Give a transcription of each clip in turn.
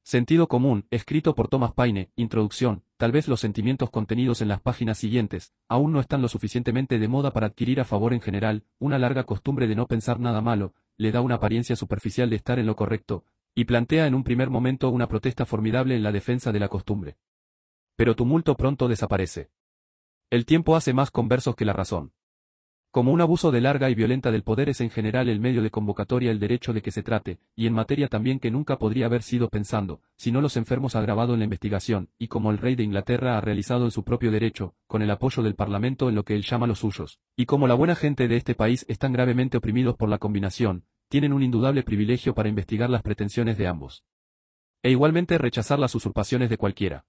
Sentido común, escrito por Thomas Paine, introducción, tal vez los sentimientos contenidos en las páginas siguientes, aún no están lo suficientemente de moda para adquirir a favor en general, una larga costumbre de no pensar nada malo, le da una apariencia superficial de estar en lo correcto, y plantea en un primer momento una protesta formidable en la defensa de la costumbre. Pero tumulto pronto desaparece. El tiempo hace más conversos que la razón. Como un abuso de larga y violenta del poder es en general el medio de convocatoria el derecho de que se trate, y en materia también que nunca podría haber sido pensando, sino los enfermos agravado en la investigación, y como el rey de Inglaterra ha realizado en su propio derecho, con el apoyo del Parlamento en lo que él llama los suyos, y como la buena gente de este país están gravemente oprimidos por la combinación, tienen un indudable privilegio para investigar las pretensiones de ambos. E igualmente rechazar las usurpaciones de cualquiera.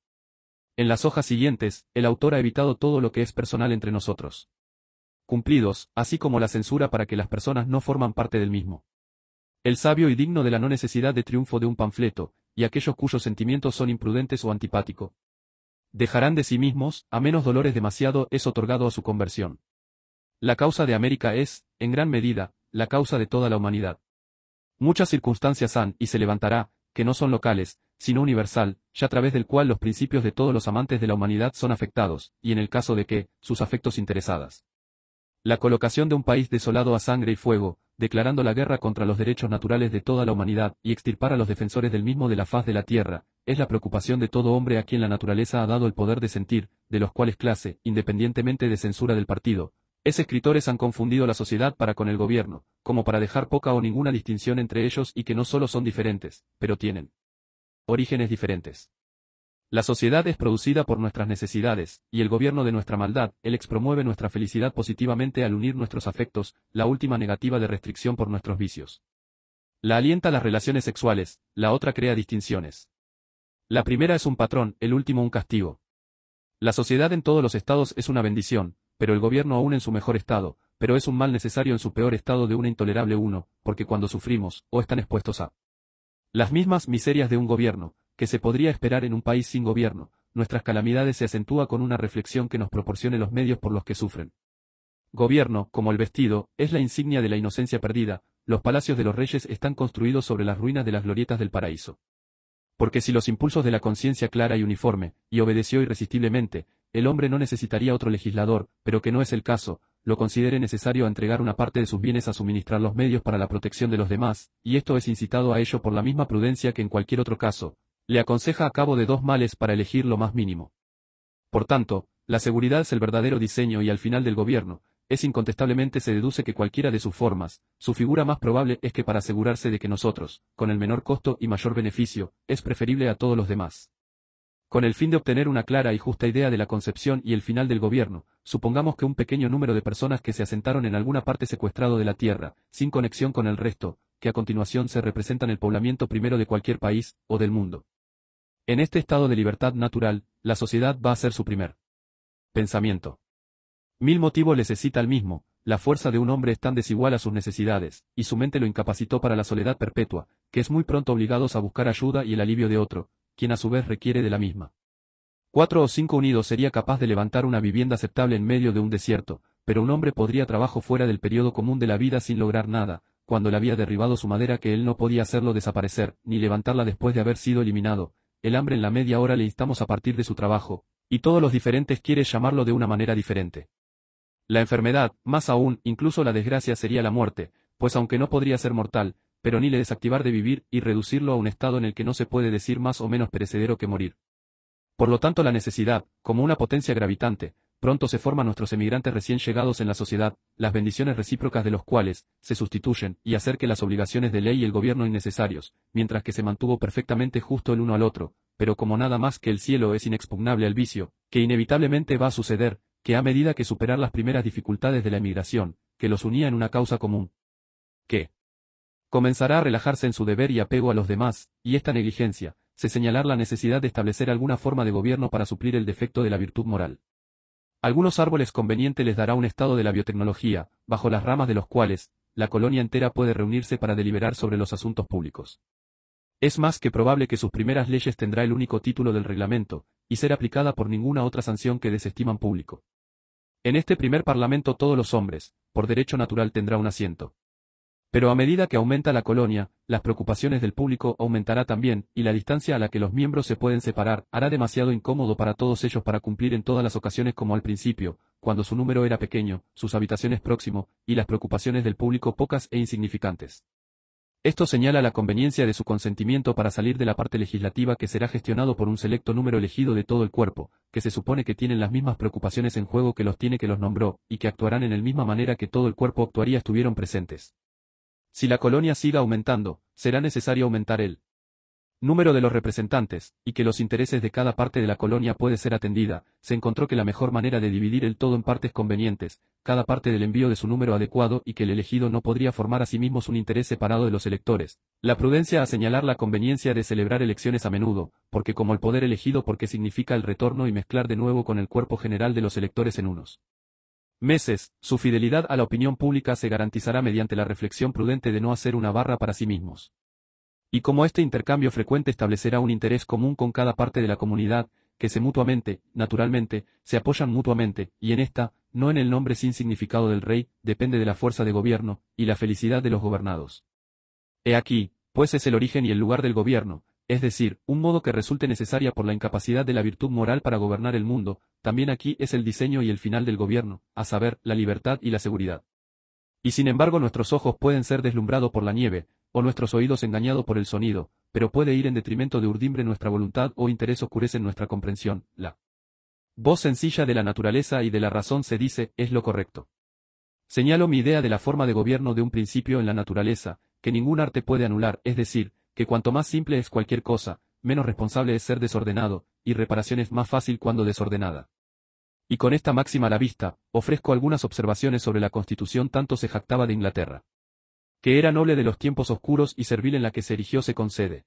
En las hojas siguientes, el autor ha evitado todo lo que es personal entre nosotros. Cumplidos, así como la censura para que las personas no forman parte del mismo. El sabio y digno de la no necesidad de triunfo de un panfleto, y aquellos cuyos sentimientos son imprudentes o antipáticos. Dejarán de sí mismos, a menos dolores demasiado es otorgado a su conversión. La causa de América es, en gran medida, la causa de toda la humanidad. Muchas circunstancias han, y se levantará, que no son locales, sino universal, ya a través del cual los principios de todos los amantes de la humanidad son afectados, y en el caso de que, sus afectos interesadas. La colocación de un país desolado a sangre y fuego, declarando la guerra contra los derechos naturales de toda la humanidad y extirpar a los defensores del mismo de la faz de la tierra, es la preocupación de todo hombre a quien la naturaleza ha dado el poder de sentir, de los cuales clase, independientemente de censura del partido. Escritores han confundido la sociedad para con el gobierno, como para dejar poca o ninguna distinción entre ellos y que no solo son diferentes, pero tienen orígenes diferentes. La sociedad es producida por nuestras necesidades, y el gobierno de nuestra maldad, el promueve nuestra felicidad positivamente al unir nuestros afectos, la última negativa de restricción por nuestros vicios. La alienta las relaciones sexuales, la otra crea distinciones. La primera es un patrón, el último un castigo. La sociedad en todos los estados es una bendición, pero el gobierno aún en su mejor estado, pero es un mal necesario en su peor estado de una intolerable uno, porque cuando sufrimos, o están expuestos a las mismas miserias de un gobierno, que se podría esperar en un país sin gobierno, nuestras calamidades se acentúa con una reflexión que nos proporcione los medios por los que sufren. Gobierno, como el vestido, es la insignia de la inocencia perdida, los palacios de los reyes están construidos sobre las ruinas de las glorietas del paraíso. Porque si los impulsos de la conciencia clara y uniforme, y obedeció irresistiblemente, el hombre no necesitaría otro legislador, pero que no es el caso, lo considere necesario a entregar una parte de sus bienes a suministrar los medios para la protección de los demás, y esto es incitado a ello por la misma prudencia que en cualquier otro caso, le aconseja a cabo de dos males para elegir lo más mínimo. Por tanto, la seguridad es el verdadero diseño y al final del gobierno, es incontestablemente se deduce que cualquiera de sus formas, su figura más probable es que para asegurarse de que nosotros, con el menor costo y mayor beneficio, es preferible a todos los demás. Con el fin de obtener una clara y justa idea de la concepción y el final del gobierno, supongamos que un pequeño número de personas que se asentaron en alguna parte secuestrado de la tierra, sin conexión con el resto, que a continuación se representan el poblamiento primero de cualquier país, o del mundo. En este estado de libertad natural, la sociedad va a ser su primer pensamiento. Mil motivos les excita al mismo, la fuerza de un hombre es tan desigual a sus necesidades, y su mente lo incapacitó para la soledad perpetua, que es muy pronto obligados a buscar ayuda y el alivio de otro, quien a su vez requiere de la misma. 4 o 5 unidos sería capaz de levantar una vivienda aceptable en medio de un desierto, pero un hombre podría trabajo fuera del periodo común de la vida sin lograr nada, cuando le había derribado su madera que él no podía hacerlo desaparecer, ni levantarla después de haber sido eliminado. El hambre en la media hora le instamos a partir de su trabajo, y todos los diferentes quieren llamarlo de una manera diferente. La enfermedad, más aún, incluso la desgracia sería la muerte, pues aunque no podría ser mortal, pero ni le desactivar de vivir y reducirlo a un estado en el que no se puede decir más o menos perecedero que morir. Por lo tanto la necesidad, como una potencia gravitante, pronto se forman nuestros emigrantes recién llegados en la sociedad, las bendiciones recíprocas de los cuales, se sustituyen, y hacer que las obligaciones de ley y el gobierno innecesarios, mientras que se mantuvo perfectamente justo el uno al otro, pero como nada más que el cielo es inexpugnable al vicio, que inevitablemente va a suceder, que a medida que superar las primeras dificultades de la emigración, que los unía en una causa común, que comenzará a relajarse en su deber y apego a los demás, y esta negligencia, se señalar la necesidad de establecer alguna forma de gobierno para suplir el defecto de la virtud moral. Algunos árboles conveniente les dará un estado de la biotecnología, bajo las ramas de los cuales, la colonia entera puede reunirse para deliberar sobre los asuntos públicos. Es más que probable que sus primeras leyes tendrá el único título del reglamento, y ser aplicada por ninguna otra sanción que desestiman público. En este primer parlamento todos los hombres, por derecho natural tendrá un asiento. Pero a medida que aumenta la colonia, las preocupaciones del público aumentará también, y la distancia a la que los miembros se pueden separar hará demasiado incómodo para todos ellos para cumplir en todas las ocasiones como al principio, cuando su número era pequeño, sus habitaciones próximo, y las preocupaciones del público pocas e insignificantes. Esto señala la conveniencia de su consentimiento para salir de la parte legislativa que será gestionado por un selecto número elegido de todo el cuerpo, que se supone que tienen las mismas preocupaciones en juego que los tiene que los nombró, y que actuarán en la misma manera que todo el cuerpo actuaría estuvieron presentes. Si la colonia siga aumentando, será necesario aumentar el número de los representantes, y que los intereses de cada parte de la colonia puede ser atendida, se encontró que la mejor manera de dividir el todo en partes convenientes, cada parte del envío de su número adecuado y que el elegido no podría formar a sí mismo un interés separado de los electores. La prudencia a señalar la conveniencia de celebrar elecciones a menudo, porque como el poder elegido porque significa el retorno y mezclar de nuevo con el cuerpo general de los electores en unos meses, su fidelidad a la opinión pública se garantizará mediante la reflexión prudente de no hacer una barra para sí mismos. Y como este intercambio frecuente establecerá un interés común con cada parte de la comunidad, que se mutuamente, naturalmente, se apoyan mutuamente, y en esta, no en el nombre sin significado del rey, depende de la fuerza de gobierno, y la felicidad de los gobernados. He aquí, pues es el origen y el lugar del gobierno, es decir, un modo que resulte necesaria por la incapacidad de la virtud moral para gobernar el mundo, también aquí es el diseño y el final del gobierno, a saber, la libertad y la seguridad. Y sin embargo nuestros ojos pueden ser deslumbrados por la nieve, o nuestros oídos engañados por el sonido, pero puede ir en detrimento de urdimbre nuestra voluntad o interés oscurecen nuestra comprensión. La voz sencilla de la naturaleza y de la razón se dice, es lo correcto. Señalo mi idea de la forma de gobierno de un principio en la naturaleza, que ningún arte puede anular, es decir, que cuanto más simple es cualquier cosa, menos responsable es ser desordenado, y reparación es más fácil cuando desordenada. Y con esta máxima a la vista, ofrezco algunas observaciones sobre la Constitución tanto se jactaba de Inglaterra. Que era noble de los tiempos oscuros y servil en la que se erigió se concede.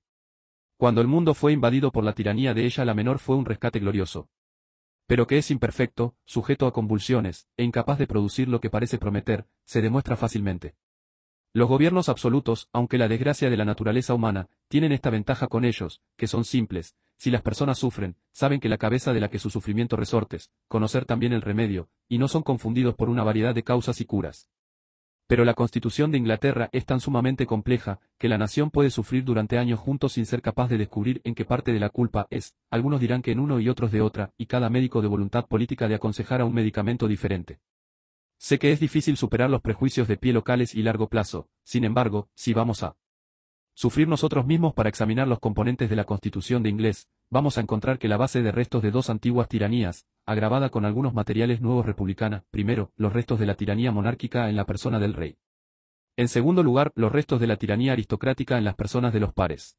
Cuando el mundo fue invadido por la tiranía de ella la menor fue un rescate glorioso. Pero que es imperfecto, sujeto a convulsiones, e incapaz de producir lo que parece prometer, se demuestra fácilmente. Los gobiernos absolutos, aunque la desgracia de la naturaleza humana, tienen esta ventaja con ellos, que son simples, si las personas sufren, saben que la cabeza de la que su sufrimiento resortes, conocer también el remedio, y no son confundidos por una variedad de causas y curas. Pero la Constitución de Inglaterra es tan sumamente compleja, que la nación puede sufrir durante años juntos sin ser capaz de descubrir en qué parte de la culpa es, algunos dirán que en uno y otros de otra, y cada médico de voluntad política de aconsejar a un medicamento diferente. Sé que es difícil superar los prejuicios de pie locales y largo plazo, sin embargo, si vamos a sufrir nosotros mismos para examinar los componentes de la Constitución de Inglés, vamos a encontrar que la base de restos de dos antiguas tiranías, agravada con algunos materiales nuevos republicana, primero, los restos de la tiranía monárquica en la persona del rey. En segundo lugar, los restos de la tiranía aristocrática en las personas de los pares.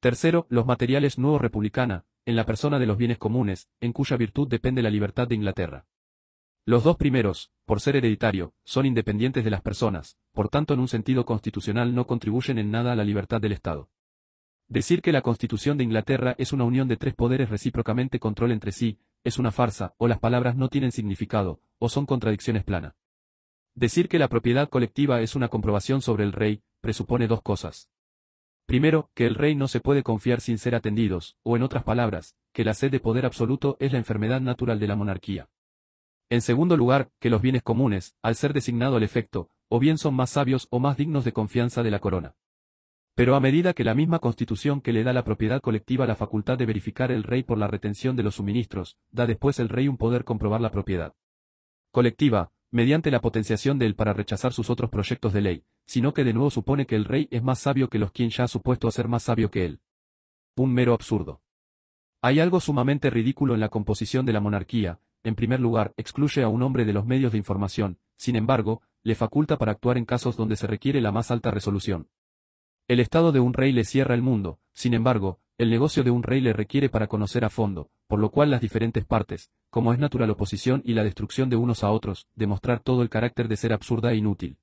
Tercero, los materiales nuevos republicana, en la persona de los bienes comunes, en cuya virtud depende la libertad de Inglaterra. Los dos primeros, por ser hereditario, son independientes de las personas, por tanto en un sentido constitucional no contribuyen en nada a la libertad del Estado. Decir que la Constitución de Inglaterra es una unión de tres poderes recíprocamente control entre sí, es una farsa, o las palabras no tienen significado, o son contradicciones planas. Decir que la propiedad colectiva es una comprobación sobre el rey, presupone dos cosas. Primero, que el rey no se puede confiar sin ser atendidos, o en otras palabras, que la sed de poder absoluto es la enfermedad natural de la monarquía. En segundo lugar, que los bienes comunes, al ser designado el efecto, o bien son más sabios o más dignos de confianza de la corona. Pero a medida que la misma Constitución que le da la propiedad colectiva la facultad de verificar el rey por la retención de los suministros, da después el rey un poder comprobar la propiedad colectiva, mediante la potenciación de él para rechazar sus otros proyectos de ley, sino que de nuevo supone que el rey es más sabio que los quien ya ha supuesto a ser más sabio que él. Un mero absurdo. Hay algo sumamente ridículo en la composición de la monarquía. En primer lugar, excluye a un hombre de los medios de información, sin embargo, le faculta para actuar en casos donde se requiere la más alta resolución. El estado de un rey le cierra el mundo, sin embargo, el negocio de un rey le requiere para conocer a fondo, por lo cual las diferentes partes, como es natural oposición y la destrucción de unos a otros, demostrar todo el carácter de ser absurda e inútil.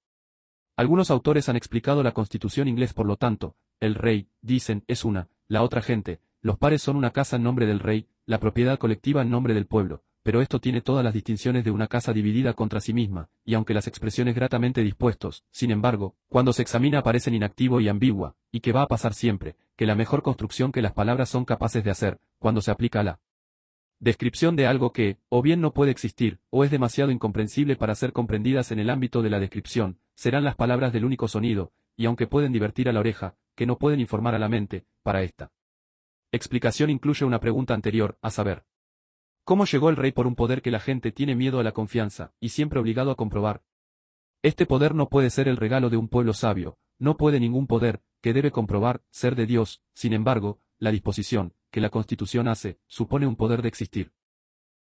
Algunos autores han explicado la Constitución inglés por lo tanto, el rey, dicen, es una, la otra gente, los pares son una casa en nombre del rey, la propiedad colectiva en nombre del pueblo. Pero esto tiene todas las distinciones de una casa dividida contra sí misma, y aunque las expresiones gratamente dispuestos, sin embargo, cuando se examina parecen inactivo y ambigua, y que va a pasar siempre, que la mejor construcción que las palabras son capaces de hacer, cuando se aplica a la descripción de algo que, o bien no puede existir, o es demasiado incomprensible para ser comprendidas en el ámbito de la descripción, serán las palabras del único sonido, y aunque pueden divertir a la oreja, que no pueden informar a la mente, para esta explicación incluye una pregunta anterior, a saber, ¿cómo llegó el rey por un poder que la gente tiene miedo a la confianza, y siempre obligado a comprobar? Este poder no puede ser el regalo de un pueblo sabio, no puede ningún poder, que debe comprobar, ser de Dios, sin embargo, la disposición, que la Constitución hace, supone un poder de existir.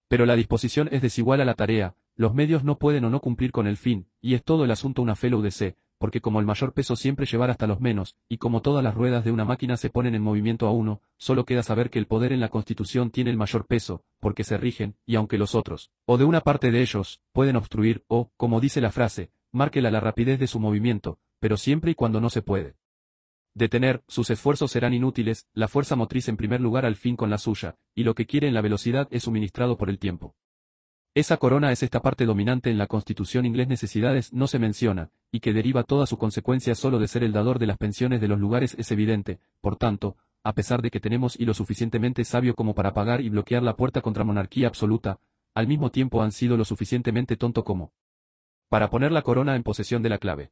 Pero la disposición es desigual a la tarea, los medios no pueden o no cumplir con el fin, y es todo el asunto una fe UDC, porque como el mayor peso siempre llevar hasta los menos, y como todas las ruedas de una máquina se ponen en movimiento a uno, solo queda saber que el poder en la Constitución tiene el mayor peso, porque se rigen, y aunque los otros, o de una parte de ellos, pueden obstruir, o, como dice la frase, márquela la rapidez de su movimiento, pero siempre y cuando no se puede detener, sus esfuerzos serán inútiles, la fuerza motriz en primer lugar al fin con la suya, y lo que quiere en la velocidad es suministrado por el tiempo. Esa corona es esta parte dominante en la Constitución inglés necesidades no se menciona, y que deriva toda su consecuencia solo de ser el dador de las pensiones de los lugares es evidente, por tanto, a pesar de que tenemos y lo suficientemente sabio como para pagar y bloquear la puerta contra monarquía absoluta, al mismo tiempo han sido lo suficientemente tonto como para poner la corona en posesión de la clave.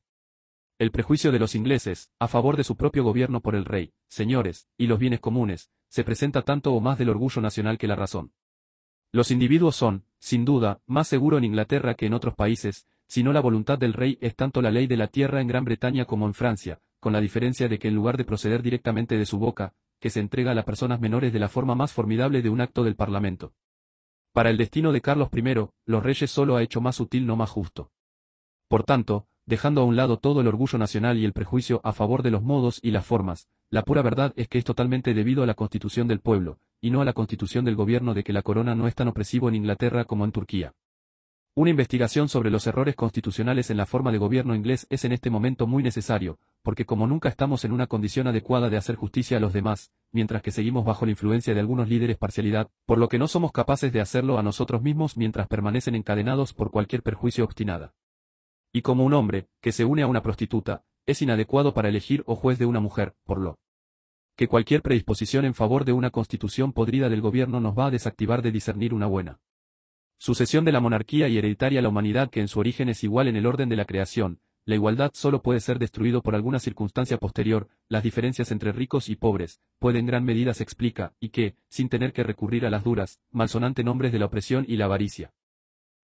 El prejuicio de los ingleses, a favor de su propio gobierno por el rey, señores, y los bienes comunes, se presenta tanto o más del orgullo nacional que la razón. Los individuos son, sin duda, más seguro en Inglaterra que en otros países, si no la voluntad del rey es tanto la ley de la tierra en Gran Bretaña como en Francia, con la diferencia de que en lugar de proceder directamente de su boca, que se entrega a las personas menores de la forma más formidable de un acto del Parlamento. Para el destino de Carlos I, los reyes solo ha hecho más sutil no más justo. Por tanto, dejando a un lado todo el orgullo nacional y el prejuicio a favor de los modos y las formas, la pura verdad es que es totalmente debido a la constitución del pueblo, y no a la constitución del gobierno de que la corona no es tan opresivo en Inglaterra como en Turquía. Una investigación sobre los errores constitucionales en la forma de gobierno inglés es en este momento muy necesario, porque como nunca estamos en una condición adecuada de hacer justicia a los demás, mientras que seguimos bajo la influencia de algunos líderes parcialidad, por lo que no somos capaces de hacerlo a nosotros mismos mientras permanecen encadenados por cualquier perjuicio obstinada. Y como un hombre, que se une a una prostituta, es inadecuado para elegir o juez de una mujer, por lo que cualquier predisposición en favor de una constitución podrida del gobierno nos va a desactivar de discernir una buena sucesión de la monarquía y hereditaria a la humanidad que en su origen es igual en el orden de la creación, la igualdad solo puede ser destruido por alguna circunstancia posterior, las diferencias entre ricos y pobres, puede en gran medida se explica, y que, sin tener que recurrir a las duras, malsonante nombres de la opresión y la avaricia.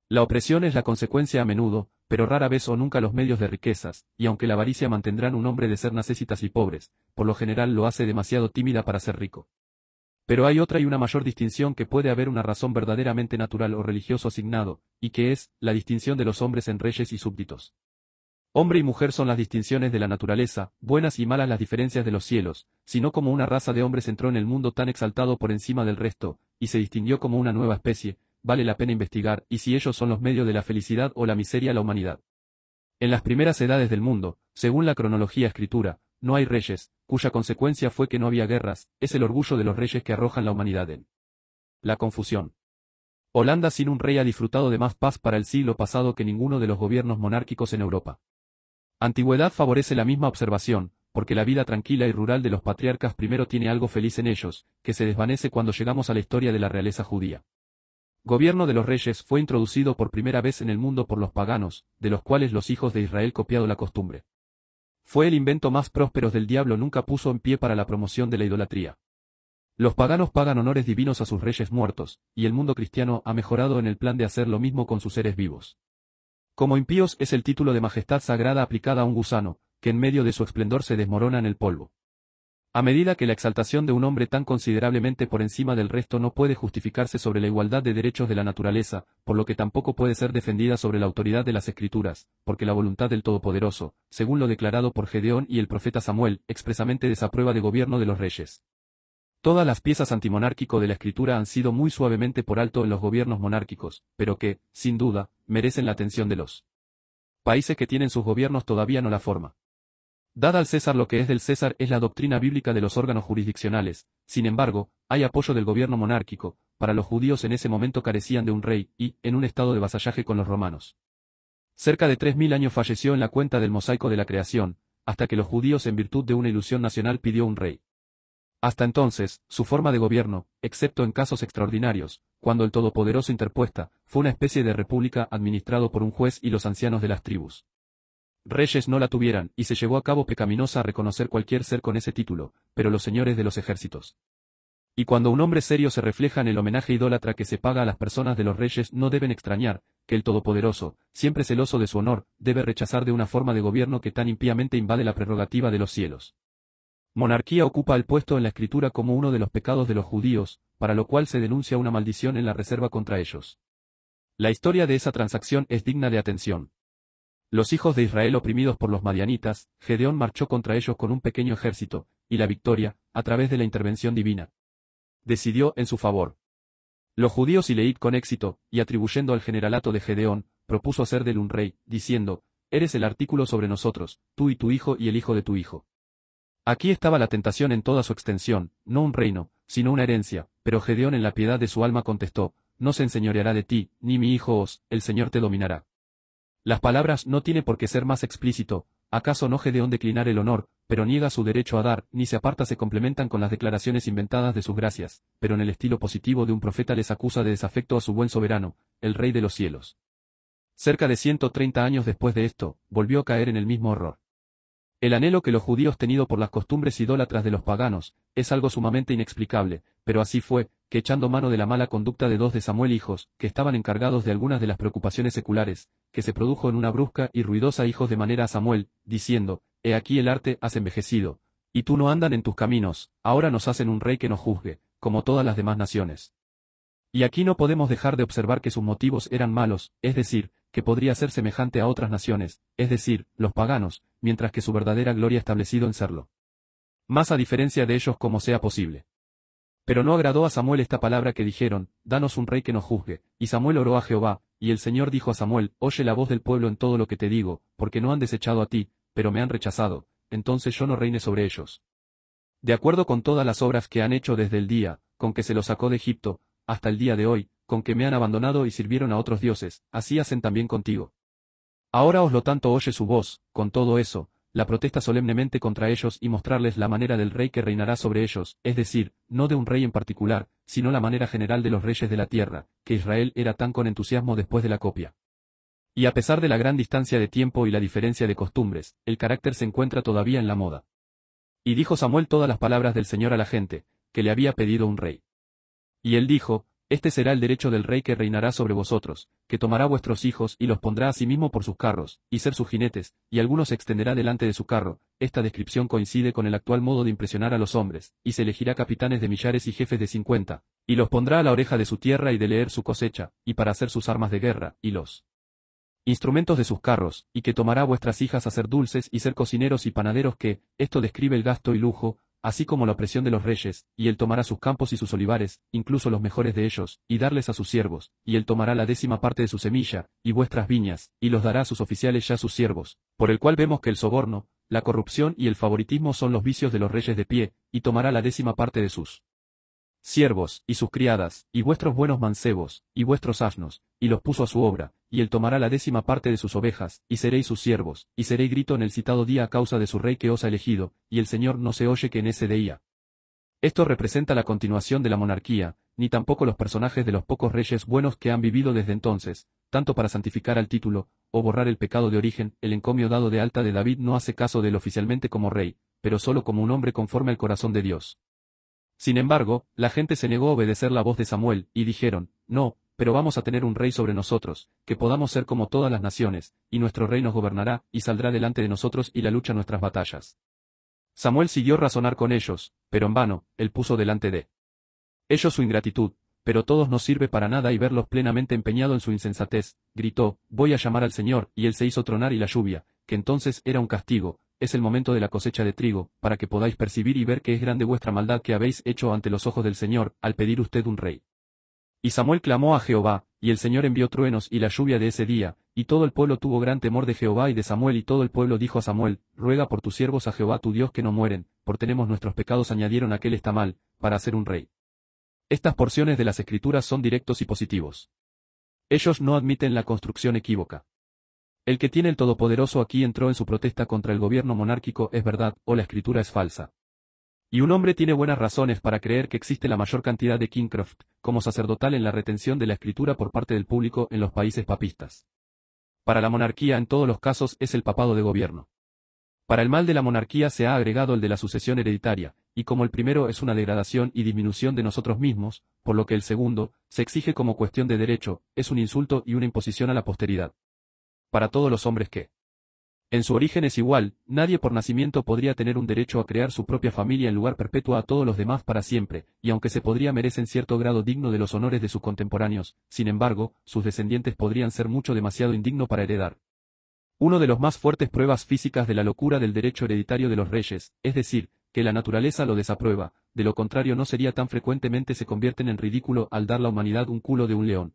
La opresión es la consecuencia a menudo, pero rara vez o nunca los medios de riquezas, y aunque la avaricia mantendrán un hombre de ser necesitas y pobres, por lo general lo hace demasiado tímida para ser rico. Pero hay otra y una mayor distinción que puede haber una razón verdaderamente natural o religioso asignado, y que es, la distinción de los hombres en reyes y súbditos. Hombre y mujer son las distinciones de la naturaleza, buenas y malas las diferencias de los cielos, sino como una raza de hombres entró en el mundo tan exaltado por encima del resto, y se distinguió como una nueva especie, vale la pena investigar, y si ellos son los medios de la felicidad o la miseria a la humanidad. En las primeras edades del mundo, según la cronología escritura, no hay reyes, cuya consecuencia fue que no había guerras, es el orgullo de los reyes que arrojan la humanidad en la confusión. Holanda sin un rey ha disfrutado de más paz para el siglo pasado que ninguno de los gobiernos monárquicos en Europa. Antigüedad favorece la misma observación, porque la vida tranquila y rural de los patriarcas primero tiene algo feliz en ellos, que se desvanece cuando llegamos a la historia de la realeza judía. Gobierno de los reyes fue introducido por primera vez en el mundo por los paganos, de los cuales los hijos de Israel copiado la costumbre. Fue el invento más próspero del diablo nunca puso en pie para la promoción de la idolatría. Los paganos pagan honores divinos a sus reyes muertos, y el mundo cristiano ha mejorado en el plan de hacer lo mismo con sus seres vivos. Como impíos es el título de majestad sagrada aplicada a un gusano, que en medio de su esplendor se desmorona en el polvo. A medida que la exaltación de un hombre tan considerablemente por encima del resto no puede justificarse sobre la igualdad de derechos de la naturaleza, por lo que tampoco puede ser defendida sobre la autoridad de las Escrituras, porque la voluntad del Todopoderoso, según lo declarado por Gedeón y el profeta Samuel, expresamente desaprueba de gobierno de los reyes. Todas las piezas antimonárquico de la Escritura han sido muy suavemente por alto en los gobiernos monárquicos, pero que, sin duda, merecen la atención de los países que tienen sus gobiernos todavía no la forma. Dad al César lo que es del César es la doctrina bíblica de los órganos jurisdiccionales, sin embargo, hay apoyo del gobierno monárquico, para los judíos en ese momento carecían de un rey, y, en un estado de vasallaje con los romanos. Cerca de 3000 años falleció en la cuenta del mosaico de la creación, hasta que los judíos en virtud de una ilusión nacional pidió un rey. Hasta entonces, su forma de gobierno, excepto en casos extraordinarios, cuando el Todopoderoso interpuesta, fue una especie de república administrado por un juez y los ancianos de las tribus. reyes no la tuvieran, y se llevó a cabo pecaminosa a reconocer cualquier ser con ese título, pero los señores de los ejércitos. Y cuando un hombre serio se refleja en el homenaje idólatra que se paga a las personas de los reyes, no deben extrañar, que el Todopoderoso, siempre celoso de su honor, debe rechazar de una forma de gobierno que tan impíamente invade la prerrogativa de los cielos. Monarquía ocupa el puesto en la Escritura como uno de los pecados de los judíos, para lo cual se denuncia una maldición en la reserva contra ellos. La historia de esa transacción es digna de atención. Los hijos de Israel oprimidos por los madianitas, Gedeón marchó contra ellos con un pequeño ejército, y la victoria, a través de la intervención divina, decidió en su favor. Los judíos y leíd con éxito, y atribuyendo al generalato de Gedeón, propuso hacer de él un rey, diciendo, eres el artículo sobre nosotros, tú y tu hijo y el hijo de tu hijo. Aquí estaba la tentación en toda su extensión, no un reino, sino una herencia, pero Gedeón en la piedad de su alma contestó, no se enseñoreará de ti, ni mi hijo os, el Señor te dominará. Las palabras no tiene por qué ser más explícito, ¿acaso no Gedeón declinar el honor, pero niega su derecho a dar, ni se aparta se complementan con las declaraciones inventadas de sus gracias, pero en el estilo positivo de un profeta les acusa de desafecto a su buen soberano, el Rey de los cielos. Cerca de 130 años después de esto, volvió a caer en el mismo horror. El anhelo que los judíos tenido por las costumbres idólatras de los paganos, es algo sumamente inexplicable, pero así fue, que echando mano de la mala conducta de dos de Samuel hijos, que estaban encargados de algunas de las preocupaciones seculares, que se produjo en una brusca y ruidosa hijos de manera a Samuel, diciendo, he aquí el arte has envejecido, y tú no andan en tus caminos, ahora nos hacen un rey que nos juzgue, como todas las demás naciones. Y aquí no podemos dejar de observar que sus motivos eran malos, es decir, que podría ser semejante a otras naciones, es decir, los paganos, mientras que su verdadera gloria establecido en serlo. Más a diferencia de ellos como sea posible. Pero no agradó a Samuel esta palabra que dijeron, danos un rey que nos juzgue, y Samuel oró a Jehová, y el Señor dijo a Samuel, oye la voz del pueblo en todo lo que te digo, porque no han desechado a ti, pero me han rechazado, entonces yo no reine sobre ellos. De acuerdo con todas las obras que han hecho desde el día, con que se los sacó de Egipto, hasta el día de hoy, con que me han abandonado y sirvieron a otros dioses, así hacen también contigo. Ahora os lo tanto oye su voz, con todo eso, la protesta solemnemente contra ellos y mostrarles la manera del rey que reinará sobre ellos, es decir, no de un rey en particular, sino la manera general de los reyes de la tierra, que Israel era tan con entusiasmo después de la copia. Y a pesar de la gran distancia de tiempo y la diferencia de costumbres, el carácter se encuentra todavía en la moda. Y dijo Samuel todas las palabras del Señor a la gente, que le había pedido un rey. Y él dijo, este será el derecho del rey que reinará sobre vosotros, que tomará vuestros hijos y los pondrá a sí mismo por sus carros, y ser sus jinetes, y algunos se extenderá delante de su carro. Esta descripción coincide con el actual modo de impresionar a los hombres, y se elegirá capitanes de millares y jefes de 50, y los pondrá a la oreja de su tierra y de leer su cosecha, y para hacer sus armas de guerra, y los instrumentos de sus carros, y que tomará vuestras hijas a ser dulces y ser cocineros y panaderos que, esto describe el gasto y lujo, así como la opresión de los reyes, y él tomará sus campos y sus olivares, incluso los mejores de ellos, y darles a sus siervos, y él tomará la 10ª parte de su semilla, y vuestras viñas, y los dará a sus oficiales ya sus siervos, por el cual vemos que el soborno, la corrupción y el favoritismo son los vicios de los reyes de pie, y tomará la 10ª parte de sus siervos, y sus criadas, y vuestros buenos mancebos, y vuestros asnos, y los puso a su obra, y él tomará la 10ª parte de sus ovejas, y seréis sus siervos, y seréis grito en el citado día a causa de su rey que os ha elegido, y el Señor no se oye que en ese día. Esto representa la continuación de la monarquía, ni tampoco los personajes de los pocos reyes buenos que han vivido desde entonces, tanto para santificar al título, o borrar el pecado de origen, el encomio dado de alta de David no hace caso de él oficialmente como rey, pero solo como un hombre conforme al corazón de Dios. Sin embargo, la gente se negó a obedecer la voz de Samuel, y dijeron, no, pero vamos a tener un rey sobre nosotros, que podamos ser como todas las naciones, y nuestro rey nos gobernará, y saldrá delante de nosotros y la lucha nuestras batallas. Samuel siguió razonar con ellos, pero en vano, él puso delante de ellos su ingratitud, pero todos no sirve para nada y verlos plenamente empeñado en su insensatez, gritó, voy a llamar al Señor, y él se hizo tronar y la lluvia, que entonces era un castigo. Es el momento de la cosecha de trigo, para que podáis percibir y ver que es grande vuestra maldad que habéis hecho ante los ojos del Señor, al pedir usted un rey. Y Samuel clamó a Jehová, y el Señor envió truenos y la lluvia de ese día, y todo el pueblo tuvo gran temor de Jehová y de Samuel, y todo el pueblo dijo a Samuel, ruega por tus siervos a Jehová tu Dios que no mueren, por tenemos nuestros pecados añadieron aquel está mal, para hacer un rey. Estas porciones de las Escrituras son directos y positivos. Ellos no admiten la construcción equívoca. El que tiene el Todopoderoso aquí entró en su protesta contra el gobierno monárquico es verdad, o la escritura es falsa. Y un hombre tiene buenas razones para creer que existe la mayor cantidad de Kingcroft, como sacerdotal en la retención de la escritura por parte del público en los países papistas. Para la monarquía en todos los casos es el papado de gobierno. Para el mal de la monarquía se ha agregado el de la sucesión hereditaria, y como el primero es una degradación y disminución de nosotros mismos, por lo que el segundo, se exige como cuestión de derecho, es un insulto y una imposición a la posteridad. Para todos los hombres que, en su origen es igual, nadie por nacimiento podría tener un derecho a crear su propia familia en lugar perpetuo a todos los demás para siempre, y aunque se podría merecen cierto grado digno de los honores de sus contemporáneos, sin embargo, sus descendientes podrían ser mucho demasiado indigno para heredar. Uno de los más fuertes pruebas físicas de la locura del derecho hereditario de los reyes, es decir, que la naturaleza lo desaprueba, de lo contrario no sería tan frecuentemente se convierten en ridículo al dar la humanidad un culo de un león.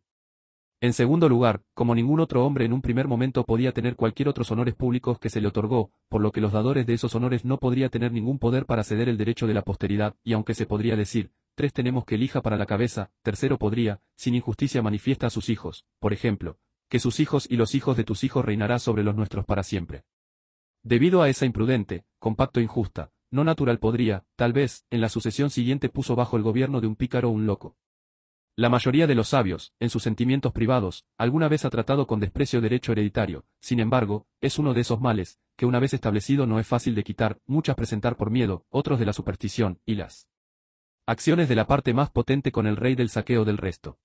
En segundo lugar, como ningún otro hombre en un primer momento podía tener cualquier otros honores públicos que se le otorgó, por lo que los dadores de esos honores no podría tener ningún poder para ceder el derecho de la posteridad, y aunque se podría decir, tres tenemos que elija para la cabeza, tercero podría, sin injusticia manifiesta a sus hijos, por ejemplo, que sus hijos y los hijos de tus hijos reinará sobre los nuestros para siempre. Debido a esa imprudente, compacto injusta, no natural podría, tal vez, en la sucesión siguiente puso bajo el gobierno de un pícaro o un loco. La mayoría de los sabios, en sus sentimientos privados, alguna vez ha tratado con desprecio derecho hereditario, sin embargo, es uno de esos males, que una vez establecido no es fácil de quitar, muchas presentar por miedo, otros de la superstición, y las acciones de la parte más potente con el rey del saqueo del resto.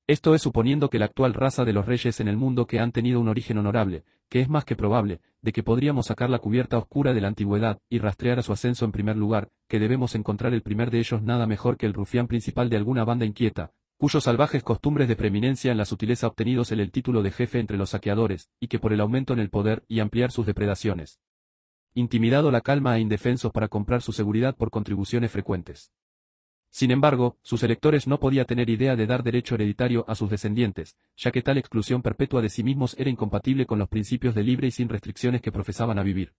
Esto es suponiendo que la actual raza de los reyes en el mundo que han tenido un origen honorable, que es más que probable, de que podríamos sacar la cubierta oscura de la antigüedad y rastrear a su ascenso en primer lugar, que debemos encontrar el primer de ellos nada mejor que el rufián principal de alguna banda inquieta, cuyos salvajes costumbres de preeminencia en la sutileza obtenidos el título de jefe entre los saqueadores, y que por el aumento en el poder y ampliar sus depredaciones, intimidado la calma e indefensos para comprar su seguridad por contribuciones frecuentes. Sin embargo, sus electores no podían tener idea de dar derecho hereditario a sus descendientes, ya que tal exclusión perpetua de sí mismos era incompatible con los principios de libre y sin restricciones que profesaban a vivir.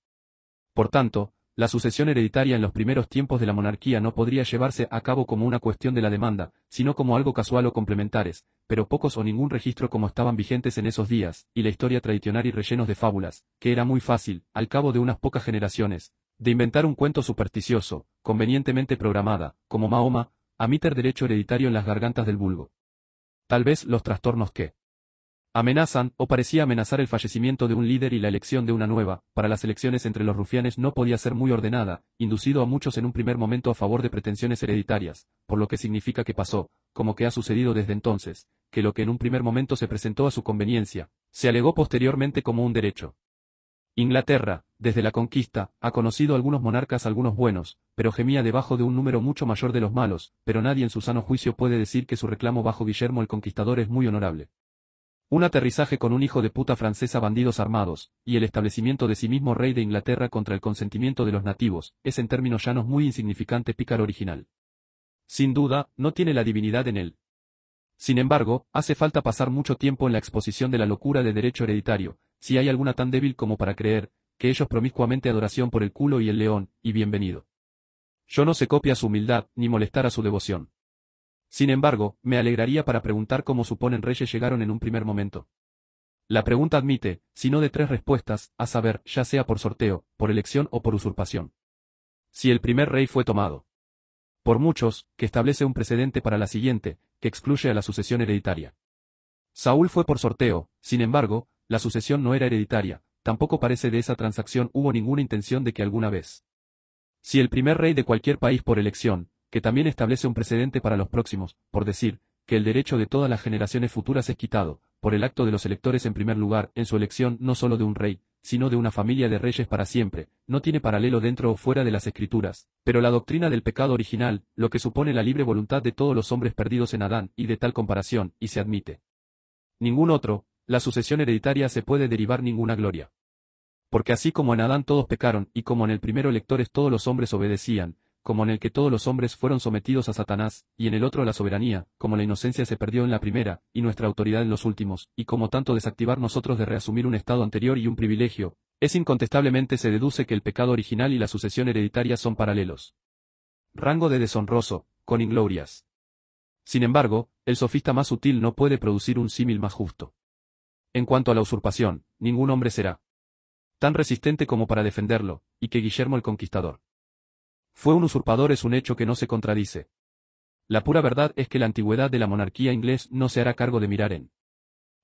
Por tanto, la sucesión hereditaria en los primeros tiempos de la monarquía no podría llevarse a cabo como una cuestión de la demanda, sino como algo casual o complementares, pero pocos o ningún registro como estaban vigentes en esos días, y la historia tradicional y rellenos de fábulas, que era muy fácil, al cabo de unas pocas generaciones, de inventar un cuento supersticioso, convenientemente programada, como Mahoma, a meter derecho hereditario en las gargantas del vulgo. Tal vez los trastornos que amenazan, o parecía amenazar el fallecimiento de un líder y la elección de una nueva, para las elecciones entre los rufianes no podía ser muy ordenada, inducido a muchos en un primer momento a favor de pretensiones hereditarias, por lo que significa que pasó, como que ha sucedido desde entonces, que lo que en un primer momento se presentó a su conveniencia, se alegó posteriormente como un derecho. Inglaterra, desde la conquista, ha conocido algunos monarcas algunos buenos, pero gemía debajo de un número mucho mayor de los malos, pero nadie en su sano juicio puede decir que su reclamo bajo Guillermo el Conquistador es muy honorable. Un aterrizaje con un hijo de puta francesa bandidos armados, y el establecimiento de sí mismo rey de Inglaterra contra el consentimiento de los nativos, es en términos llanos muy insignificante pícaro original. Sin duda, no tiene la divinidad en él. Sin embargo, hace falta pasar mucho tiempo en la exposición de la locura de derecho hereditario, si hay alguna tan débil como para creer, que ellos promiscuamente adoración por el culo y el león, y bienvenido. Yo no se copia su humildad, ni molestar a su devoción. Sin embargo, me alegraría para preguntar cómo suponen reyes llegaron en un primer momento. La pregunta admite, si no de tres respuestas, a saber, ya sea por sorteo, por elección o por usurpación. Si el primer rey fue tomado por muchos, que establece un precedente para la siguiente, que excluye a la sucesión hereditaria. Saúl fue por sorteo, sin embargo, la sucesión no era hereditaria, tampoco parece de esa transacción hubo ninguna intención de que alguna vez. Si el primer rey de cualquier país por elección, que también establece un precedente para los próximos, por decir, que el derecho de todas las generaciones futuras es quitado, por el acto de los electores en primer lugar, en su elección no solo de un rey, sino de una familia de reyes para siempre, no tiene paralelo dentro o fuera de las escrituras, pero la doctrina del pecado original, lo que supone la libre voluntad de todos los hombres perdidos en Adán, y de tal comparación, y se admite. Ningún otro, la sucesión hereditaria se puede derivar ninguna gloria. Porque así como en Adán todos pecaron, y como en el primero electores todos los hombres obedecían, como en el que todos los hombres fueron sometidos a Satanás, y en el otro a la soberanía, como la inocencia se perdió en la primera, y nuestra autoridad en los últimos, y como tanto desactivar nosotros de reasumir un estado anterior y un privilegio, es incontestablemente se deduce que el pecado original y la sucesión hereditaria son paralelos. Rango de deshonroso, con inglorias. Sin embargo, el sofista más sutil no puede producir un símil más justo. En cuanto a la usurpación, ningún hombre será tan resistente como para defenderlo, y que Guillermo el Conquistador fue un usurpador es un hecho que no se contradice. La pura verdad es que la antigüedad de la monarquía inglés no se hará cargo de mirar en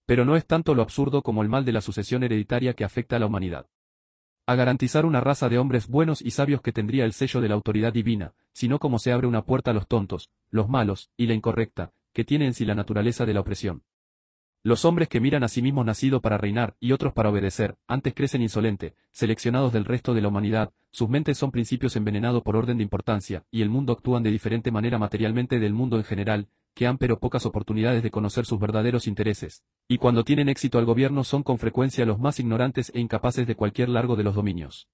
Pero no es tanto lo absurdo como el mal de la sucesión hereditaria que afecta a la humanidad. A garantizar una raza de hombres buenos y sabios que tendría el sello de la autoridad divina, sino como se abre una puerta a los tontos, los malos, y la incorrecta, que tiene en sí la naturaleza de la opresión. Los hombres que miran a sí mismos nacido para reinar y otros para obedecer, antes crecen insolente, seleccionados del resto de la humanidad, sus mentes son principios envenenados por orden de importancia, y el mundo actúan de diferente manera materialmente del mundo en general, que han pero pocas oportunidades de conocer sus verdaderos intereses, y cuando tienen éxito al gobierno son con frecuencia los más ignorantes e incapaces de cualquier largo de los dominios.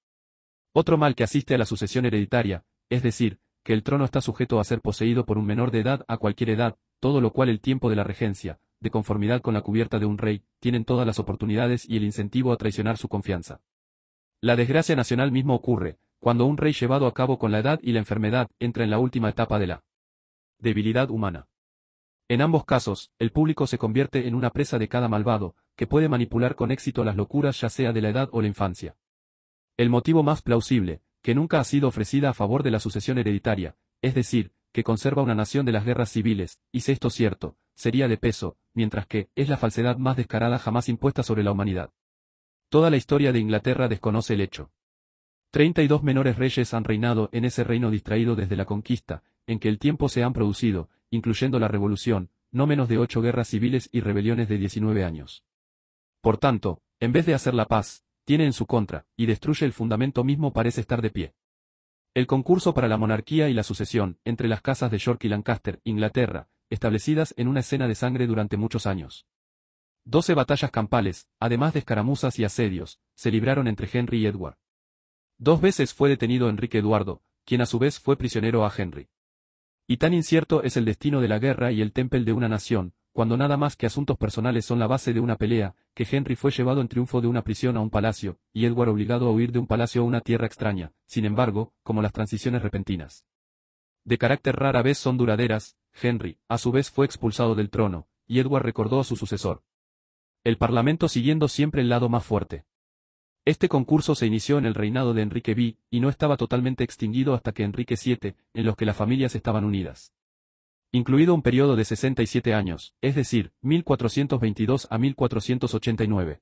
Otro mal que asiste a la sucesión hereditaria, es decir, que el trono está sujeto a ser poseído por un menor de edad a cualquier edad, todo lo cual el tiempo de la regencia, de conformidad con la cubierta de un rey, tienen todas las oportunidades y el incentivo a traicionar su confianza. La desgracia nacional misma ocurre, cuando un rey llevado a cabo con la edad y la enfermedad entra en la última etapa de la debilidad humana. En ambos casos, el público se convierte en una presa de cada malvado, que puede manipular con éxito las locuras ya sea de la edad o la infancia. El motivo más plausible, que nunca ha sido ofrecida a favor de la sucesión hereditaria, es decir, que conserva una nación de las guerras civiles, y si esto cierto, sería de peso, mientras que, es la falsedad más descarada jamás impuesta sobre la humanidad. Toda la historia de Inglaterra desconoce el hecho. 32 menores reyes han reinado en ese reino distraído desde la conquista, en que el tiempo se han producido, incluyendo la revolución, no menos de 8 guerras civiles y rebeliones de 19 años. Por tanto, en vez de hacer la paz, tiene en su contra, y destruye el fundamento mismo parece estar de pie. El concurso para la monarquía y la sucesión, entre las casas de York y Lancaster, Inglaterra, establecidas en una escena de sangre durante muchos años. 12 batallas campales, además de escaramuzas y asedios, se libraron entre Henry y Edward. 2 veces fue detenido Enrique Eduardo, quien a su vez fue prisionero a Henry. Y tan incierto es el destino de la guerra y el temple de una nación, cuando nada más que asuntos personales son la base de una pelea, que Henry fue llevado en triunfo de una prisión a un palacio, y Edward obligado a huir de un palacio a una tierra extraña, sin embargo, como las transiciones repentinas de carácter rara vez son duraderas, Henry, a su vez fue expulsado del trono, y Edward recordó a su sucesor. El parlamento siguiendo siempre el lado más fuerte. Este concurso se inició en el reinado de Enrique V, y no estaba totalmente extinguido hasta que Enrique VII, en los que las familias estaban unidas. Incluido un periodo de 67 años, es decir, 1422 a 1489.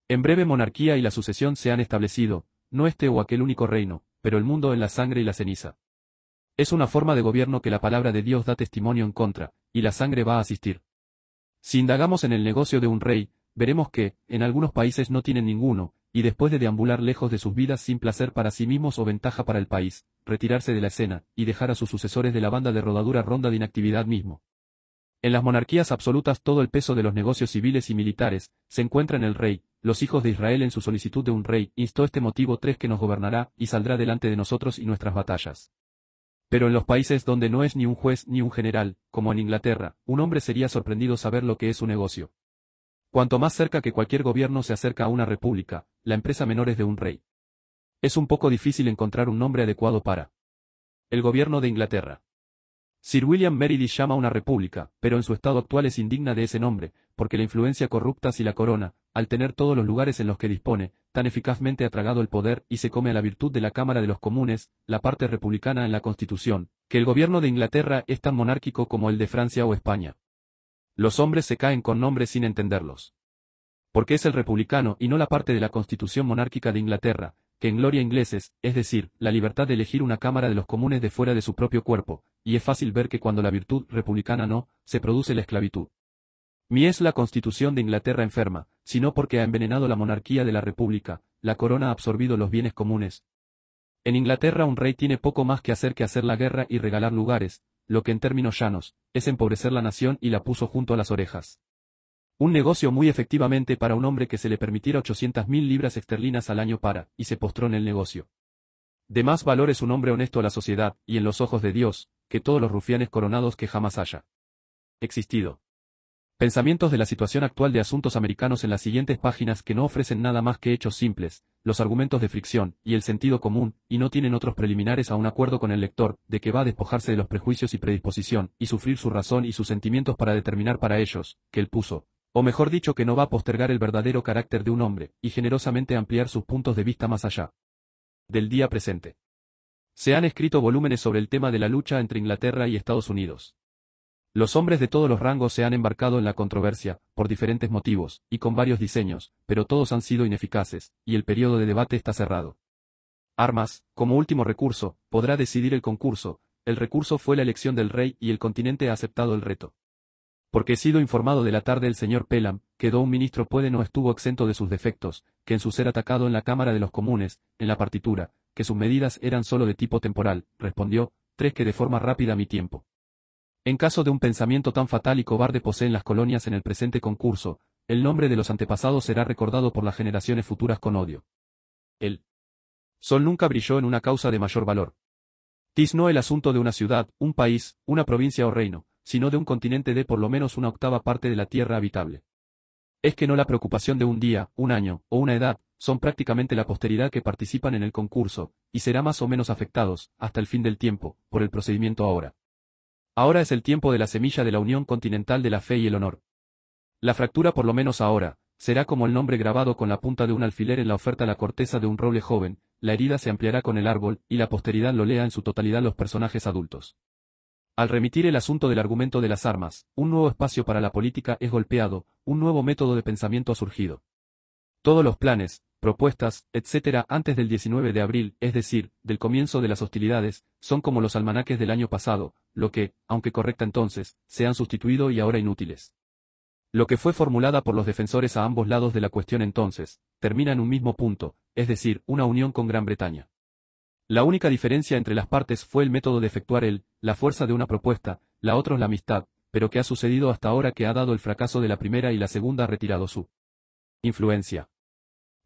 En breve monarquía y la sucesión se han establecido, no este o aquel único reino, pero el mundo en la sangre y la ceniza. Es una forma de gobierno que la palabra de Dios da testimonio en contra, y la sangre va a asistir. Si indagamos en el negocio de un rey, veremos que, en algunos países no tienen ninguno, y después de deambular lejos de sus vidas sin placer para sí mismos o ventaja para el país, retirarse de la escena, y dejar a sus sucesores de la banda de rodadura ronda de inactividad mismo. En las monarquías absolutas todo el peso de los negocios civiles y militares, se encuentra en el rey. Los hijos de Israel en su solicitud de un rey, instó este motivo 3 que nos gobernará, y saldrá delante de nosotros y nuestras batallas. Pero en los países donde no es ni un juez ni un general, como en Inglaterra, un hombre sería sorprendido saber lo que es un negocio. Cuanto más cerca que cualquier gobierno se acerca a una república, la empresa menor es de un rey. Es un poco difícil encontrar un nombre adecuado para el gobierno de Inglaterra. Sir William Meredith llama una república, pero en su estado actual es indigna de ese nombre, porque la influencia corrupta si la corona, al tener todos los lugares en los que dispone, tan eficazmente ha tragado el poder y se come a la virtud de la Cámara de los Comunes, la parte republicana en la Constitución, que el gobierno de Inglaterra es tan monárquico como el de Francia o España. Los hombres se caen con nombres sin entenderlos. Porque es el republicano y no la parte de la Constitución monárquica de Inglaterra, que en gloria ingleses, es decir, la libertad de elegir una Cámara de los Comunes de fuera de su propio cuerpo, y es fácil ver que cuando la virtud republicana no, se produce la esclavitud. Ni es la Constitución de Inglaterra enferma, sino porque ha envenenado la monarquía de la República, la corona ha absorbido los bienes comunes. En Inglaterra un rey tiene poco más que hacer la guerra y regalar lugares, lo que en términos llanos, es empobrecer la nación y la puso junto a las orejas. Un negocio muy efectivamente para un hombre que se le permitiera 800.000 libras esterlinas al año y se postró en el negocio. De más valor es un hombre honesto a la sociedad, y en los ojos de Dios, que todos los rufianes coronados que jamás haya existido. Pensamientos de la situación actual de asuntos americanos en las siguientes páginas que no ofrecen nada más que hechos simples, los argumentos de fricción, y el sentido común, y no tienen otros preliminares a un acuerdo con el lector, de que va a despojarse de los prejuicios y predisposición, y sufrir su razón y sus sentimientos para determinar para ellos, que él puso. O mejor dicho que no va a postergar el verdadero carácter de un hombre, y generosamente ampliar sus puntos de vista más allá del día presente. Se han escrito volúmenes sobre el tema de la lucha entre Inglaterra y Estados Unidos. Los hombres de todos los rangos se han embarcado en la controversia, por diferentes motivos, y con varios diseños, pero todos han sido ineficaces, y el periodo de debate está cerrado. Armas, como último recurso, podrá decidir el concurso. El recurso fue la elección del rey y el continente ha aceptado el reto. Porque he sido informado de la tarde el señor Pelham, quedó un ministro puede no estuvo exento de sus defectos, que en su ser atacado en la Cámara de los Comunes, en la partitura, que sus medidas eran solo de tipo temporal, respondió, 3 que de forma rápida mi tiempo. En caso de un pensamiento tan fatal y cobarde poseen las colonias en el presente concurso, el nombre de los antepasados será recordado por las generaciones futuras con odio. El sol nunca brilló en una causa de mayor valor. Tis no el asunto de una ciudad, un país, una provincia o reino, sino de un continente de por lo menos una octava parte de la tierra habitable. Es que no la preocupación de un día, un año, o una edad, son prácticamente la posteridad que participan en el concurso, y será más o menos afectados, hasta el fin del tiempo, por el procedimiento ahora. Ahora es el tiempo de la semilla de la unión continental de la fe y el honor. La fractura por lo menos ahora, será como el nombre grabado con la punta de un alfiler en la oferta la corteza de un roble joven, la herida se ampliará con el árbol, y la posteridad lo lea en su totalidad los personajes adultos. Al remitir el asunto del argumento de las armas, un nuevo espacio para la política es golpeado, un nuevo método de pensamiento ha surgido. Todos los planes, propuestas, etc., antes del 19 de abril, es decir, del comienzo de las hostilidades, son como los almanaques del año pasado, lo que, aunque correcta entonces, se han sustituido y ahora inútiles. Lo que fue formulada por los defensores a ambos lados de la cuestión entonces, termina en un mismo punto, es decir, una unión con Gran Bretaña. La única diferencia entre las partes fue el método de efectuar la fuerza de una propuesta, la otra la amistad, pero ¿qué ha sucedido hasta ahora que ha dado el fracaso de la primera y la segunda ha retirado su influencia?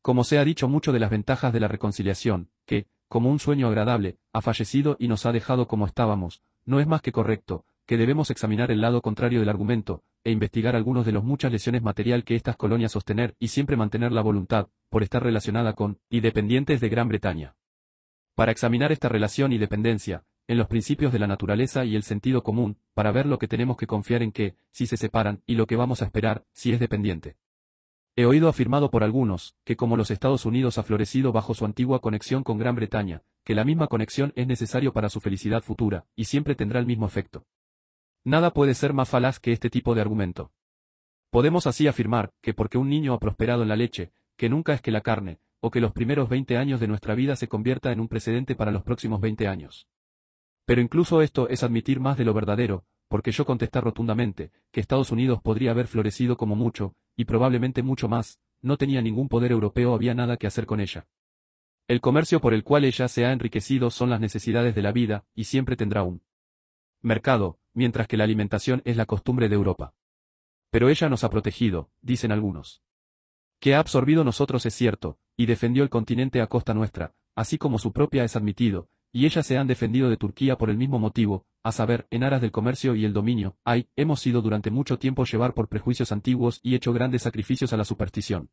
Como se ha dicho mucho de las ventajas de la reconciliación, que, como un sueño agradable, ha fallecido y nos ha dejado como estábamos, no es más que correcto, que debemos examinar el lado contrario del argumento, e investigar algunos de los muchas lesiones material que estas colonias sostener y siempre mantener la voluntad, por estar relacionada con, y dependientes de Gran Bretaña. Para examinar esta relación y dependencia, en los principios de la naturaleza y el sentido común, para ver lo que tenemos que confiar en que, si se separan, y lo que vamos a esperar, si es dependiente. He oído afirmado por algunos, que como los Estados Unidos ha florecido bajo su antigua conexión con Gran Bretaña, que la misma conexión es necesario para su felicidad futura, y siempre tendrá el mismo efecto. Nada puede ser más falaz que este tipo de argumento. Podemos así afirmar, que porque un niño ha prosperado en la leche, que nunca es que la carne, o que los primeros 20 años de nuestra vida se convierta en un precedente para los próximos 20 años. Pero incluso esto es admitir más de lo verdadero, porque yo contesté rotundamente, que Estados Unidos podría haber florecido como mucho, y probablemente mucho más, no tenía ningún poder europeo, había nada que hacer con ella. El comercio por el cual ella se ha enriquecido son las necesidades de la vida, y siempre tendrá un mercado, mientras que la alimentación es la costumbre de Europa. Pero ella nos ha protegido, dicen algunos. Que ha absorbido nosotros es cierto, y defendió el continente a costa nuestra, así como su propia es admitido, y ellas se han defendido de Turquía por el mismo motivo, a saber, en aras del comercio y el dominio, hemos sido durante mucho tiempo llevar por prejuicios antiguos y hecho grandes sacrificios a la superstición.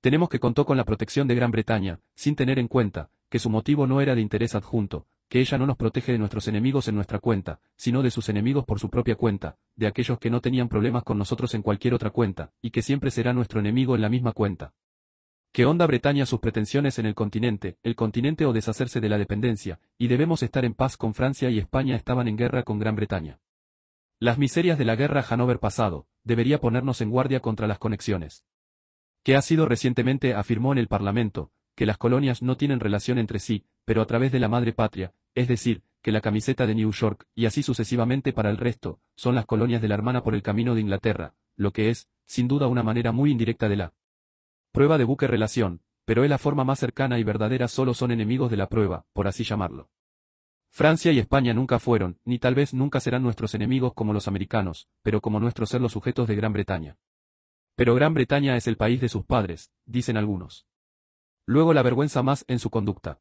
Tenemos que contó con la protección de Gran Bretaña, sin tener en cuenta, que su motivo no era de interés adjunto, que ella no nos protege de nuestros enemigos en nuestra cuenta, sino de sus enemigos por su propia cuenta, de aquellos que no tenían problemas con nosotros en cualquier otra cuenta, y que siempre será nuestro enemigo en la misma cuenta. Que honda Bretaña sus pretensiones en el continente o deshacerse de la dependencia, y debemos estar en paz con Francia y España estaban en guerra con Gran Bretaña. Las miserias de la guerra Hanover pasado, debería ponernos en guardia contra las conexiones. Que ha sido recientemente afirmó en el Parlamento, que las colonias no tienen relación entre sí, pero a través de la madre patria, es decir, que la camiseta de New York, y así sucesivamente para el resto, son las colonias de la hermana por el camino de Inglaterra, lo que es, sin duda una manera muy indirecta de la prueba de buque relación, pero es la forma más cercana y verdadera, solo son enemigos de la prueba, por así llamarlo. Francia y España nunca fueron, ni tal vez nunca serán nuestros enemigos como los americanos, pero como nuestros ser los sujetos de Gran Bretaña. Pero Gran Bretaña es el país de sus padres, dicen algunos. Luego la vergüenza más en su conducta.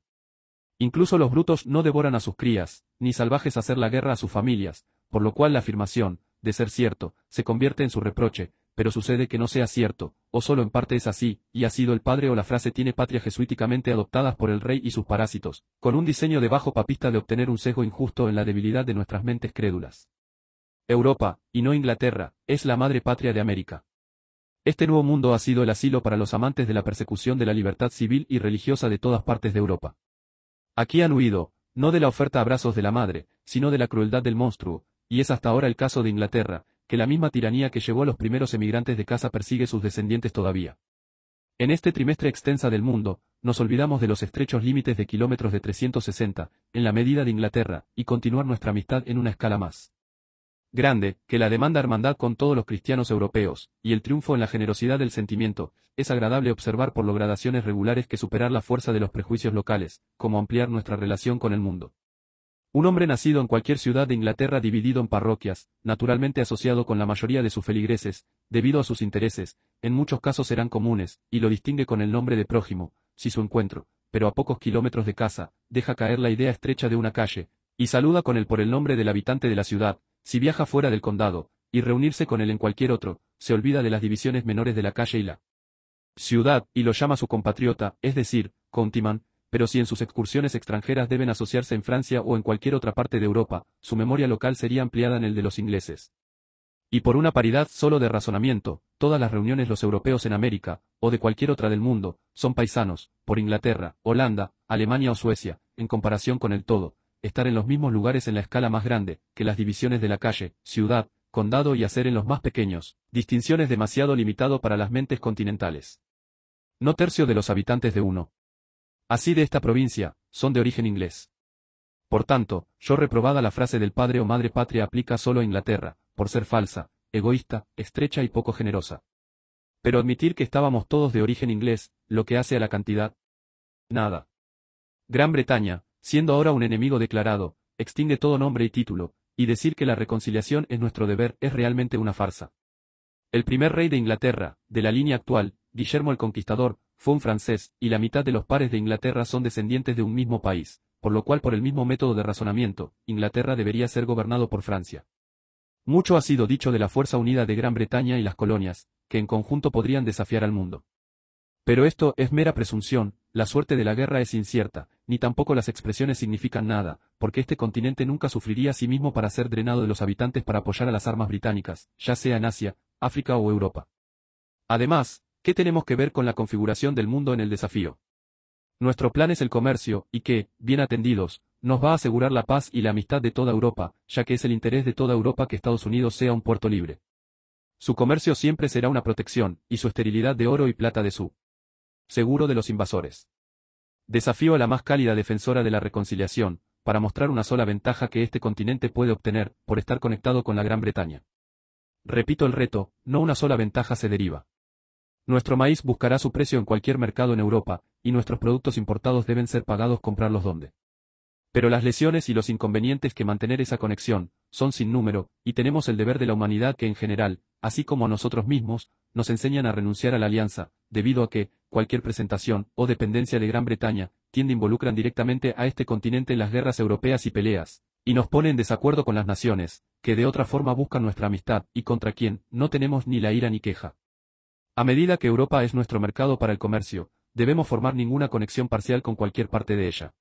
Incluso los brutos no devoran a sus crías, ni salvajes hacer la guerra a sus familias, por lo cual la afirmación, de ser cierto, se convierte en su reproche, pero sucede que no sea cierto, o solo en parte es así, y ha sido el padre o la frase tiene patria jesuíticamente adoptadas por el rey y sus parásitos, con un diseño de bajo papista de obtener un sesgo injusto en la debilidad de nuestras mentes crédulas. Europa, y no Inglaterra, es la madre patria de América. Este nuevo mundo ha sido el asilo para los amantes de la persecución de la libertad civil y religiosa de todas partes de Europa. Aquí han huido, no de la oferta a brazos de la madre, sino de la crueldad del monstruo, y es hasta ahora el caso de Inglaterra, que la misma tiranía que llevó a los primeros emigrantes de casa persigue sus descendientes todavía. En este trimestre extensa del mundo, nos olvidamos de los estrechos límites de kilómetros de 360, en la medida de Inglaterra, y continuar nuestra amistad en una escala más grande, que la demanda hermandad con todos los cristianos europeos, y el triunfo en la generosidad del sentimiento. Es agradable observar por lograr gradaciones regulares que superar la fuerza de los prejuicios locales, como ampliar nuestra relación con el mundo. Un hombre nacido en cualquier ciudad de Inglaterra dividido en parroquias, naturalmente asociado con la mayoría de sus feligreses, debido a sus intereses, en muchos casos serán comunes, y lo distingue con el nombre de prójimo, si su encuentro, pero a pocos kilómetros de casa, deja caer la idea estrecha de una calle, y saluda con él por el nombre del habitante de la ciudad. Si viaja fuera del condado, y reunirse con él en cualquier otro, se olvida de las divisiones menores de la calle y la ciudad, y lo llama su compatriota, es decir, countryman, pero si en sus excursiones extranjeras deben asociarse en Francia o en cualquier otra parte de Europa, su memoria local sería ampliada en el de los ingleses. Y por una paridad solo de razonamiento, todas las reuniones los europeos en América, o de cualquier otra del mundo, son paisanos, por Inglaterra, Holanda, Alemania o Suecia, en comparación con el todo, estar en los mismos lugares en la escala más grande, que las divisiones de la calle, ciudad, condado y hacer en los más pequeños, distinciones demasiado limitado para las mentes continentales. No tercio de los habitantes de uno. Así de esta provincia, son de origen inglés. Por tanto, yo reprobada la frase del padre o madre patria aplica solo a Inglaterra, por ser falsa, egoísta, estrecha y poco generosa. Pero admitir que estábamos todos de origen inglés, lo que hace a la cantidad. Nada. Gran Bretaña, siendo ahora un enemigo declarado, extingue todo nombre y título, y decir que la reconciliación es nuestro deber es realmente una farsa. El primer rey de Inglaterra, de la línea actual, Guillermo el Conquistador, fue un francés, y la mitad de los pares de Inglaterra son descendientes de un mismo país, por lo cual por el mismo método de razonamiento, Inglaterra debería ser gobernado por Francia. Mucho ha sido dicho de la fuerza unida de Gran Bretaña y las colonias, que en conjunto podrían desafiar al mundo. Pero esto es mera presunción, la suerte de la guerra es incierta, ni tampoco las expresiones significan nada, porque este continente nunca sufriría a sí mismo para ser drenado de los habitantes para apoyar a las armas británicas, ya sea en Asia, África o Europa. Además, ¿qué tenemos que ver con la configuración del mundo en el desafío? Nuestro plan es el comercio, y que, bien atendidos, nos va a asegurar la paz y la amistad de toda Europa, ya que es el interés de toda Europa que Estados Unidos sea un puerto libre. Su comercio siempre será una protección, y su esterilidad de oro y plata de su seguro de los invasores. Desafío a la más cálida defensora de la reconciliación, para mostrar una sola ventaja que este continente puede obtener, por estar conectado con la Gran Bretaña. Repito el reto, no una sola ventaja se deriva. Nuestro maíz buscará su precio en cualquier mercado en Europa, y nuestros productos importados deben ser pagados comprarlos donde. Pero las lesiones y los inconvenientes que mantener esa conexión, son sin número, y tenemos el deber de la humanidad que en general, así como a nosotros mismos, nos enseñan a renunciar a la alianza, debido a que, cualquier presentación o dependencia de Gran Bretaña, involucran directamente a este continente en las guerras europeas y peleas, y nos pone en desacuerdo con las naciones, que de otra forma buscan nuestra amistad, y contra quien, no tenemos ni la ira ni queja. A medida que Europa es nuestro mercado para el comercio, debemos formar ninguna conexión parcial con cualquier parte de ella.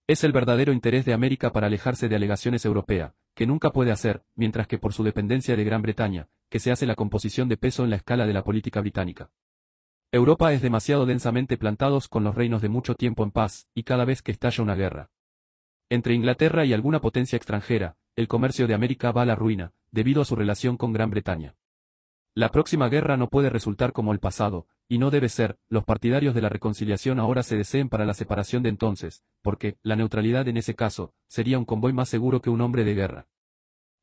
Es el verdadero interés de América para alejarse de alegaciones europeas, que nunca puede hacer, mientras que por su dependencia de Gran Bretaña, que se hace la composición de peso en la escala de la política británica. Europa es demasiado densamente plantados con los reinos de mucho tiempo en paz, y cada vez que estalla una guerra entre Inglaterra y alguna potencia extranjera, el comercio de América va a la ruina, debido a su relación con Gran Bretaña. La próxima guerra no puede resultar como el pasado, y no debe ser, los partidarios de la reconciliación ahora se deseen para la separación de entonces, porque, la neutralidad en ese caso, sería un convoy más seguro que un hombre de guerra.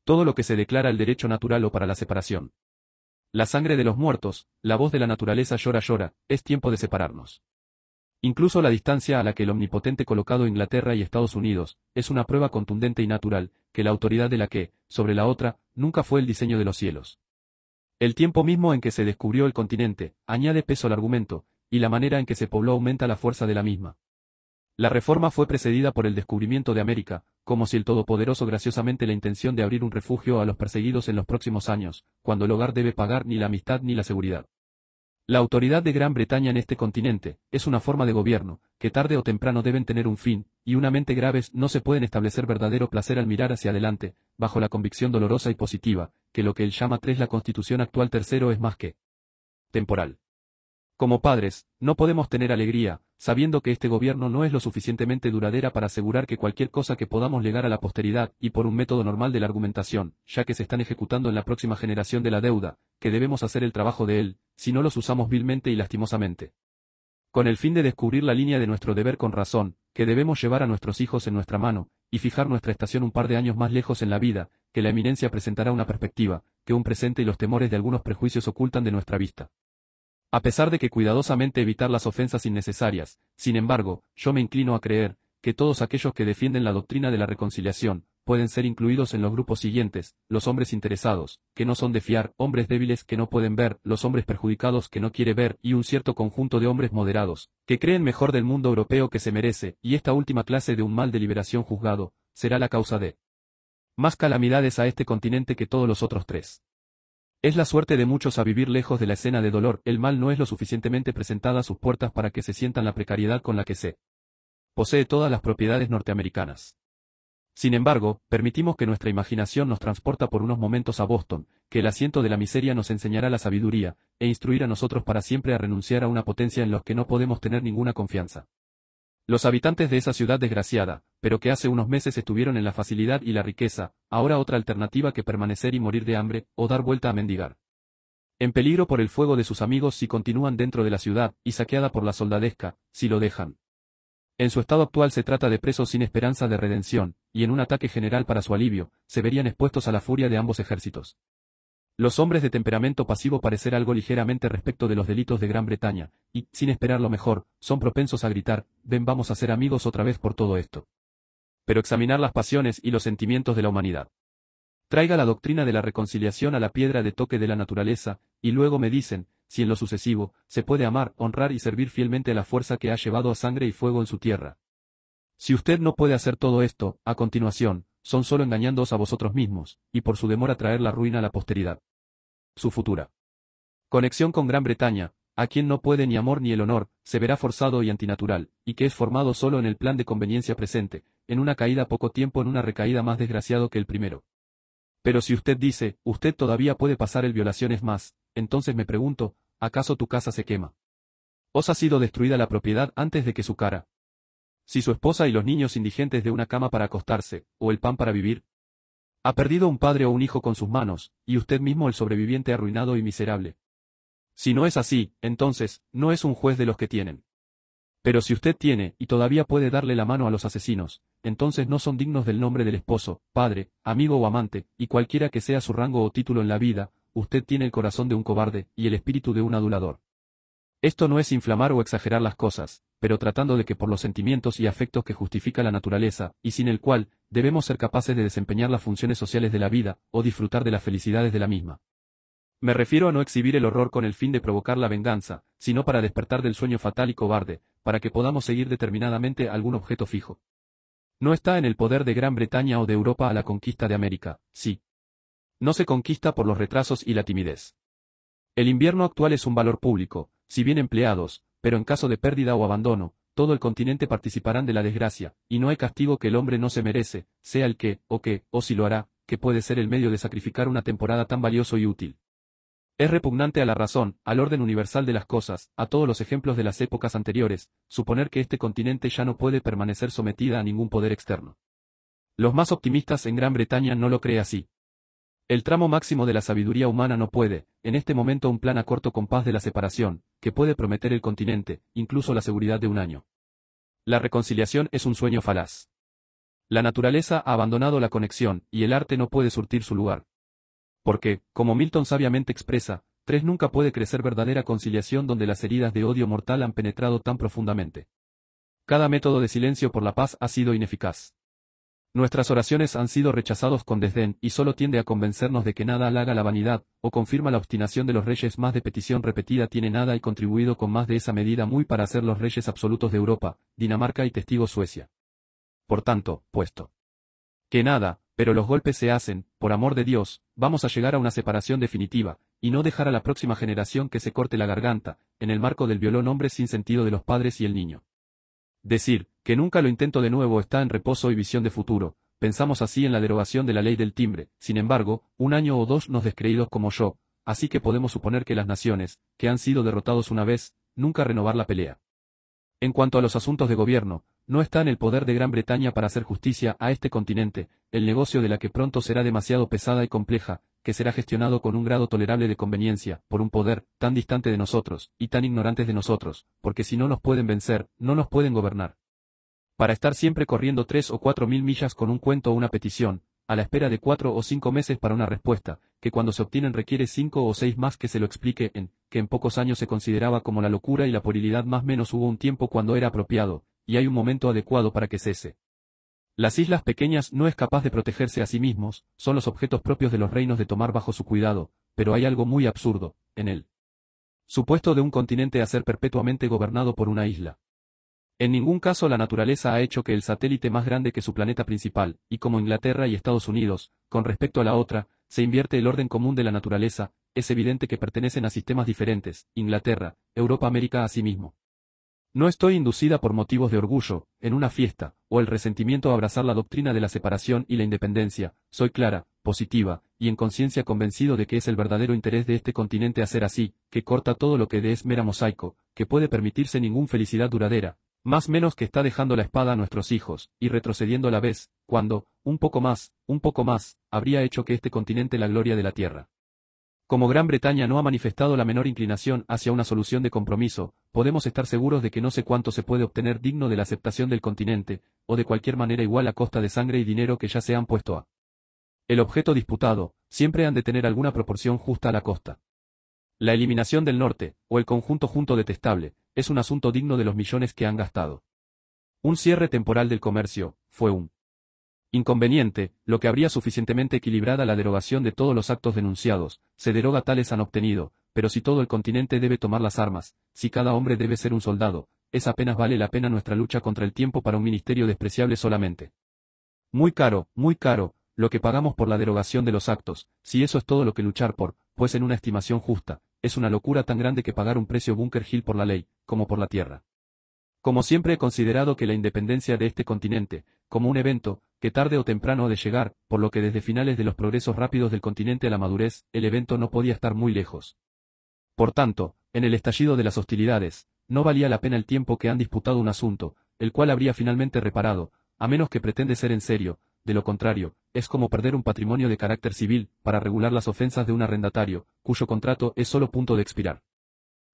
Todo lo que se declara el derecho natural o para la separación. La sangre de los muertos, la voz de la naturaleza llora llora, es tiempo de separarnos. Incluso la distancia a la que el omnipotente colocado Inglaterra y Estados Unidos, es una prueba contundente y natural, que la autoridad de la que, sobre la otra, nunca fue el diseño de los cielos. El tiempo mismo en que se descubrió el continente, añade peso al argumento, y la manera en que se pobló aumenta la fuerza de la misma. La reforma fue precedida por el descubrimiento de América, como si el Todopoderoso graciosamente la intención de abrir un refugio a los perseguidos en los próximos años, cuando el hogar debe pagar ni la amistad ni la seguridad. La autoridad de Gran Bretaña en este continente, es una forma de gobierno, que tarde o temprano deben tener un fin, y una mente graves no se pueden establecer verdadero placer al mirar hacia adelante, bajo la convicción dolorosa y positiva, que lo que él llama la Constitución actual tercero es más que temporal. Como padres, no podemos tener alegría, sabiendo que este gobierno no es lo suficientemente duradera para asegurar que cualquier cosa que podamos legar a la posteridad, y por un método normal de la argumentación, ya que se están ejecutando en la próxima generación de la deuda, que debemos hacer el trabajo de él, si no los usamos vilmente y lastimosamente. Con el fin de descubrir la línea de nuestro deber con razón, que debemos llevar a nuestros hijos en nuestra mano, y fijar nuestra estación un par de años más lejos en la vida, que la eminencia presentará una perspectiva, que un presente y los temores de algunos prejuicios ocultan de nuestra vista. A pesar de que cuidadosamente evitar las ofensas innecesarias, sin embargo, yo me inclino a creer, que todos aquellos que defienden la doctrina de la reconciliación, pueden ser incluidos en los grupos siguientes: los hombres interesados, que no son de fiar, hombres débiles que no pueden ver, los hombres perjudicados que no quiere ver, y un cierto conjunto de hombres moderados, que creen mejor del mundo europeo que se merece, y esta última clase de un mal de liberación juzgado, será la causa de más calamidades a este continente que todos los otros tres. Es la suerte de muchos a vivir lejos de la escena de dolor. El mal no es lo suficientemente presentada a sus puertas para que se sientan la precariedad con la que se posee todas las propiedades norteamericanas. Sin embargo, permitimos que nuestra imaginación nos transporta por unos momentos a Boston, que el asiento de la miseria nos enseñará la sabiduría, e instruir a nosotros para siempre a renunciar a una potencia en los que no podemos tener ninguna confianza. Los habitantes de esa ciudad desgraciada, pero que hace unos meses estuvieron en la facilidad y la riqueza, ahora otra alternativa que permanecer y morir de hambre, o dar vuelta a mendigar. En peligro por el fuego de sus amigos si continúan dentro de la ciudad, y saqueada por la soldadesca, si lo dejan. En su estado actual se trata de presos sin esperanza de redención, y en un ataque general para su alivio, se verían expuestos a la furia de ambos ejércitos. Los hombres de temperamento pasivo parecer algo ligeramente respecto de los delitos de Gran Bretaña, y, sin esperar lo mejor, son propensos a gritar: ven, vamos a ser amigos otra vez por todo esto. Pero examinar las pasiones y los sentimientos de la humanidad. Traiga la doctrina de la reconciliación a la piedra de toque de la naturaleza, y luego me dicen, si en lo sucesivo, se puede amar, honrar y servir fielmente a la fuerza que ha llevado a sangre y fuego en su tierra. Si usted no puede hacer todo esto, a continuación, son solo engañándoos a vosotros mismos, y por su demora traer la ruina a la posteridad. Su futura conexión con Gran Bretaña, a quien no puede ni amor ni el honor, se verá forzado y antinatural, y que es formado solo en el plan de conveniencia presente, en una caída poco tiempo, en una recaída más desgraciado que el primero. Pero si usted dice, usted todavía puede pasar el violaciones más, entonces me pregunto, ¿acaso tu casa se quema? ¿Os ha sido destruida la propiedad antes de que su cara? Si su esposa y los niños indigentes de una cama para acostarse, o el pan para vivir. Ha perdido un padre o un hijo con sus manos, y usted mismo el sobreviviente arruinado y miserable. Si no es así, entonces, no es un juez de los que tienen. Pero si usted tiene, y todavía puede darle la mano a los asesinos, entonces no son dignos del nombre del esposo, padre, amigo o amante, y cualquiera que sea su rango o título en la vida, usted tiene el corazón de un cobarde, y el espíritu de un adulador. Esto no es inflamar o exagerar las cosas, pero tratando de que por los sentimientos y afectos que justifica la naturaleza, y sin el cual, debemos ser capaces de desempeñar las funciones sociales de la vida, o disfrutar de las felicidades de la misma. Me refiero a no exhibir el horror con el fin de provocar la venganza, sino para despertar del sueño fatal y cobarde, para que podamos seguir determinadamente algún objeto fijo. No está en el poder de Gran Bretaña o de Europa a la conquista de América, sí. No se conquista por los retrasos y la timidez. El invierno actual es un valor público, si bien empleados, pero en caso de pérdida o abandono, todo el continente participarán de la desgracia, y no hay castigo que el hombre no se merece, sea el que, o si lo hará, que puede ser el medio de sacrificar una temporada tan valioso y útil. Es repugnante a la razón, al orden universal de las cosas, a todos los ejemplos de las épocas anteriores, suponer que este continente ya no puede permanecer sometida a ningún poder externo. Los más optimistas en Gran Bretaña no lo creen así. El tramo máximo de la sabiduría humana no puede, en este momento, un plan a corto compás de la separación, que puede prometer el continente, incluso la seguridad de un año. La reconciliación es un sueño falaz. La naturaleza ha abandonado la conexión, y el arte no puede surtir su lugar. Porque, como Milton sabiamente expresa, nunca puede crecer verdadera conciliación donde las heridas de odio mortal han penetrado tan profundamente. Cada método de silencio por la paz ha sido ineficaz. Nuestras oraciones han sido rechazados con desdén, y solo tiende a convencernos de que nada halaga la vanidad, o confirma la obstinación de los reyes. Más de petición repetida tiene nada y contribuido con más de esa medida muy para ser los reyes absolutos de Europa, Dinamarca y testigo Suecia. Por tanto, puesto que nada, pero los golpes se hacen, por amor de Dios, vamos a llegar a una separación definitiva, y no dejar a la próxima generación que se corte la garganta, en el marco del violón hombres sin sentido de los padres y el niño. Decir, que nunca lo intento de nuevo está en reposo y visión de futuro, pensamos así en la derogación de la ley del timbre, sin embargo, un año o dos nos descreídos como yo, así que podemos suponer que las naciones, que han sido derrotados una vez, nunca renovar la pelea. En cuanto a los asuntos de gobierno, no está en el poder de Gran Bretaña para hacer justicia a este continente, el negocio de la que pronto será demasiado pesada y compleja, que será gestionado con un grado tolerable de conveniencia, por un poder, tan distante de nosotros, y tan ignorantes de nosotros, porque si no nos pueden vencer, no nos pueden gobernar. Para estar siempre corriendo 3 o 4 mil millas con un cuento o una petición, a la espera de 4 o 5 meses para una respuesta, que cuando se obtienen requiere 5 o 6 más que se lo explique que en pocos años se consideraba como la locura y la puerilidad más menos hubo un tiempo cuando era apropiado, y hay un momento adecuado para que cese. Las islas pequeñas no es capaz de protegerse a sí mismos, son los objetos propios de los reinos de tomar bajo su cuidado, pero hay algo muy absurdo, en él. Supuesto de un continente a ser perpetuamente gobernado por una isla. En ningún caso la naturaleza ha hecho que el satélite más grande que su planeta principal, y como Inglaterra y Estados Unidos, con respecto a la otra, se invierte el orden común de la naturaleza, es evidente que pertenecen a sistemas diferentes, Inglaterra, Europa, América a sí mismo. No estoy inducida por motivos de orgullo, en una fiesta, o el resentimiento a abrazar la doctrina de la separación y la independencia, soy clara, positiva, y en conciencia convencido de que es el verdadero interés de este continente hacer así, que corta todo lo que de es mera mosaico, que puede permitirse ningún felicidad duradera, más menos que está dejando la espada a nuestros hijos, y retrocediendo a la vez, cuando, un poco más, habría hecho que este continente la gloria de la tierra. Como Gran Bretaña no ha manifestado la menor inclinación hacia una solución de compromiso, podemos estar seguros de que no sé cuánto se puede obtener digno de la aceptación del continente, o de cualquier manera igual a costa de sangre y dinero que ya se han puesto a el objeto disputado, siempre han de tener alguna proporción justa a la costa. La eliminación del norte, o el conjunto junto detestable, es un asunto digno de los millones que han gastado. Un cierre temporal del comercio, fue un inconveniente, lo que habría suficientemente equilibrada la derogación de todos los actos denunciados, se deroga tales han obtenido, pero si todo el continente debe tomar las armas, si cada hombre debe ser un soldado, es apenas vale la pena nuestra lucha contra el tiempo para un ministerio despreciable solamente. Muy caro, lo que pagamos por la derogación de los actos, si eso es todo lo que luchar por, pues en una estimación justa, es una locura tan grande que pagar un precio Bunker Hill por la ley, como por la tierra. Como siempre he considerado que la independencia de este continente, como un evento, que tarde o temprano ha de llegar, por lo que desde finales de los progresos rápidos del continente a la madurez, el evento no podía estar muy lejos. Por tanto, en el estallido de las hostilidades, no valía la pena el tiempo que han disputado un asunto, el cual habría finalmente reparado, a menos que pretende ser en serio, de lo contrario, es como perder un patrimonio de carácter civil, para regular las ofensas de un arrendatario, cuyo contrato es solo punto de expirar.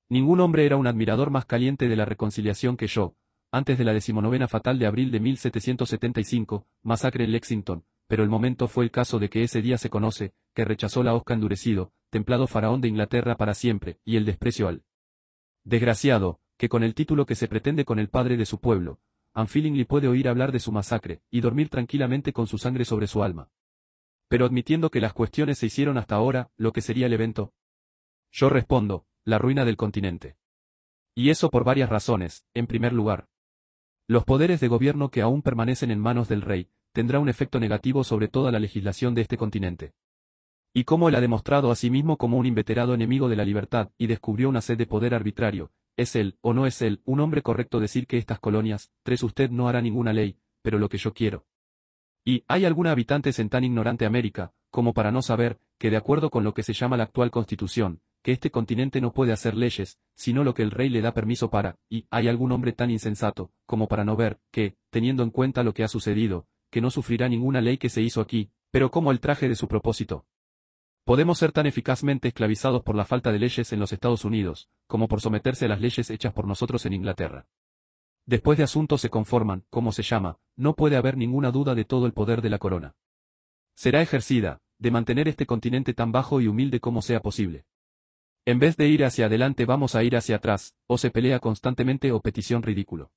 Ningún hombre era un admirador más caliente de la reconciliación que yo, antes de la 19ª fatal de abril de 1775, masacre en Lexington, pero el momento fue el caso de que ese día se conoce, que rechazó la hosca endurecido, templado faraón de Inglaterra para siempre, y el desprecio al desgraciado, que con el título que se pretende con el padre de su pueblo, unfeelingly puede oír hablar de su masacre, y dormir tranquilamente con su sangre sobre su alma. Pero admitiendo que las cuestiones se hicieron hasta ahora, lo que sería el evento. Yo respondo, la ruina del continente. Y eso por varias razones, en primer lugar. Los poderes de gobierno que aún permanecen en manos del rey, tendrá un efecto negativo sobre toda la legislación de este continente. Y como él ha demostrado a sí mismo como un inveterado enemigo de la libertad y descubrió una sed de poder arbitrario, ¿es él, o no es él, un hombre correcto decir que estas colonias, usted no hará ninguna ley, pero lo que yo quiero? Y, ¿hay alguna habitantes en tan ignorante América, como para no saber, que de acuerdo con lo que se llama la actual Constitución, que este continente no puede hacer leyes, sino lo que el rey le da permiso para, y, ¿hay algún hombre tan insensato, como para no ver, que, teniendo en cuenta lo que ha sucedido, que no sufrirá ninguna ley que se hizo aquí, pero como el traje de su propósito? Podemos ser tan eficazmente esclavizados por la falta de leyes en los Estados Unidos, como por someterse a las leyes hechas por nosotros en Inglaterra. Después de asuntos se conforman, como se llama, no puede haber ninguna duda de todo el poder de la corona. Será ejercida, de mantener este continente tan bajo y humilde como sea posible. En vez de ir hacia adelante vamos a ir hacia atrás, o se pelea constantemente o petición ridículo.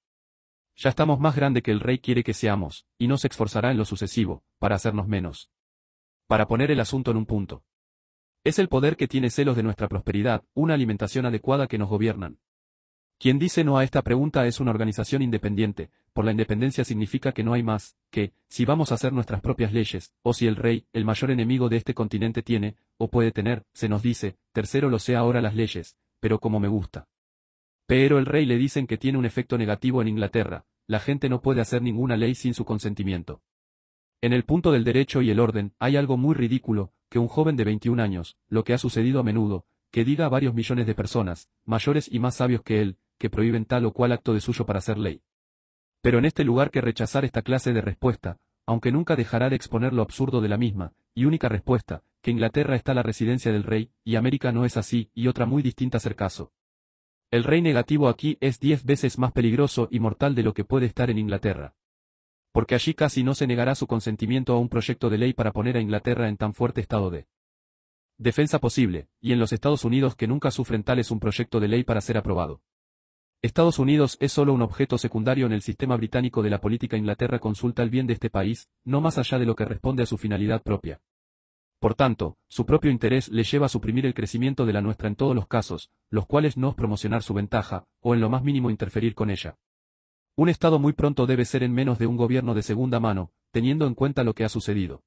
Ya estamos más grande que el rey quiere que seamos, y no se esforzará en lo sucesivo, para hacernos menos. Para poner el asunto en un punto. Es el poder que tiene celos de nuestra prosperidad, una alimentación adecuada que nos gobiernan. Quien dice no a esta pregunta es una organización independiente, por la independencia significa que no hay más, que, si vamos a hacer nuestras propias leyes, o si el rey, el mayor enemigo de este continente tiene, o puede tener, se nos dice, tercero lo sea ahora las leyes, pero como me gusta. Pero el rey le dicen que tiene un efecto negativo en Inglaterra, la gente no puede hacer ninguna ley sin su consentimiento. En el punto del derecho y el orden, hay algo muy ridículo, que un joven de 21 años, lo que ha sucedido a menudo, que diga a varios millones de personas, mayores y más sabios que él, que prohíben tal o cual acto de suyo para hacer ley. Pero en este lugar que rechazar esta clase de respuesta, aunque nunca dejará de exponer lo absurdo de la misma, y única respuesta, que Inglaterra está la residencia del rey, y América no es así, y otra muy distinta hacer caso. El rey negativo aquí es 10 veces más peligroso y mortal de lo que puede estar en Inglaterra. Porque allí casi no se negará su consentimiento a un proyecto de ley para poner a Inglaterra en tan fuerte estado de defensa posible, y en los Estados Unidos que nunca sufren tal es un proyecto de ley para ser aprobado. Estados Unidos es solo un objeto secundario en el sistema británico de la política. Inglaterra consulta el bien de este país, no más allá de lo que responde a su finalidad propia. Por tanto, su propio interés le lleva a suprimir el crecimiento de la nuestra en todos los casos, los cuales no es promocionar su ventaja, o en lo más mínimo interferir con ella. Un Estado muy pronto debe ser en menos de un gobierno de segunda mano, teniendo en cuenta lo que ha sucedido.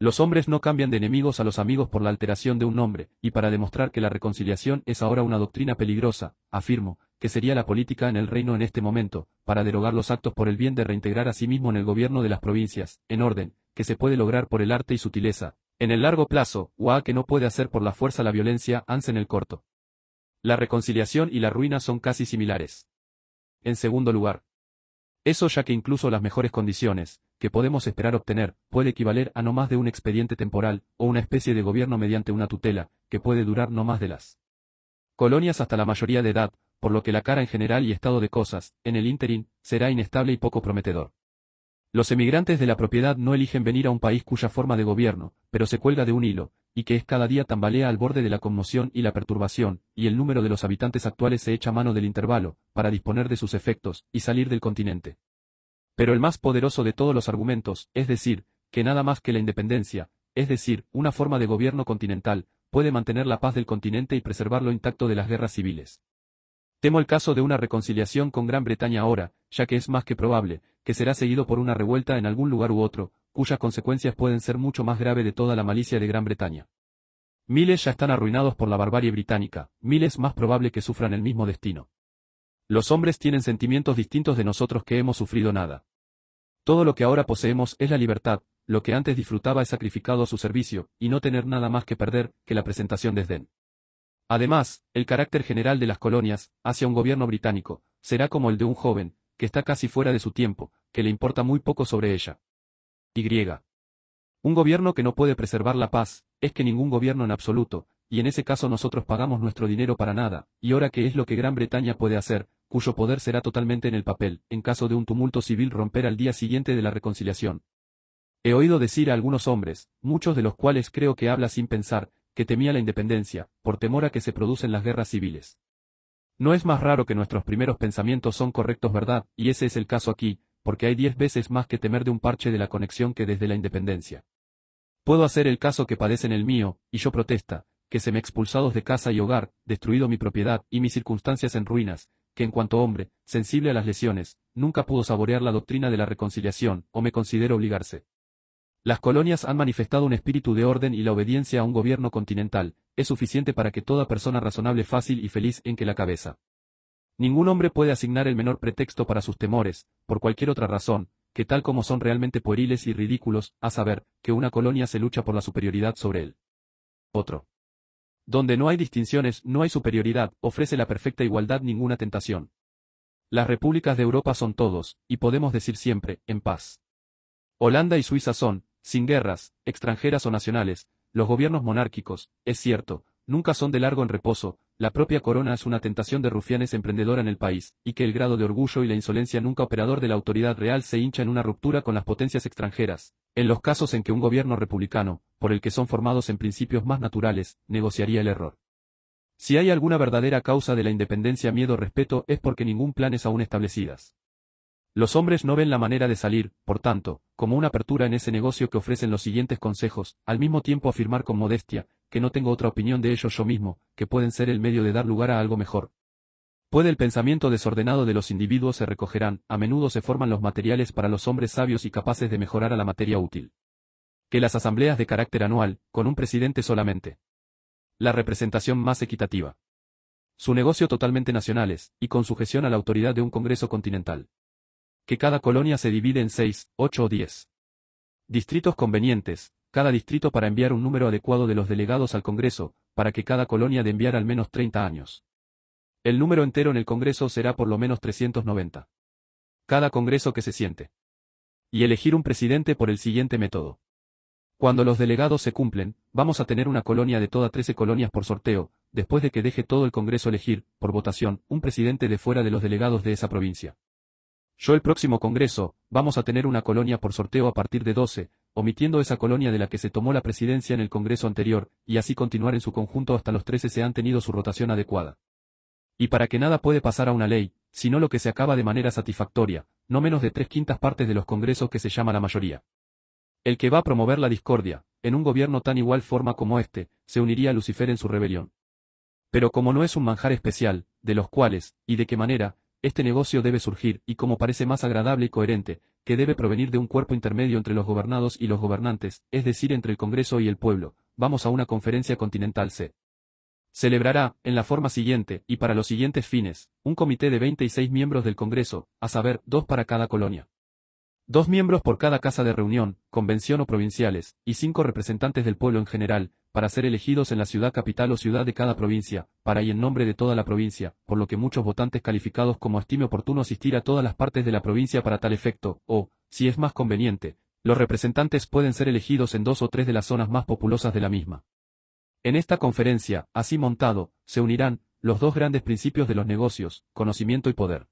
Los hombres no cambian de enemigos a los amigos por la alteración de un nombre, y para demostrar que la reconciliación es ahora una doctrina peligrosa, afirmo, que sería la política en el reino en este momento, para derogar los actos por el bien de reintegrar a sí mismo en el gobierno de las provincias, en orden, que se puede lograr por el arte y sutileza, en el largo plazo, o a que no puede hacer por la fuerza la violencia, anse en el corto. La reconciliación y la ruina son casi similares. En segundo lugar, eso ya que incluso las mejores condiciones, que podemos esperar obtener, puede equivaler a no más de un expediente temporal, o una especie de gobierno mediante una tutela, que puede durar no más de las colonias hasta la mayoría de edad, por lo que la cara en general y estado de cosas, en el ínterin, será inestable y poco prometedor. Los emigrantes de la propiedad no eligen venir a un país cuya forma de gobierno, pero se cuelga de un hilo, y que es cada día tambalea al borde de la conmoción y la perturbación, y el número de los habitantes actuales se echa mano del intervalo, para disponer de sus efectos, y salir del continente. Pero el más poderoso de todos los argumentos, es decir, que nada más que la independencia, es decir, una forma de gobierno continental, puede mantener la paz del continente y preservarlo intacto de las guerras civiles. Temo el caso de una reconciliación con Gran Bretaña ahora, ya que es más que probable, que será seguido por una revuelta en algún lugar u otro, cuyas consecuencias pueden ser mucho más grave de toda la malicia de Gran Bretaña. Miles ya están arruinados por la barbarie británica, miles más probable que sufran el mismo destino. Los hombres tienen sentimientos distintos de nosotros que hemos sufrido nada. Todo lo que ahora poseemos es la libertad, lo que antes disfrutaba es sacrificado a su servicio, y no tener nada más que perder, que la presentación desdén. Además, el carácter general de las colonias, hacia un gobierno británico, será como el de un joven, que está casi fuera de su tiempo, que le importa muy poco sobre ella. Y. Un gobierno que no puede preservar la paz, es que ningún gobierno en absoluto, y en ese caso nosotros pagamos nuestro dinero para nada, y ahora qué es lo que Gran Bretaña puede hacer, cuyo poder será totalmente en el papel, en caso de un tumulto civil romper al día siguiente de la reconciliación. He oído decir a algunos hombres, muchos de los cuales creo que habla sin pensar, que temía la independencia, por temor a que se producen las guerras civiles. No es más raro que nuestros primeros pensamientos son correctos, ¿verdad? Y ese es el caso aquí, porque hay 10 veces más que temer de un parche de la conexión que desde la independencia. Puedo hacer el caso que padecen el mío, y yo protesta, que se me expulsados de casa y hogar, destruido mi propiedad y mis circunstancias en ruinas, que en cuanto hombre, sensible a las lesiones, nunca pudo saborear la doctrina de la reconciliación, o me considero obligarse. Las colonias han manifestado un espíritu de orden y la obediencia a un gobierno continental, es suficiente para que toda persona razonable fácil y feliz en que la cabeza. Ningún hombre puede asignar el menor pretexto para sus temores, por cualquier otra razón, que tal como son realmente pueriles y ridículos, a saber, que una colonia se lucha por la superioridad sobre él. Otro. Donde no hay distinciones, no hay superioridad, ofrece la perfecta igualdad ninguna tentación. Las repúblicas de Europa son todos, y podemos decir siempre, en paz. Holanda y Suiza son, sin guerras, extranjeras o nacionales, los gobiernos monárquicos, es cierto, nunca son de largo en reposo, la propia corona es una tentación de rufianes emprendedora en el país, y que el grado de orgullo y la insolencia nunca operador de la autoridad real se hincha en una ruptura con las potencias extranjeras, en los casos en que un gobierno republicano, por el que son formados en principios más naturales, negociaría el error. Si hay alguna verdadera causa de la independencia, miedo o respeto, es porque ningún plan es aún establecidas. Los hombres no ven la manera de salir, por tanto, como una apertura en ese negocio que ofrecen los siguientes consejos, al mismo tiempo afirmar con modestia, que no tengo otra opinión de ellos yo mismo, que pueden ser el medio de dar lugar a algo mejor. Puede el pensamiento desordenado de los individuos se recogerán, a menudo se forman los materiales para los hombres sabios y capaces de mejorar a la materia útil. Que las asambleas de carácter anual, con un presidente solamente. La representación más equitativa. Su negocio totalmente nacionales, y con sujeción a la autoridad de un Congreso continental. Que cada colonia se divide en 6, 8 o 10 distritos convenientes, cada distrito para enviar un número adecuado de los delegados al Congreso, para que cada colonia de enviar al menos 30 años. El número entero en el Congreso será por lo menos 390. Cada Congreso que se siente. Y elegir un presidente por el siguiente método. Cuando los delegados se cumplen, vamos a tener una colonia de todas 13 colonias por sorteo, después de que deje todo el Congreso elegir, por votación, un presidente de fuera de los delegados de esa provincia. Yo el próximo Congreso, vamos a tener una colonia por sorteo a partir de 12, omitiendo esa colonia de la que se tomó la presidencia en el Congreso anterior, y así continuar en su conjunto hasta los 13 se han tenido su rotación adecuada. Y para que nada puede pasar a una ley, sino lo que se acaba de manera satisfactoria, no menos de 3/5 partes de los congresos que se llama la mayoría. El que va a promover la discordia, en un gobierno tan igual forma como este, se uniría a Lucifer en su rebelión. Pero como no es un manjar especial, de los cuales, y de qué manera, este negocio debe surgir, y como parece más agradable y coherente, que debe provenir de un cuerpo intermedio entre los gobernados y los gobernantes, es decir entre el Congreso y el pueblo, vamos a una conferencia continental se celebrará, en la forma siguiente, y para los siguientes fines, un comité de 26 miembros del Congreso, a saber, 2 para cada colonia. 2 miembros por cada casa de reunión, convención o provinciales, y 5 representantes del pueblo en general, para ser elegidos en la ciudad capital o ciudad de cada provincia, para y en nombre de toda la provincia, por lo que muchos votantes calificados como estime oportuno asistir a todas las partes de la provincia para tal efecto, o, si es más conveniente, los representantes pueden ser elegidos en 2 o 3 de las zonas más populosas de la misma. En esta conferencia, así montado, se unirán los 2 grandes principios de los negocios, conocimiento y poder.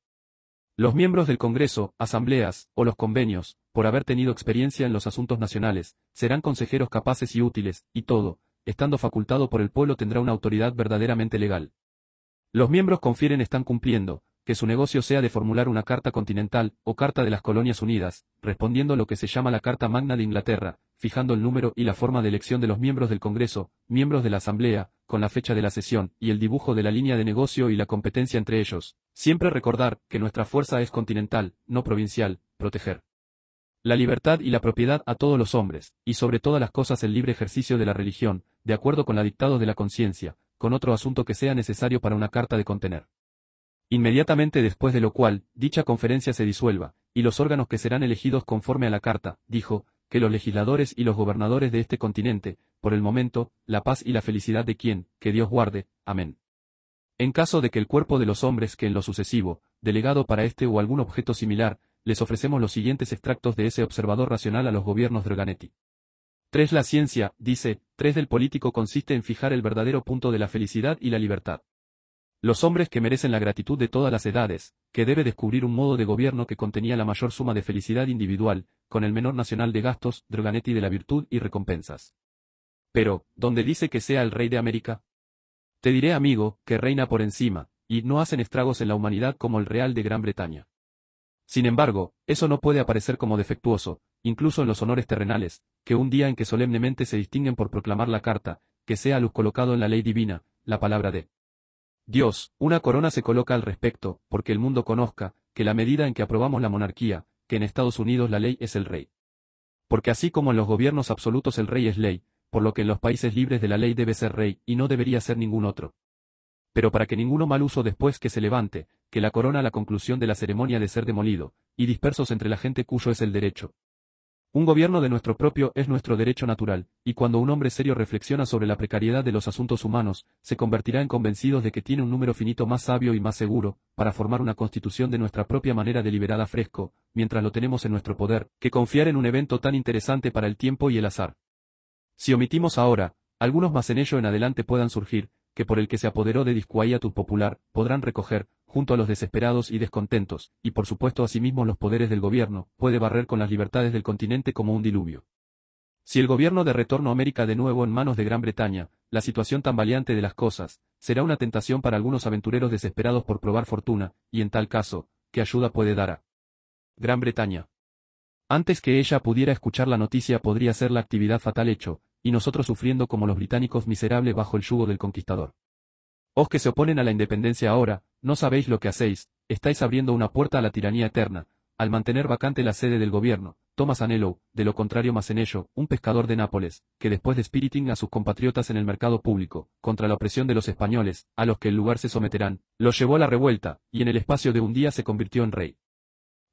Los miembros del Congreso, asambleas, o los convenios, por haber tenido experiencia en los asuntos nacionales, serán consejeros capaces y útiles, y todo, estando facultado por el pueblo tendrá una autoridad verdaderamente legal. Los miembros confieren están cumpliendo, que su negocio sea de formular una Carta Continental, o Carta de las Colonias Unidas, respondiendo a lo que se llama la Carta Magna de Inglaterra, fijando el número y la forma de elección de los miembros del Congreso, miembros de la Asamblea, con la fecha de la sesión, y el dibujo de la línea de negocio y la competencia entre ellos. Siempre recordar, que nuestra fuerza es continental, no provincial, proteger la libertad y la propiedad a todos los hombres, y sobre todas las cosas el libre ejercicio de la religión, de acuerdo con la dictados de la conciencia, con otro asunto que sea necesario para una carta de contener. Inmediatamente después de lo cual, dicha conferencia se disuelva, y los órganos que serán elegidos conforme a la carta, dijo, que los legisladores y los gobernadores de este continente, por el momento, la paz y la felicidad de quien, que Dios guarde, amén. En caso de que el cuerpo de los hombres que en lo sucesivo, delegado para este o algún objeto similar, les ofrecemos los siguientes extractos de ese observador racional a los gobiernos de Organetti. 3. La ciencia, dice, 3 del político consiste en fijar el verdadero punto de la felicidad y la libertad. Los hombres que merecen la gratitud de todas las edades, que debe descubrir un modo de gobierno que contenía la mayor suma de felicidad individual, con el menor nacional de gastos, de Organetti de la virtud y recompensas. Pero, ¿dónde dice que sea el rey de América? Te diré, amigo, que reina por encima, y no hacen estragos en la humanidad como el real de Gran Bretaña. Sin embargo, eso no puede aparecer como defectuoso, incluso en los honores terrenales, que un día en que solemnemente se distinguen por proclamar la carta, que sea a luz colocado en la ley divina, la palabra de Dios, una corona se coloca al respecto, porque el mundo conozca, que la medida en que aprobamos la monarquía, que en Estados Unidos la ley es el rey. Porque así como en los gobiernos absolutos el rey es ley, por lo que en los países libres de la ley debe ser rey, y no debería ser ningún otro. Pero para que ninguno mal uso después que se levante, que la corona a la conclusión de la ceremonia de ser demolido, y dispersos entre la gente cuyo es el derecho. Un gobierno de nuestro propio es nuestro derecho natural, y cuando un hombre serio reflexiona sobre la precariedad de los asuntos humanos, se convertirá en convencido de que tiene un número finito más sabio y más seguro, para formar una constitución de nuestra propia manera deliberada fresco, mientras lo tenemos en nuestro poder, que confiar en un evento tan interesante para el tiempo y el azar. Si omitimos ahora, algunos más en ello en adelante puedan surgir, que por el que se apoderó de disquietud popular, podrán recoger, junto a los desesperados y descontentos, y por supuesto asimismo los poderes del gobierno, puede barrer con las libertades del continente como un diluvio. Si el gobierno de retorno a América de nuevo en manos de Gran Bretaña, la situación tan valiente de las cosas, será una tentación para algunos aventureros desesperados por probar fortuna, y en tal caso, ¿qué ayuda puede dar a Gran Bretaña? Antes que ella pudiera escuchar la noticia podría ser la actividad fatal hecho, y nosotros sufriendo como los británicos miserable bajo el yugo del conquistador. Os que se oponen a la independencia ahora, no sabéis lo que hacéis, estáis abriendo una puerta a la tiranía eterna, al mantener vacante la sede del gobierno. Thomas Anello, de lo contrario Massenello, un pescador de Nápoles, que después de spiriting a sus compatriotas en el mercado público, contra la opresión de los españoles, a los que el lugar se someterán, los llevó a la revuelta, y en el espacio de un día se convirtió en rey.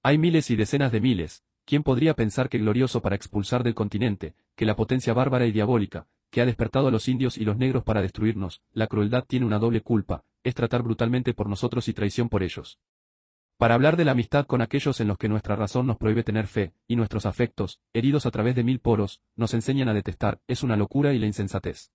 Hay miles y decenas de miles. ¿Quién podría pensar que glorioso para expulsar del continente, que la potencia bárbara y diabólica, que ha despertado a los indios y los negros para destruirnos. La crueldad tiene una doble culpa, es tratar brutalmente por nosotros y traición por ellos. Para hablar de la amistad con aquellos en los que nuestra razón nos prohíbe tener fe, y nuestros afectos, heridos a través de 1000 poros, nos enseñan a detestar, es una locura y la insensatez.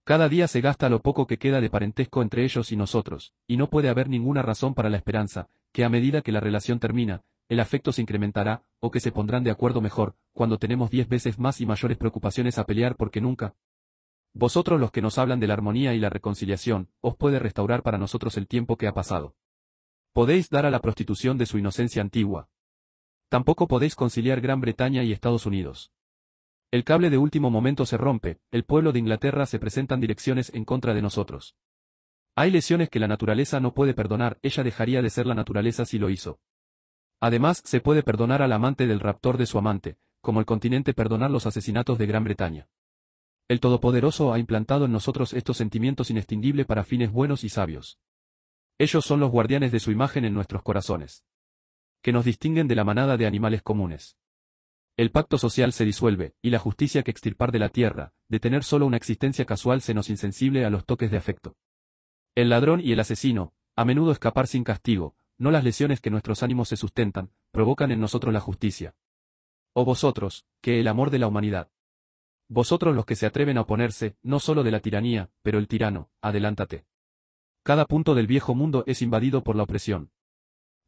Cada día se gasta lo poco que queda de parentesco entre ellos y nosotros, y no puede haber ninguna razón para la esperanza, que a medida que la relación termina, el afecto se incrementará, o que se pondrán de acuerdo mejor, cuando tenemos 10 veces más y mayores preocupaciones a pelear porque nunca. Vosotros los que nos hablan de la armonía y la reconciliación, os puede restaurar para nosotros el tiempo que ha pasado. Podéis dar a la prostitución de su inocencia antigua. Tampoco podéis conciliar Gran Bretaña y Estados Unidos. El cable de último momento se rompe, el pueblo de Inglaterra se presentan direcciones en contra de nosotros. Hay lesiones que la naturaleza no puede perdonar, ella dejaría de ser la naturaleza si lo hizo. Además, se puede perdonar al amante del raptor de su amante, como el continente perdonar los asesinatos de Gran Bretaña. El Todopoderoso ha implantado en nosotros estos sentimientos inextinguibles para fines buenos y sabios. Ellos son los guardianes de su imagen en nuestros corazones, que nos distinguen de la manada de animales comunes. El pacto social se disuelve, y la justicia que extirpar de la tierra, de tener solo una existencia casual se nos insensible a los toques de afecto. El ladrón y el asesino, a menudo escapar sin castigo, no las lesiones que nuestros ánimos se sustentan, provocan en nosotros la justicia. O vosotros, que el amor de la humanidad. Vosotros los que se atreven a oponerse, no solo de la tiranía, pero el tirano, adelántate. Cada punto del viejo mundo es invadido por la opresión.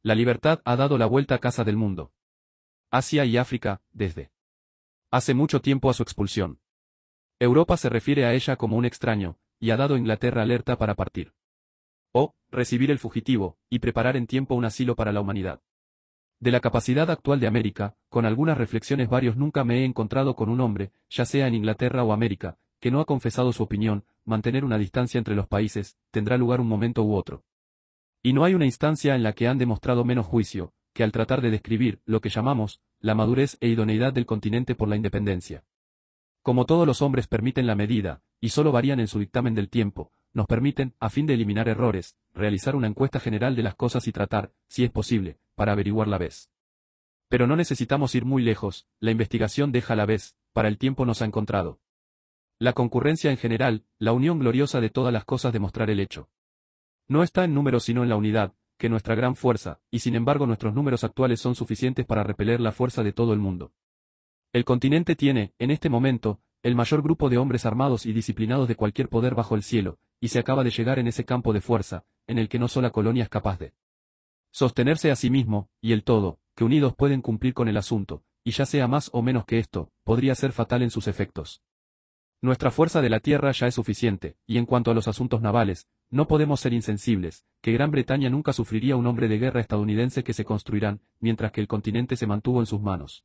La libertad ha dado la vuelta a casa del mundo. Asia y África, desde hace mucho tiempo a su expulsión. Europa se refiere a ella como un extraño, y ha dado a Inglaterra alerta para partir. O, recibir el fugitivo, y preparar en tiempo un asilo para la humanidad. De la capacidad actual de América, con algunas reflexiones varios nunca me he encontrado con un hombre, ya sea en Inglaterra o América, que no ha confesado su opinión, mantener una distancia entre los países, tendrá lugar un momento u otro. Y no hay una instancia en la que han demostrado menos juicio, que al tratar de describir lo que llamamos la madurez e idoneidad del continente por la independencia. Como todos los hombres permiten la medida, y solo varían en su dictamen del tiempo, nos permiten, a fin de eliminar errores, realizar una encuesta general de las cosas y tratar, si es posible, para averiguar la vez. Pero no necesitamos ir muy lejos, la investigación deja la vez, para el tiempo nos ha encontrado. La concurrencia en general, la unión gloriosa de todas las cosas demostrar el hecho. No está en números sino en la unidad, que nuestra gran fuerza, y sin embargo nuestros números actuales son suficientes para repeler la fuerza de todo el mundo. El continente tiene, en este momento, el mayor grupo de hombres armados y disciplinados de cualquier poder bajo el cielo, y se acaba de llegar en ese campo de fuerza, en el que no sola colonia es capaz de sostenerse a sí mismo, y el todo, que unidos pueden cumplir con el asunto, y ya sea más o menos que esto, podría ser fatal en sus efectos. Nuestra fuerza de la tierra ya es suficiente, y en cuanto a los asuntos navales, no podemos ser insensibles, que Gran Bretaña nunca sufriría un hombre de guerra estadounidense que se construirán, mientras que el continente se mantuvo en sus manos.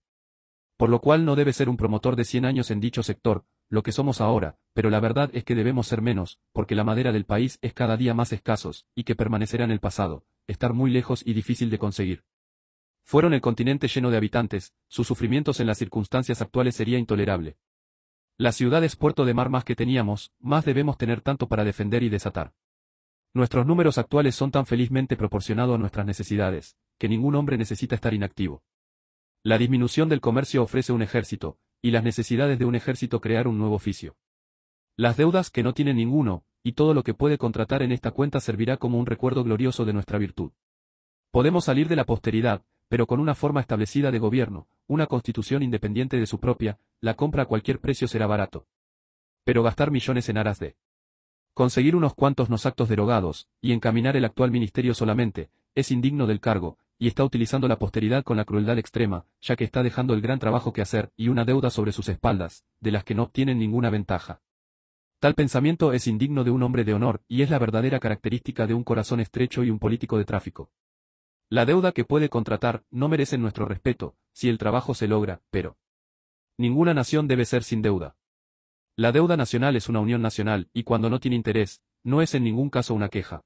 Por lo cual no debe ser un promotor de 100 años en dicho sector, lo que somos ahora, pero la verdad es que debemos ser menos, porque la madera del país es cada día más escasos, y que permanecerá en el pasado, estar muy lejos y difícil de conseguir. Fueron el continente lleno de habitantes, sus sufrimientos en las circunstancias actuales sería intolerable. La ciudad es puerto de mar más que teníamos, más debemos tener tanto para defender y desatar. Nuestros números actuales son tan felizmente proporcionados a nuestras necesidades, que ningún hombre necesita estar inactivo. La disminución del comercio ofrece un ejército, y las necesidades de un ejército crear un nuevo oficio. Las deudas que no tienen ninguno, y todo lo que puede contratar en esta cuenta servirá como un recuerdo glorioso de nuestra virtud. Podemos salir de la posteridad, pero con una forma establecida de gobierno, una constitución independiente de su propia, la compra a cualquier precio será barato. Pero gastar millones en aras de conseguir unos cuantos actos derogados, y encaminar el actual ministerio solamente, es indigno del cargo, y está utilizando la posteridad con la crueldad extrema, ya que está dejando el gran trabajo que hacer y una deuda sobre sus espaldas, de las que no obtienen ninguna ventaja. Tal pensamiento es indigno de un hombre de honor, y es la verdadera característica de un corazón estrecho y un político de tráfico. La deuda que puede contratar no merece nuestro respeto, si el trabajo se logra, pero ninguna nación debe ser sin deuda. La deuda nacional es una unión nacional, y cuando no tiene interés, no es en ningún caso una queja.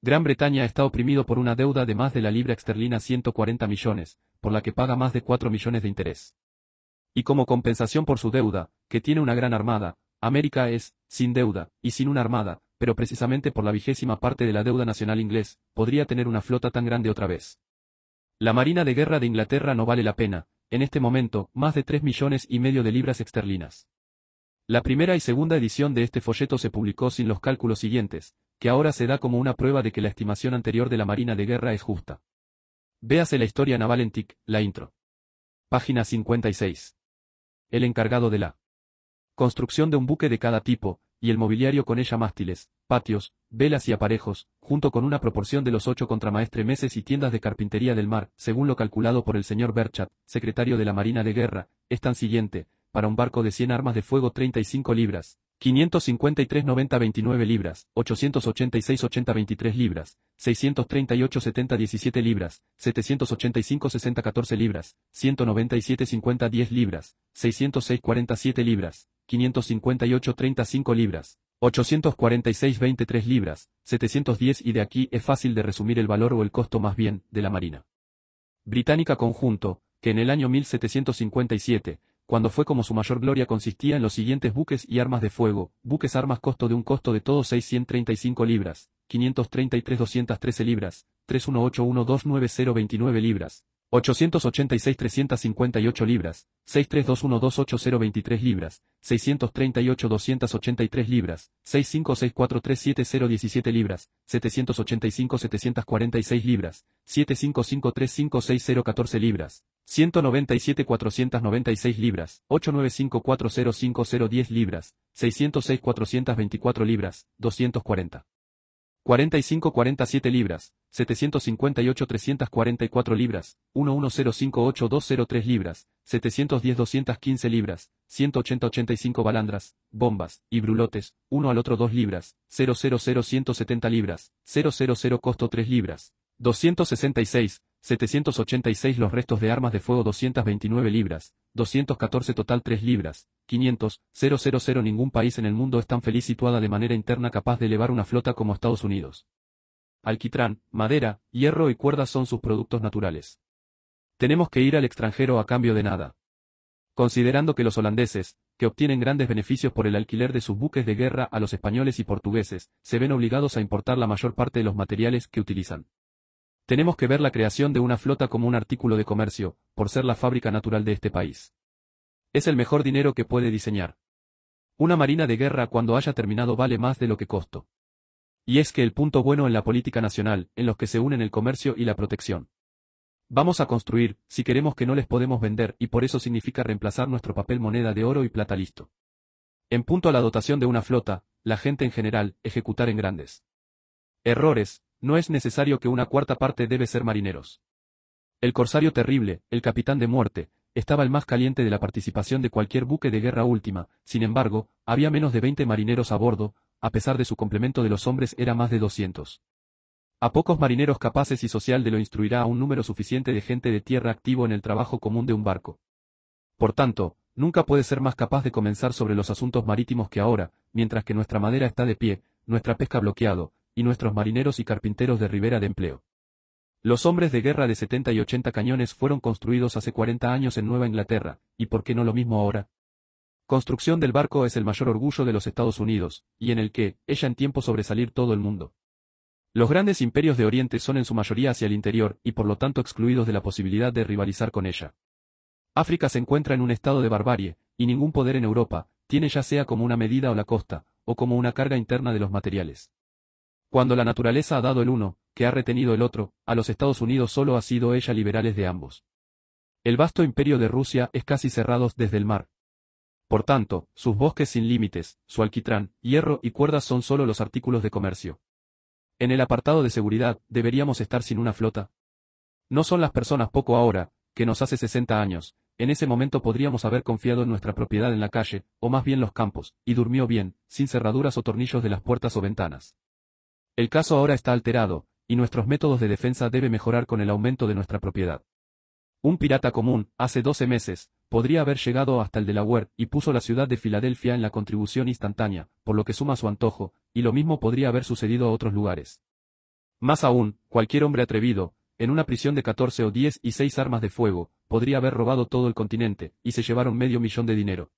Gran Bretaña está oprimido por una deuda de más de la libra esterlina 140 millones, por la que paga más de 4 millones de interés. Y como compensación por su deuda, que tiene una gran armada, América es, sin deuda, y sin una armada, pero precisamente por la 20ª parte de la deuda nacional inglés, podría tener una flota tan grande otra vez. La Marina de Guerra de Inglaterra no vale la pena, en este momento, más de 3,5 millones de libras esterlinas. La primera y segunda edición de este folleto se publicó sin los cálculos siguientes, que ahora se da como una prueba de que la estimación anterior de la Marina de Guerra es justa. Véase la historia naval en TIC, la intro. Página 56. El encargado de la construcción de un buque de cada tipo, y el mobiliario con ella mástiles, patios, velas y aparejos, junto con una proporción de los 8 contramaestremeses y tiendas de carpintería del mar, según lo calculado por el señor Berchat, secretario de la Marina de Guerra, es tan siguiente: para un barco de 100 armas de fuego 35 libras, 553 90 29 libras, 886 80 23 libras, 638 70 17 libras, 785 60 14 libras, 197 50 10 libras, 606 47 libras, 558 35 libras, 846 23 libras, 710, y de aquí es fácil de resumir el valor o el costo más bien, de la Marina Británica conjunto, que en el año 1757, cuando fue como su mayor gloria, consistía en los siguientes buques y armas de fuego: buques armas costo de todos 635 libras, 533 213 libras, 318 29 libras, 886 358 libras, 632 23 libras, 638 283 libras, 656 17 libras, 785 746 libras, 755 14 libras, 197 496 libras, 895 10 libras, 606 424 libras, 240. 45 47 libras, 758 344 libras, 1105 203 libras, 710 215 libras, 180 85 balandras, bombas, y brulotes, uno al otro 2 libras, 000 170 libras, 000 costo 3 libras, 266, 786 los restos de armas de fuego 229 libras, 214 total 3 libras, 500, 000. Ningún país en el mundo es tan feliz situada de manera interna capaz de elevar una flota como Estados Unidos. Alquitrán, madera, hierro y cuerdas son sus productos naturales. Tenemos que ir al extranjero a cambio de nada. Considerando que los holandeses, que obtienen grandes beneficios por el alquiler de sus buques de guerra a los españoles y portugueses, se ven obligados a importar la mayor parte de los materiales que utilizan. Tenemos que ver la creación de una flota como un artículo de comercio, por ser la fábrica natural de este país. Es el mejor dinero que puede diseñar. Una marina de guerra cuando haya terminado vale más de lo que costó. Y es que el punto bueno en la política nacional, en los que se unen el comercio y la protección. Vamos a construir, si queremos, que no les podemos vender, y por eso significa reemplazar nuestro papel moneda de oro y plata listo. En punto a la dotación de una flota, la gente en general, ejecutar en grandes errores. No es necesario que una cuarta parte debe ser marineros. El corsario terrible, el capitán de muerte, estaba el más caliente de la participación de cualquier buque de guerra última. Sin embargo, había menos de 20 marineros a bordo, a pesar de su complemento de los hombres era más de 200. A pocos marineros capaces y social de lo instruirá a un número suficiente de gente de tierra activo en el trabajo común de un barco. Por tanto, nunca puede ser más capaz de comenzar sobre los asuntos marítimos que ahora, mientras que nuestra madera está de pie, nuestra pesca bloqueado, y nuestros marineros y carpinteros de ribera de empleo. Los hombres de guerra de 70 y 80 cañones fueron construidos hace 40 años en Nueva Inglaterra, ¿y por qué no lo mismo ahora? Construcción del barco es el mayor orgullo de los Estados Unidos, y en el que, ella en tiempo sobresalir todo el mundo. Los grandes imperios de Oriente son en su mayoría hacia el interior, y por lo tanto excluidos de la posibilidad de rivalizar con ella. África se encuentra en un estado de barbarie, y ningún poder en Europa tiene, ya sea como una medida o la costa, o como una carga interna de los materiales. Cuando la naturaleza ha dado el uno, que ha retenido el otro, a los Estados Unidos solo ha sido ella liberales de ambos. El vasto imperio de Rusia es casi cerrado desde el mar. Por tanto, sus bosques sin límites, su alquitrán, hierro y cuerdas son solo los artículos de comercio. En el apartado de seguridad, ¿deberíamos estar sin una flota? No son las personas poco ahora, que nos hace 60 años, en ese momento podríamos haber confiado en nuestra propiedad en la calle, o más bien los campos, y durmió bien, sin cerraduras o tornillos de las puertas o ventanas. El caso ahora está alterado, y nuestros métodos de defensa deben mejorar con el aumento de nuestra propiedad. Un pirata común, hace 12 meses, podría haber llegado hasta el Delaware, y puso la ciudad de Filadelfia en la contribución instantánea, por lo que suma su antojo, y lo mismo podría haber sucedido a otros lugares. Más aún, cualquier hombre atrevido, en una prisión de 14 o 10 y 6 armas de fuego, podría haber robado todo el continente, y se llevaron $500,000 de dinero.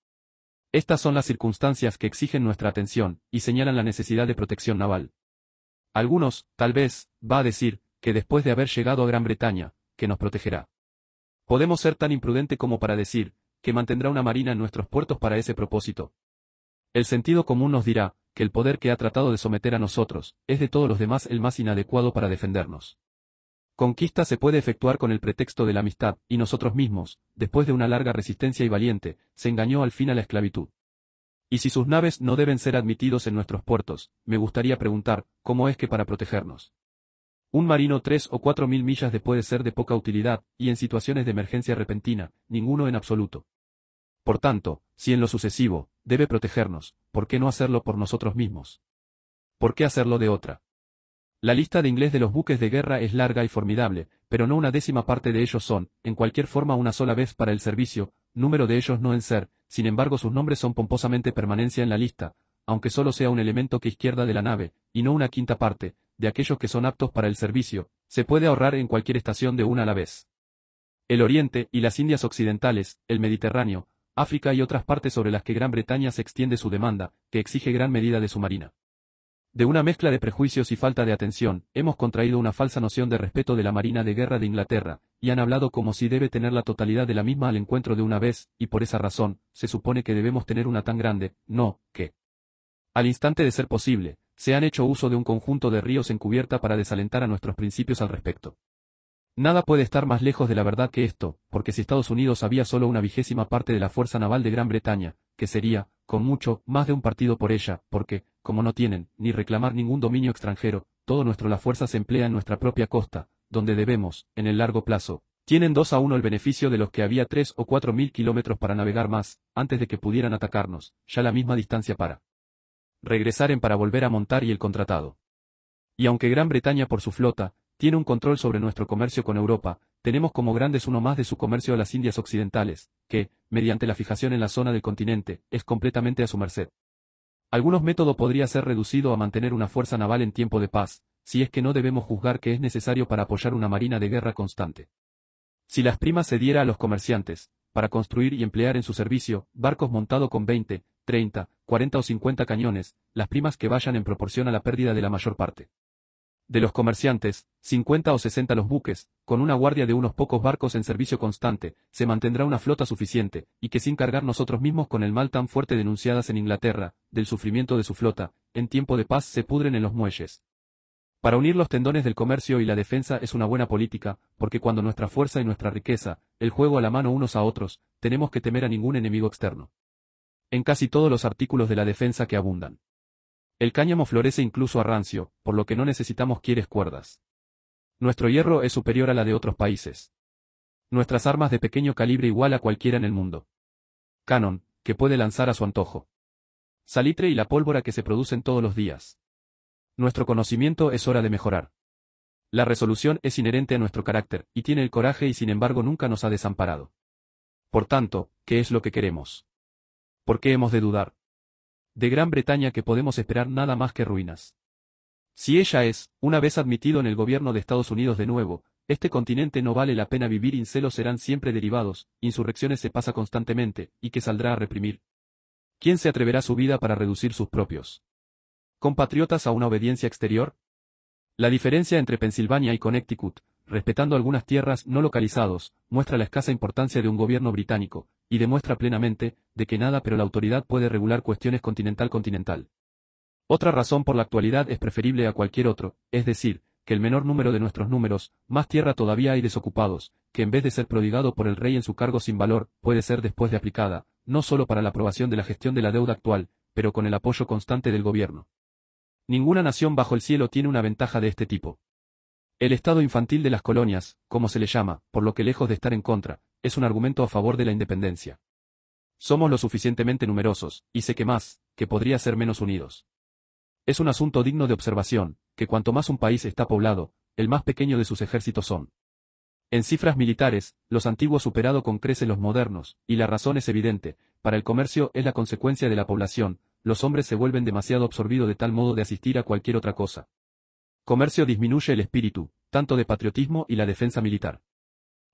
Estas son las circunstancias que exigen nuestra atención, y señalan la necesidad de protección naval. Algunos, tal vez, va a decir, que después de haber llegado a Gran Bretaña, que nos protegerá. Podemos ser tan imprudente como para decir, que mantendrá una marina en nuestros puertos para ese propósito. El sentido común nos dirá, que el poder que ha tratado de someter a nosotros, es de todos los demás el más inadecuado para defendernos. Conquista se puede efectuar con el pretexto de la amistad, y nosotros mismos, después de una larga resistencia y valiente, se engañó al fin a la esclavitud. Y si sus naves no deben ser admitidos en nuestros puertos, me gustaría preguntar, ¿cómo es que para protegernos? Un marino 3 o 4 mil millas de puede ser de poca utilidad, y en situaciones de emergencia repentina, ninguno en absoluto. Por tanto, si en lo sucesivo, debe protegernos, ¿por qué no hacerlo por nosotros mismos? ¿Por qué hacerlo de otra? La lista de inglés de los buques de guerra es larga y formidable, pero no una décima parte de ellos son, en cualquier forma una sola vez para el servicio, número de ellos no en ser, sin embargo sus nombres son pomposamente permanencia en la lista, aunque solo sea un elemento que izquierda de la nave, y no una quinta parte, de aquellos que son aptos para el servicio, se puede ahorrar en cualquier estación de una a la vez. El Oriente y las Indias Occidentales, el Mediterráneo, África y otras partes sobre las que Gran Bretaña se extiende su demanda, que exige gran medida de su marina. De una mezcla de prejuicios y falta de atención, hemos contraído una falsa noción de respeto de la Marina de Guerra de Inglaterra, y han hablado como si debe tener la totalidad de la misma al encuentro de una vez, y por esa razón, se supone que debemos tener una tan grande, no, que. Al instante de ser posible, se han hecho uso de un conjunto de ríos en cubierta para desalentar a nuestros principios al respecto. Nada puede estar más lejos de la verdad que esto, porque si Estados Unidos había solo una vigésima parte de la fuerza naval de Gran Bretaña, que sería, con mucho, más de un partido por ella, porque, como no tienen, ni reclamar ningún dominio extranjero, todo la fuerza se emplea en nuestra propia costa, donde debemos, en el largo plazo, tienen 2-1 el beneficio de los que había 3 o 4 mil kilómetros para navegar más, antes de que pudieran atacarnos, ya la misma distancia para regresar en para volver a montar y el contratado. Y aunque Gran Bretaña por su flota, tiene un control sobre nuestro comercio con Europa, tenemos como grandes uno más de su comercio a las Indias Occidentales, que, mediante la fijación en la zona del continente, es completamente a su merced. Algunos método podría ser reducido a mantener una fuerza naval en tiempo de paz, si es que no debemos juzgar que es necesario para apoyar una marina de guerra constante. Si las primas se diera a los comerciantes, para construir y emplear en su servicio, barcos montados con 20, 30, 40 o 50 cañones, las primas que vayan en proporción a la pérdida de la mayor parte. De los comerciantes, 50 o 60 los buques, con una guardia de unos pocos barcos en servicio constante, se mantendrá una flota suficiente, y que sin cargar nosotros mismos con el mal tan fuerte denunciadas en Inglaterra, del sufrimiento de su flota, en tiempo de paz se pudren en los muelles. Para unir los tendones del comercio y la defensa es una buena política, porque cuando nuestra fuerza y nuestra riqueza, el juego a la mano unos a otros, tenemos que temer a ningún enemigo externo. En casi todos los artículos de la defensa que abundan. El cáñamo florece incluso a rancio, por lo que no necesitamos quieres cuerdas. Nuestro hierro es superior a la de otros países. Nuestras armas de pequeño calibre igual a cualquiera en el mundo. Canon, que puede lanzar a su antojo. Salitre y la pólvora que se producen todos los días. Nuestro conocimiento es hora de mejorar. La resolución es inherente a nuestro carácter, y tiene el coraje y sin embargo nunca nos ha desamparado. Por tanto, ¿qué es lo que queremos? ¿Por qué hemos de dudar? De Gran Bretaña que podemos esperar nada más que ruinas. Si ella es, una vez admitido en el gobierno de Estados Unidos de nuevo, este continente no vale la pena vivir, incelos serán siempre derivados, insurrecciones se pasa constantemente, y que saldrá a reprimir. ¿Quién se atreverá su vida para reducir sus propios compatriotas a una obediencia exterior? La diferencia entre Pensilvania y Connecticut, respetando algunas tierras no localizados, muestra la escasa importancia de un gobierno británico, y demuestra plenamente, de que nada pero la autoridad puede regular cuestiones continental-continental. Otra razón por la actualidad es preferible a cualquier otro, es decir, que el menor número de nuestros números, más tierra todavía hay desocupados, que en vez de ser prodigado por el rey en su cargo sin valor, puede ser después de aplicada, no solo para la aprobación de la gestión de la deuda actual, pero con el apoyo constante del gobierno. Ninguna nación bajo el cielo tiene una ventaja de este tipo. El estado infantil de las colonias, como se le llama, por lo que lejos de estar en contra, es un argumento a favor de la independencia. Somos lo suficientemente numerosos, y sé que más, que podría ser menos unidos. Es un asunto digno de observación, que cuanto más un país está poblado, el más pequeño de sus ejércitos son. En cifras militares, los antiguos superado con creces los modernos, y la razón es evidente, para el comercio es la consecuencia de la población, los hombres se vuelven demasiado absorbidos de tal modo de asistir a cualquier otra cosa. Comercio disminuye el espíritu, tanto de patriotismo y la defensa militar.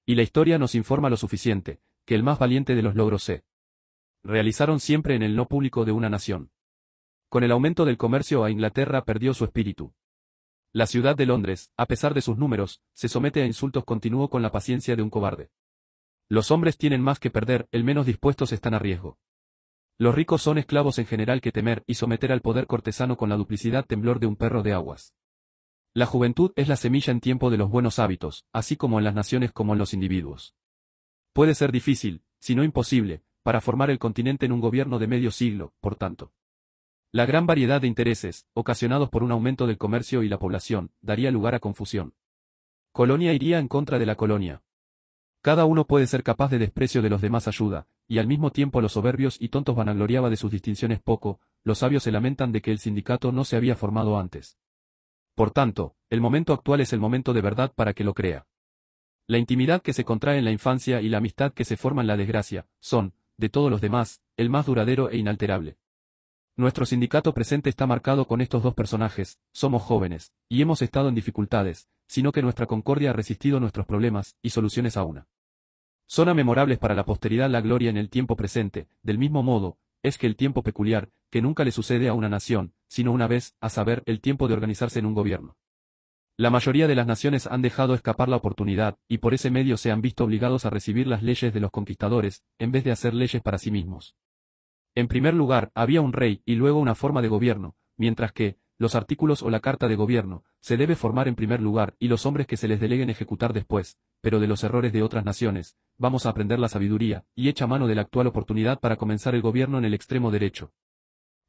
Y la historia nos informa lo suficiente, que el más valiente de los logros se realizaron siempre en el no público de una nación. Con el aumento del comercio a Inglaterra perdió su espíritu. La ciudad de Londres, a pesar de sus números, se somete a insultos continuos con la paciencia de un cobarde. Los hombres tienen más que perder, el menos dispuestos están a riesgo. Los ricos son esclavos en general que temer y someter al poder cortesano con la duplicidad temblor de un perro de aguas. La juventud es la semilla en tiempo de los buenos hábitos, así como en las naciones como en los individuos. Puede ser difícil, si no imposible, para formar el continente en un gobierno de medio siglo, por tanto. La gran variedad de intereses, ocasionados por un aumento del comercio y la población, daría lugar a confusión. Colonia iría en contra de la colonia. Cada uno puede ser capaz de desprecio de los demás ayuda, y al mismo tiempo los soberbios y tontos vanagloriaba de sus distinciones poco, los sabios se lamentan de que el sindicato no se había formado antes. Por tanto, el momento actual es el momento de verdad para que lo crea. La intimidad que se contrae en la infancia y la amistad que se forma en la desgracia, son, de todos los demás, el más duradero e inalterable. Nuestro sindicato presente está marcado con estos dos personajes, somos jóvenes, y hemos estado en dificultades, sino que nuestra concordia ha resistido nuestros problemas y soluciones a una. Son memorables para la posteridad la gloria en el tiempo presente, del mismo modo, es que el tiempo peculiar, que nunca le sucede a una nación, sino una vez, a saber, el tiempo de organizarse en un gobierno. La mayoría de las naciones han dejado escapar la oportunidad, y por ese medio se han visto obligados a recibir las leyes de los conquistadores, en vez de hacer leyes para sí mismos. En primer lugar, había un rey y luego una forma de gobierno, mientras que, los artículos o la carta de gobierno, se debe formar en primer lugar y los hombres que se les deleguen ejecutar después, pero de los errores de otras naciones, vamos a aprender la sabiduría, y echa mano de la actual oportunidad para comenzar el gobierno en el extremo derecho.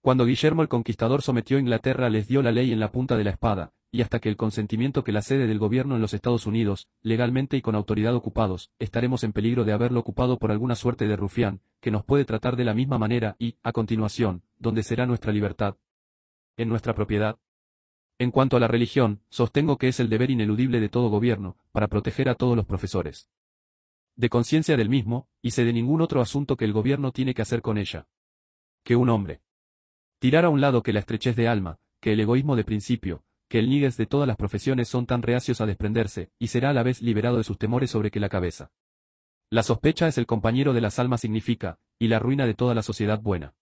Cuando Guillermo el Conquistador sometió a Inglaterra les dio la ley en la punta de la espada, y hasta que el consentimiento que la sede del gobierno en los Estados Unidos, legalmente y con autoridad ocupados, estaremos en peligro de haberlo ocupado por alguna suerte de rufián, que nos puede tratar de la misma manera y, a continuación, ¿dónde será nuestra libertad? ¿En nuestra propiedad? En cuanto a la religión, sostengo que es el deber ineludible de todo gobierno, para proteger a todos los profesores de conciencia del mismo, y sé de ningún otro asunto que el gobierno tiene que hacer con ella. Que un hombre tirar a un lado que la estrechez de alma, que el egoísmo de principio, que el níguez de todas las profesiones son tan reacios a desprenderse, y será a la vez liberado de sus temores sobre que la cabeza. La sospecha es el compañero de las almas significa, y la ruina de toda la sociedad buena.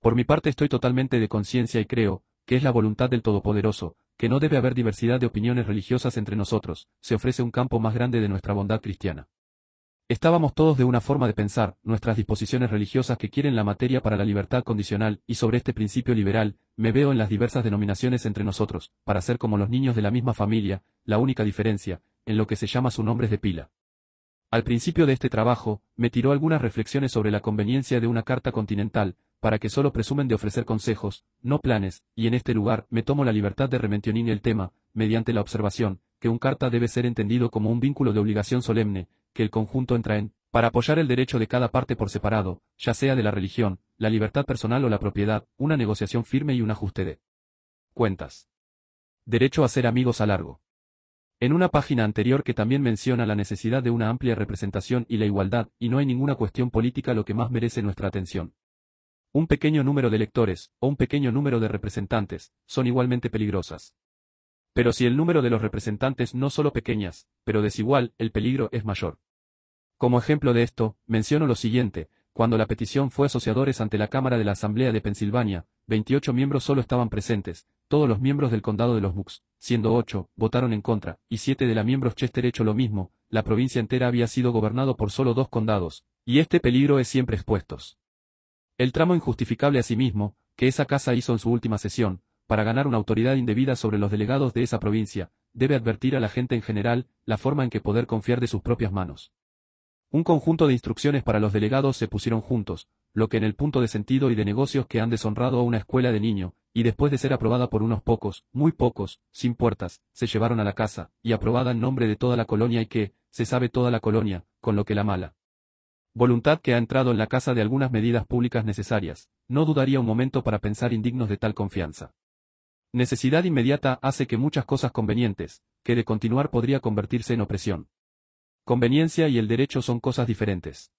Por mi parte estoy totalmente de conciencia y creo, que es la voluntad del Todopoderoso, que no debe haber diversidad de opiniones religiosas entre nosotros, se ofrece un campo más grande de nuestra bondad cristiana. Estábamos todos de una forma de pensar, nuestras disposiciones religiosas que quieren la materia para la libertad condicional, y sobre este principio liberal, me veo en las diversas denominaciones entre nosotros, para ser como los niños de la misma familia, la única diferencia, en lo que se llama su nombres de pila. Al principio de este trabajo, me tiró algunas reflexiones sobre la conveniencia de una carta continental, para que solo presumen de ofrecer consejos, no planes, y en este lugar me tomo la libertad de remencionar el tema, mediante la observación, que un carta debe ser entendido como un vínculo de obligación solemne, que el conjunto entra en, para apoyar el derecho de cada parte por separado, ya sea de la religión, la libertad personal o la propiedad, una negociación firme y un ajuste de cuentas. Derecho a ser amigos a largo. En una página anterior que también menciona la necesidad de una amplia representación y la igualdad, y no hay ninguna cuestión política lo que más merece nuestra atención. Un pequeño número de electores, o un pequeño número de representantes, son igualmente peligrosas. Pero si el número de los representantes no solo pequeñas, pero desigual, el peligro es mayor. Como ejemplo de esto, menciono lo siguiente: cuando la petición fue asociadores ante la Cámara de la Asamblea de Pensilvania, 28 miembros solo estaban presentes, todos los miembros del condado de los Bucks, siendo 8, votaron en contra, y 7 de la miembros Chester hecho lo mismo, la provincia entera había sido gobernado por solo 2 condados, y este peligro es siempre expuestos. El tramo injustificable asimismo, que esa casa hizo en su última sesión, para ganar una autoridad indebida sobre los delegados de esa provincia, debe advertir a la gente en general, la forma en que poder confiar de sus propias manos. Un conjunto de instrucciones para los delegados se pusieron juntos, lo que en el punto de sentido y de negocios que han deshonrado a una escuela de niño, y después de ser aprobada por unos pocos, muy pocos, sin puertas, se llevaron a la casa, y aprobada en nombre de toda la colonia y que, se sabe toda la colonia, con lo que la mala voluntad que ha entrado en la casa de algunas medidas públicas necesarias, no dudaría un momento para pensar indignos de tal confianza. Necesidad inmediata hace que muchas cosas convenientes, que de continuar podría convertirse en opresión. Conveniencia y el derecho son cosas diferentes.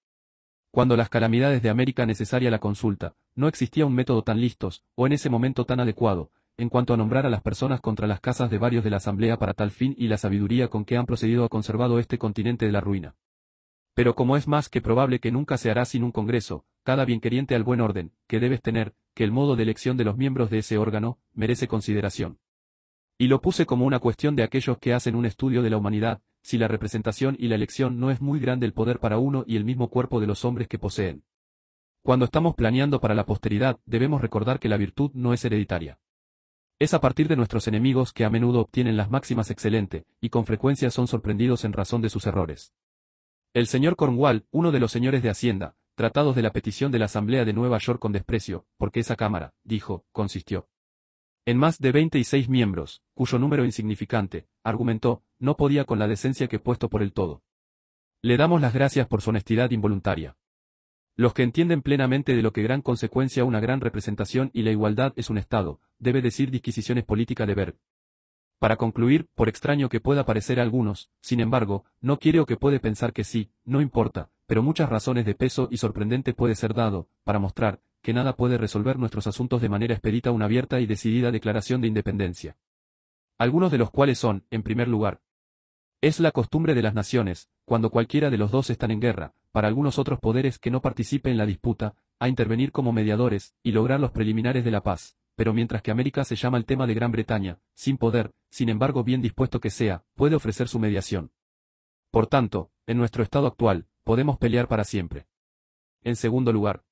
Cuando las calamidades de América necesaria la consulta, no existía un método tan listos, o en ese momento tan adecuado, en cuanto a nombrar a las personas contra las casas de varios de la Asamblea para tal fin y la sabiduría con que han procedido ha conservado este continente de la ruina. Pero como es más que probable que nunca se hará sin un Congreso, cada bienqueriente al buen orden, que debes tener, que el modo de elección de los miembros de ese órgano, merece consideración. Y lo puse como una cuestión de aquellos que hacen un estudio de la humanidad, si la representación y la elección no es muy grande el poder para uno y el mismo cuerpo de los hombres que poseen. Cuando estamos planeando para la posteridad, debemos recordar que la virtud no es hereditaria. Es a partir de nuestros enemigos que a menudo obtienen las máximas excelente, y con frecuencia son sorprendidos en razón de sus errores. El señor Cornwall, uno de los señores de Hacienda, tratados de la petición de la Asamblea de Nueva York con desprecio, porque esa Cámara, dijo, consistió en más de 26 miembros, cuyo número insignificante, argumentó, no podía con la decencia que puesto por el todo. Le damos las gracias por su honestidad involuntaria. Los que entienden plenamente de lo que gran consecuencia una gran representación y la igualdad es un Estado, debe decir disquisiciones políticas de ver. Para concluir, por extraño que pueda parecer a algunos, sin embargo, no quiere o que puede pensar que sí, no importa, pero muchas razones de peso y sorprendente puede ser dado, para mostrar, que nada puede resolver nuestros asuntos de manera expedita una abierta y decidida declaración de independencia. Algunos de los cuales son, en primer lugar, es la costumbre de las naciones, cuando cualquiera de los dos están en guerra, para algunos otros poderes que no participen en la disputa, a intervenir como mediadores, y lograr los preliminares de la paz, pero mientras que América se llama el tema de Gran Bretaña, sin poder, sin embargo bien dispuesto que sea, puede ofrecer su mediación. Por tanto, en nuestro estado actual, podemos pelear para siempre. En segundo lugar,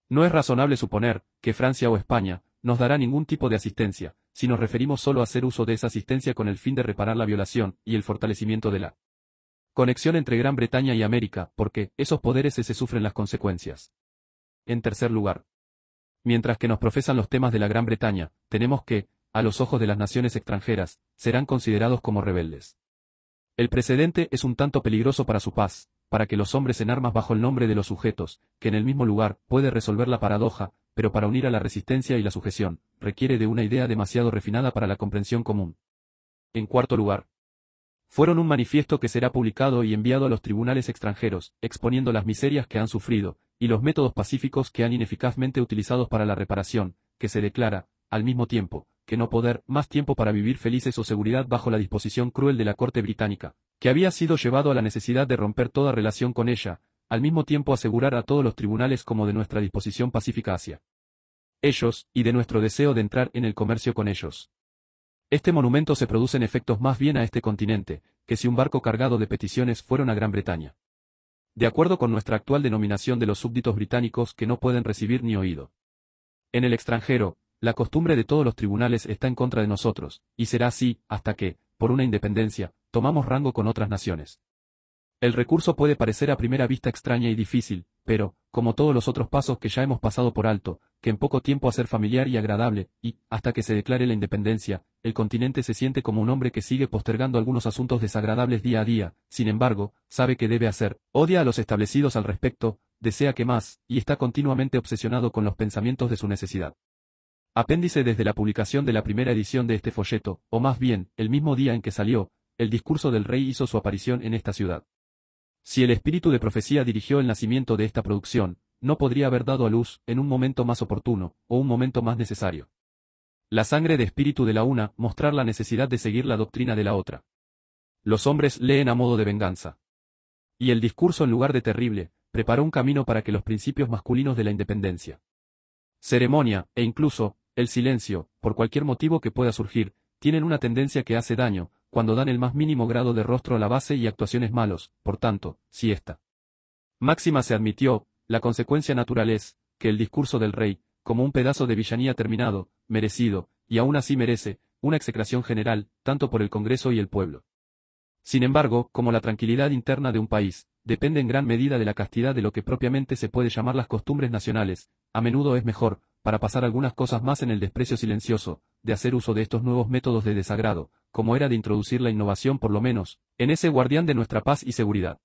no es razonable suponer, que Francia o España, nos dará ningún tipo de asistencia, si nos referimos solo a hacer uso de esa asistencia con el fin de reparar la violación, y el fortalecimiento de la conexión entre Gran Bretaña y América, porque, esos poderes se sufren las consecuencias. En tercer lugar, mientras que nos profesan los temas de la Gran Bretaña, tenemos que, a los ojos de las naciones extranjeras, serán considerados como rebeldes. El precedente es un tanto peligroso para su paz, para que los hombres en armas bajo el nombre de los sujetos, que en el mismo lugar puede resolver la paradoja, pero para unir a la resistencia y la sujeción, requiere de una idea demasiado refinada para la comprensión común. En cuarto lugar, fueron un manifiesto que será publicado y enviado a los tribunales extranjeros, exponiendo las miserias que han sufrido, y los métodos pacíficos que han ineficazmente utilizados para la reparación, que se declara, al mismo tiempo, que no poder más tiempo para vivir felices o seguridad bajo la disposición cruel de la corte británica, que había sido llevado a la necesidad de romper toda relación con ella, al mismo tiempo asegurar a todos los tribunales como de nuestra disposición pacífica hacia ellos, y de nuestro deseo de entrar en el comercio con ellos. Este monumento se produce en efectos más bien a este continente, que si un barco cargado de peticiones fueron a Gran Bretaña. De acuerdo con nuestra actual denominación de los súbditos británicos que no pueden recibir ni oído. En el extranjero, la costumbre de todos los tribunales está en contra de nosotros, y será así, hasta que, por una independencia, tomamos rango con otras naciones. El recurso puede parecer a primera vista extraña y difícil, pero, como todos los otros pasos que ya hemos pasado por alto, que en poco tiempo a ser familiar y agradable, y, hasta que se declare la independencia, el continente se siente como un hombre que sigue postergando algunos asuntos desagradables día a día, sin embargo, sabe que debe hacer, odia a los establecidos al respecto, desea que más, y está continuamente obsesionado con los pensamientos de su necesidad. Apéndice desde la publicación de la primera edición de este folleto, o más bien, el mismo día en que salió, el discurso del rey hizo su aparición en esta ciudad. Si el espíritu de profecía dirigió el nacimiento de esta producción, no podría haber dado a luz en un momento más oportuno, o un momento más necesario. La sangre de espíritu de la una, mostrar la necesidad de seguir la doctrina de la otra. Los hombres leen a modo de venganza. Y el discurso en lugar de terrible, preparó un camino para que los principios masculinos de la independencia, ceremonia, e incluso, el silencio, por cualquier motivo que pueda surgir, tienen una tendencia que hace daño, cuando dan el más mínimo grado de rostro a la base y actuaciones malos, por tanto, si esta máxima se admitió, la consecuencia natural es, que el discurso del rey, como un pedazo de villanía terminado, merecido, y aún así merece, una execración general, tanto por el Congreso y el pueblo. Sin embargo, como la tranquilidad interna de un país, depende en gran medida de la castidad de lo que propiamente se puede llamar las costumbres nacionales, a menudo es mejor, para pasar algunas cosas más en el desprecio silencioso, de hacer uso de estos nuevos métodos de desagrado, como era de introducir la innovación por lo menos, en ese guardián de nuestra paz y seguridad.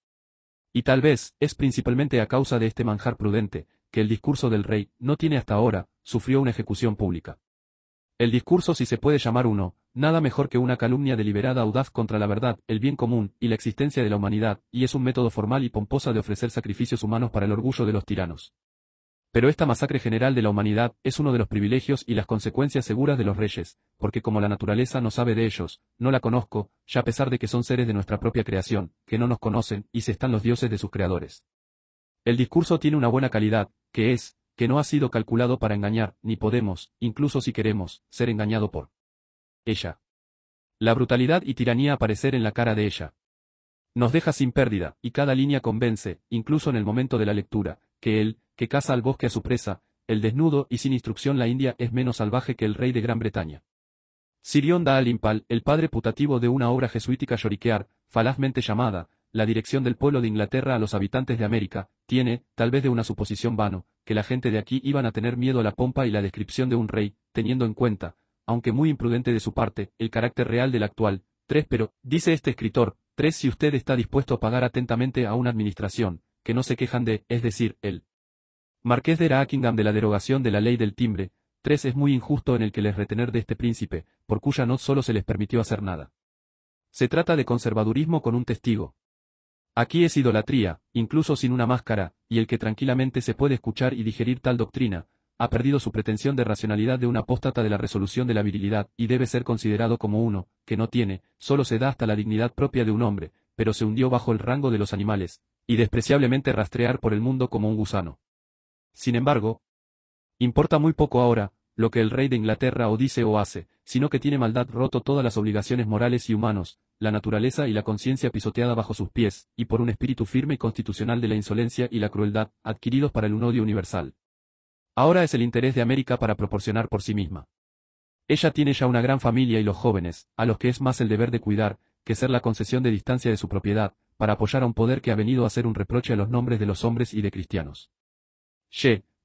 Y tal vez, es principalmente a causa de este manjar prudente, que el discurso del rey, no tiene hasta ahora, sufrió una ejecución pública. El discurso, si se puede llamar uno, nada mejor que una calumnia deliberada audaz contra la verdad, el bien común, y la existencia de la humanidad, y es un método formal y pomposa de ofrecer sacrificios humanos para el orgullo de los tiranos. Pero esta masacre general de la humanidad es uno de los privilegios y las consecuencias seguras de los reyes, porque como la naturaleza no sabe de ellos, no la conozco, ya a pesar de que son seres de nuestra propia creación, que no nos conocen, y se están los dioses de sus creadores. El discurso tiene una buena calidad, que es, que no ha sido calculado para engañar, ni podemos, incluso si queremos, ser engañado por ella. La brutalidad y tiranía aparecer en la cara de ella nos deja sin pérdida, y cada línea convence, incluso en el momento de la lectura, que él, que caza al bosque a su presa, el desnudo y sin instrucción la India es menos salvaje que el rey de Gran Bretaña. Sirion da Impal, el padre putativo de una obra jesuítica lloriquear, falazmente llamada, la dirección del pueblo de Inglaterra a los habitantes de América, tiene, tal vez de una suposición vano, que la gente de aquí iban a tener miedo a la pompa y la descripción de un rey, teniendo en cuenta, aunque muy imprudente de su parte, el carácter real del actual. 3. Pero, dice este escritor, 3. Si usted está dispuesto a pagar atentamente a una administración, que no se quejan de, es decir, el Marqués de Rockingham de la derogación de la ley del timbre. 3. Es muy injusto en el que les retener de este príncipe, por cuya no solo se les permitió hacer nada. Se trata de conservadurismo con un testigo. Aquí es idolatría, incluso sin una máscara, y el que tranquilamente se puede escuchar y digerir tal doctrina, ha perdido su pretensión de racionalidad de un apóstata de la resolución de la virilidad, y debe ser considerado como uno, que no tiene, solo se da hasta la dignidad propia de un hombre, pero se hundió bajo el rango de los animales, y despreciablemente rastrear por el mundo como un gusano. Sin embargo, importa muy poco ahora, lo que el rey de Inglaterra o dice o hace, sino que tiene maldad roto todas las obligaciones morales y humanos, la naturaleza y la conciencia pisoteada bajo sus pies, y por un espíritu firme y constitucional de la insolencia y la crueldad, adquiridos para el odio universal. Ahora es el interés de América para proporcionar por sí misma. Ella tiene ya una gran familia y los jóvenes, a los que es más el deber de cuidar, que ser la concesión de distancia de su propiedad, para apoyar a un poder que ha venido a hacer un reproche a los nombres de los hombres y de cristianos.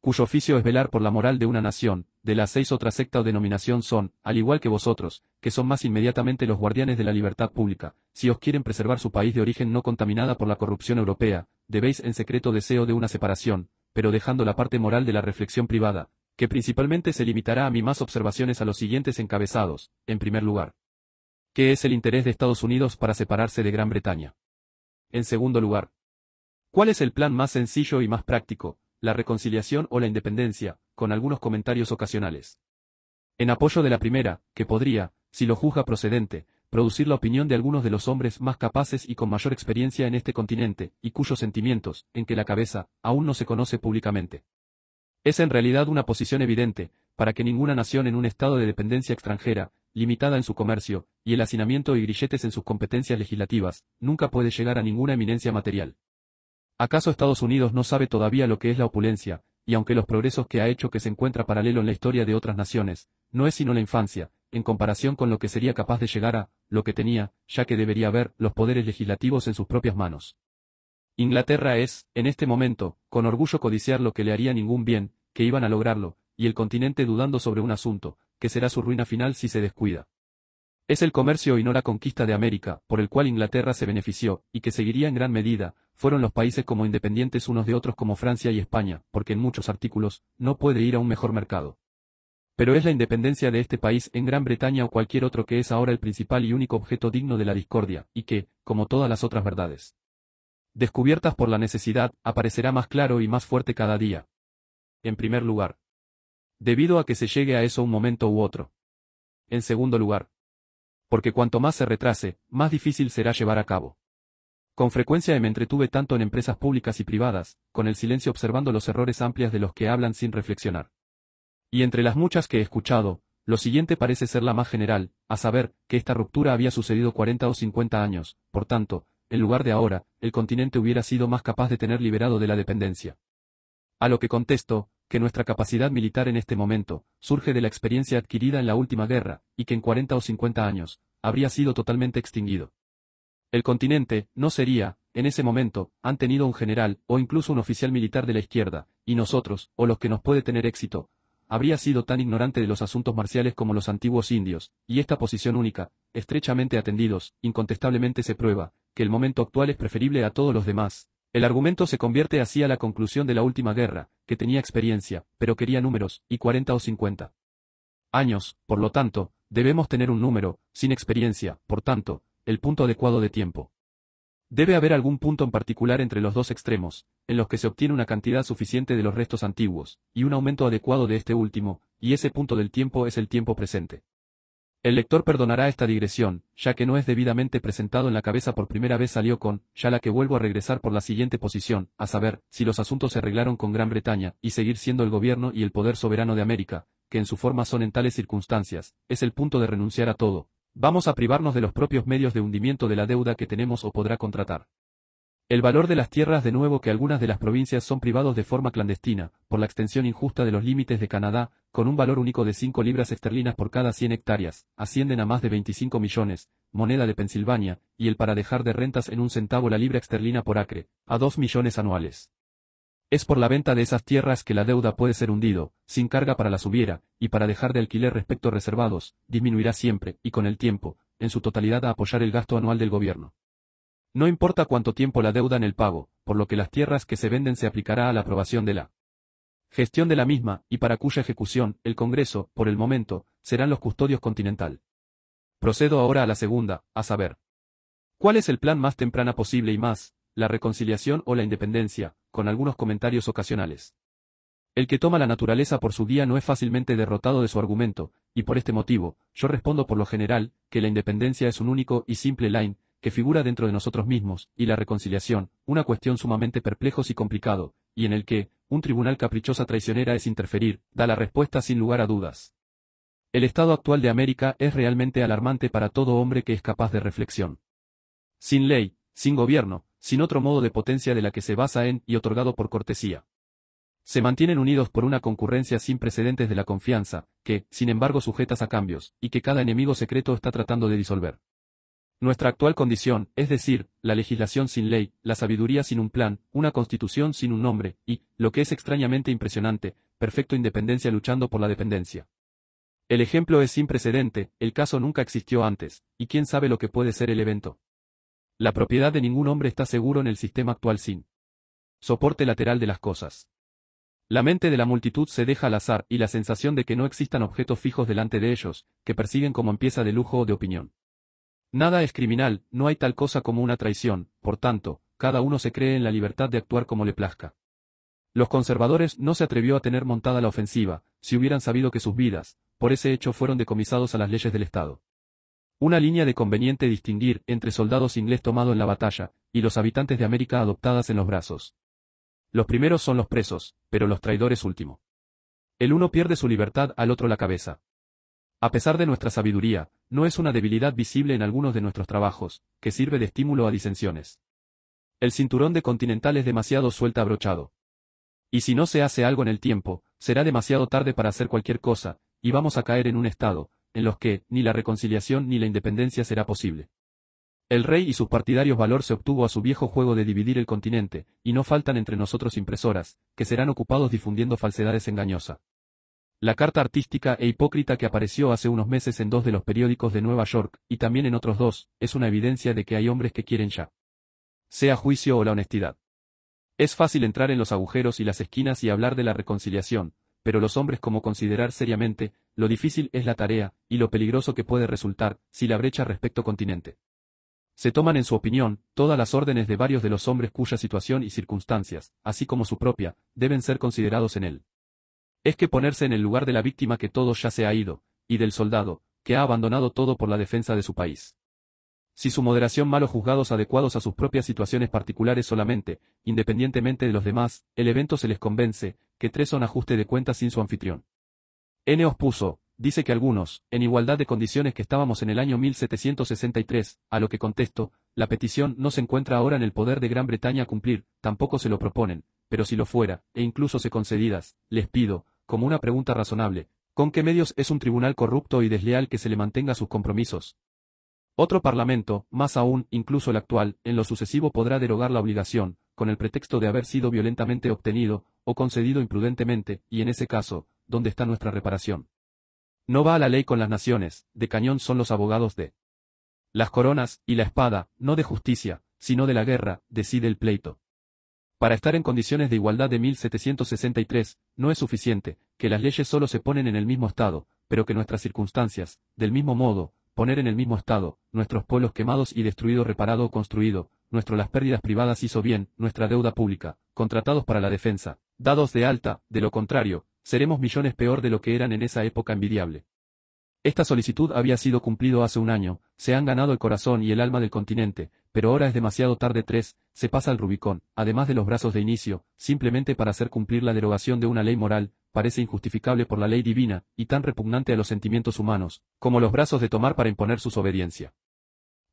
Cuyo oficio es velar por la moral de una nación, de las 6 otras secta o denominación son, al igual que vosotros, que son más inmediatamente los guardianes de la libertad pública, si os quieren preservar su país de origen no contaminada por la corrupción europea, debéis en secreto deseo de una separación, pero dejando la parte moral de la reflexión privada, que principalmente se limitará a mis más observaciones a los siguientes encabezados. En primer lugar, ¿qué es el interés de Estados Unidos para separarse de Gran Bretaña? En segundo lugar, ¿cuál es el plan más sencillo y más práctico? La reconciliación o la independencia, con algunos comentarios ocasionales. En apoyo de la primera, que podría, si lo juzga procedente, producir la opinión de algunos de los hombres más capaces y con mayor experiencia en este continente, y cuyos sentimientos, en que la cabeza, aún no se conoce públicamente. Es en realidad una posición evidente, para que ninguna nación en un estado de dependencia extranjera, limitada en su comercio, y el hacinamiento y grilletes en sus competencias legislativas, nunca puede llegar a ninguna eminencia material. ¿Acaso Estados Unidos no sabe todavía lo que es la opulencia, y aunque los progresos que ha hecho que se encuentra paralelo en la historia de otras naciones, no es sino la infancia, en comparación con lo que sería capaz de llegar a, lo que tenía, ya que debería haber, los poderes legislativos en sus propias manos? Inglaterra es, en este momento, con orgullo codiciar lo que le haría ningún bien, que iban a lograrlo, y el continente dudando sobre un asunto, que será su ruina final si se descuida. Es el comercio y no la conquista de América, por el cual Inglaterra se benefició, y que seguiría en gran medida, fueron los países como independientes unos de otros como Francia y España, porque en muchos artículos, no puede ir a un mejor mercado. Pero es la independencia de este país en Gran Bretaña o cualquier otro que es ahora el principal y único objeto digno de la discordia, y que, como todas las otras verdades descubiertas por la necesidad, aparecerá más claro y más fuerte cada día. En primer lugar, debido a que se llegue a eso un momento u otro. En segundo lugar, porque cuanto más se retrase, más difícil será llevar a cabo. Con frecuencia me entretuve tanto en empresas públicas y privadas, con el silencio observando los errores amplios de los que hablan sin reflexionar. Y entre las muchas que he escuchado, lo siguiente parece ser la más general, a saber, que esta ruptura había sucedido 40 o 50 años, por tanto, en lugar de ahora, el continente hubiera sido más capaz de tener liberado de la dependencia. A lo que contesto, que nuestra capacidad militar en este momento, surge de la experiencia adquirida en la última guerra, y que en 40 o 50 años, habría sido totalmente extinguido. El continente, no sería, en ese momento, han tenido un general, o incluso un oficial militar de la izquierda, y nosotros, o los que nos puede tener éxito, habría sido tan ignorante de los asuntos marciales como los antiguos indios, y esta posición única, estrechamente atendidos, incontestablemente se prueba, que el momento actual es preferible a todos los demás. El argumento se convierte así a la conclusión de la última guerra, que tenía experiencia, pero quería números, y 40 o 50 años, por lo tanto, debemos tener un número, sin experiencia, por tanto, el punto adecuado de tiempo. Debe haber algún punto en particular entre los dos extremos, en los que se obtiene una cantidad suficiente de los restos antiguos, y un aumento adecuado de este último, y ese punto del tiempo es el tiempo presente. El lector perdonará esta digresión, ya que no es debidamente presentado en la cabeza por primera vez salió con, ya la que vuelvo a regresar por la siguiente posición, a saber, si los asuntos se arreglaron con Gran Bretaña, y seguir siendo el gobierno y el poder soberano de América, que en su forma son en tales circunstancias, es el punto de renunciar a todo. Vamos a privarnos de los propios medios de hundimiento de la deuda que tenemos o podrá contratar. El valor de las tierras, de nuevo, que algunas de las provincias son privados de forma clandestina, por la extensión injusta de los límites de Canadá, con un valor único de 5 libras esterlinas por cada 100 hectáreas, ascienden a más de 25 millones, moneda de Pensilvania, y el para dejar de rentas en 1 centavo la libra esterlina por acre, a 2 millones anuales. Es por la venta de esas tierras que la deuda puede ser hundido, sin carga para la subiera, y para dejar de alquiler respecto reservados, disminuirá siempre, y con el tiempo, en su totalidad a apoyar el gasto anual del gobierno. No importa cuánto tiempo la deuda en el pago, por lo que las tierras que se venden se aplicará a la aprobación de la gestión de la misma, y para cuya ejecución, el Congreso, por el momento, serán los custodios Continental. Procedo ahora a la segunda, a saber. ¿Cuál es el plan más temprana posible y más, la reconciliación o la independencia, con algunos comentarios ocasionales? El que toma la naturaleza por su guía no es fácilmente derrotado de su argumento, y por este motivo, yo respondo por lo general, que la independencia es un único y simple line, que figura dentro de nosotros mismos, y la reconciliación, una cuestión sumamente perplejos y complicado, y en el que, un tribunal caprichosa traicionera es interferir, da la respuesta sin lugar a dudas. El estado actual de América es realmente alarmante para todo hombre que es capaz de reflexión. Sin ley, sin gobierno, sin otro modo de potencia de la que se basa en y otorgado por cortesía. Se mantienen unidos por una concurrencia sin precedentes de la confianza, que, sin embargo, sujetas a cambios, y que cada enemigo secreto está tratando de disolver. Nuestra actual condición, es decir, la legislación sin ley, la sabiduría sin un plan, una constitución sin un nombre, y, lo que es extrañamente impresionante, perfecta independencia luchando por la dependencia. El ejemplo es sin precedente, el caso nunca existió antes, y quién sabe lo que puede ser el evento. La propiedad de ningún hombre está seguro en el sistema actual sin soporte lateral de las cosas. La mente de la multitud se deja al azar y la sensación de que no existan objetos fijos delante de ellos, que persiguen como en pieza de lujo o de opinión. Nada es criminal, no hay tal cosa como una traición, por tanto, cada uno se cree en la libertad de actuar como le plazca. Los conservadores no se atrevió a tener montada la ofensiva, si hubieran sabido que sus vidas, por ese hecho fueron decomisados a las leyes del Estado. Una línea de conveniente distinguir entre soldados inglés tomado en la batalla, y los habitantes de América adoptadas en los brazos. Los primeros son los presos, pero los traidores último. El uno pierde su libertad, al otro la cabeza. A pesar de nuestra sabiduría, no es una debilidad visible en algunos de nuestros trabajos, que sirve de estímulo a disensiones. El cinturón de Continental es demasiado suelta abrochado. Y si no se hace algo en el tiempo, será demasiado tarde para hacer cualquier cosa, y vamos a caer en un estado, en los que, ni la reconciliación ni la independencia será posible. El rey y sus partidarios valor se obtuvo a su viejo juego de dividir el continente, y no faltan entre nosotros impresoras, que serán ocupados difundiendo falsedades engañosas. La carta artística e hipócrita que apareció hace unos meses en 2 de los periódicos de Nueva York, y también en otros 2, es una evidencia de que hay hombres que quieren ya sea juicio o la honestidad. Es fácil entrar en los agujeros y las esquinas y hablar de la reconciliación, pero los hombres como considerar seriamente, lo difícil es la tarea, y lo peligroso que puede resultar, si la brecha respecto continente. Se toman en su opinión, todas las órdenes de varios de los hombres cuya situación y circunstancias, así como su propia, deben ser considerados en él. Es que ponerse en el lugar de la víctima que todo ya se ha ido, y del soldado, que ha abandonado todo por la defensa de su país. Si su moderación malos juzgados adecuados a sus propias situaciones particulares solamente, independientemente de los demás, el evento se les convence, que 3 son ajuste de cuentas sin su anfitrión. Eneos puso, dice que algunos, en igualdad de condiciones que estábamos en el año 1763, a lo que contesto, la petición no se encuentra ahora en el poder de Gran Bretaña a cumplir, tampoco se lo proponen, pero si lo fuera, e incluso se concedidas, les pido, como una pregunta razonable, ¿con qué medios es un tribunal corrupto y desleal que se le mantenga sus compromisos? Otro parlamento, más aún, incluso el actual, en lo sucesivo podrá derogar la obligación, con el pretexto de haber sido violentamente obtenido, o concedido imprudentemente, y en ese caso, ¿dónde está nuestra reparación? No va a la ley con las naciones, de cañón son los abogados de las coronas, y la espada, no de justicia, sino de la guerra, decide el pleito. Para estar en condiciones de igualdad de 1763, no es suficiente, que las leyes solo se ponen en el mismo estado, pero que nuestras circunstancias, del mismo modo, poner en el mismo estado, nuestros pueblos quemados y destruido reparado o construido, las pérdidas privadas hizo bien, nuestra deuda pública, contratados para la defensa, dados de alta, de lo contrario, seremos millones peor de lo que eran en esa época envidiable. Esta solicitud había sido cumplido hace un año, se han ganado el corazón y el alma del continente, pero ahora es demasiado tarde. 3, se pasa el Rubicón, además de los brazos de inicio, simplemente para hacer cumplir la derogación de una ley moral, parece injustificable por la ley divina, y tan repugnante a los sentimientos humanos, como los brazos de tomar para imponer su obediencia.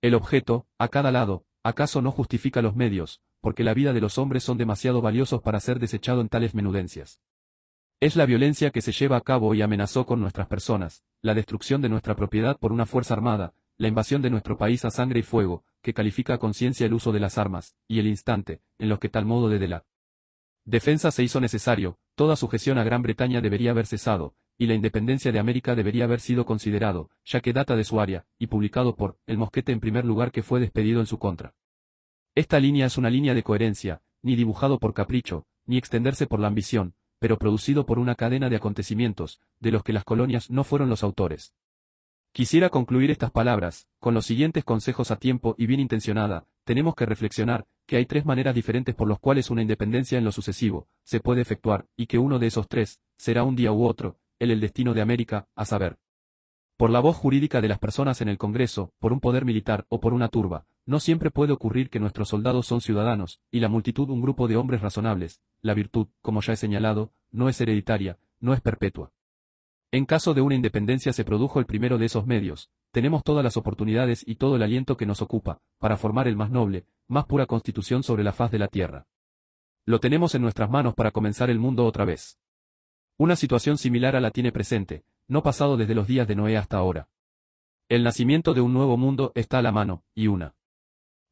El objeto, a cada lado, ¿acaso no justifica los medios, porque la vida de los hombres son demasiado valiosos para ser desechado en tales menudencias. Es la violencia que se lleva a cabo y amenazó con nuestras personas, la destrucción de nuestra propiedad por una fuerza armada, la invasión de nuestro país a sangre y fuego, que califica a conciencia el uso de las armas, y el instante, en los que tal modo de la defensa se hizo necesario, toda sujeción a Gran Bretaña debería haber cesado, y la independencia de América debería haber sido considerado, ya que data de su área, y publicado por El Mosquete en primer lugar que fue despedido en su contra. Esta línea es una línea de coherencia, ni dibujado por capricho, ni extenderse por la ambición, pero producido por una cadena de acontecimientos, de los que las colonias no fueron los autores. Quisiera concluir estas palabras, con los siguientes consejos a tiempo y bien intencionada. Tenemos que reflexionar, que hay tres maneras diferentes por las cuales una independencia en lo sucesivo, se puede efectuar, y que uno de esos tres, será un día u otro, el destino de América, a saber, por la voz jurídica de las personas en el Congreso, por un poder militar o por una turba. No siempre puede ocurrir que nuestros soldados son ciudadanos, y la multitud un grupo de hombres razonables. La virtud, como ya he señalado, no es hereditaria, no es perpetua. En caso de una independencia se produjo el primero de esos medios, tenemos todas las oportunidades y todo el aliento que nos ocupa, para formar el más noble, más pura constitución sobre la faz de la tierra. Lo tenemos en nuestras manos para comenzar el mundo otra vez. Una situación similar a la tiene presente, no pasado desde los días de Noé hasta ahora. El nacimiento de un nuevo mundo está a la mano, y una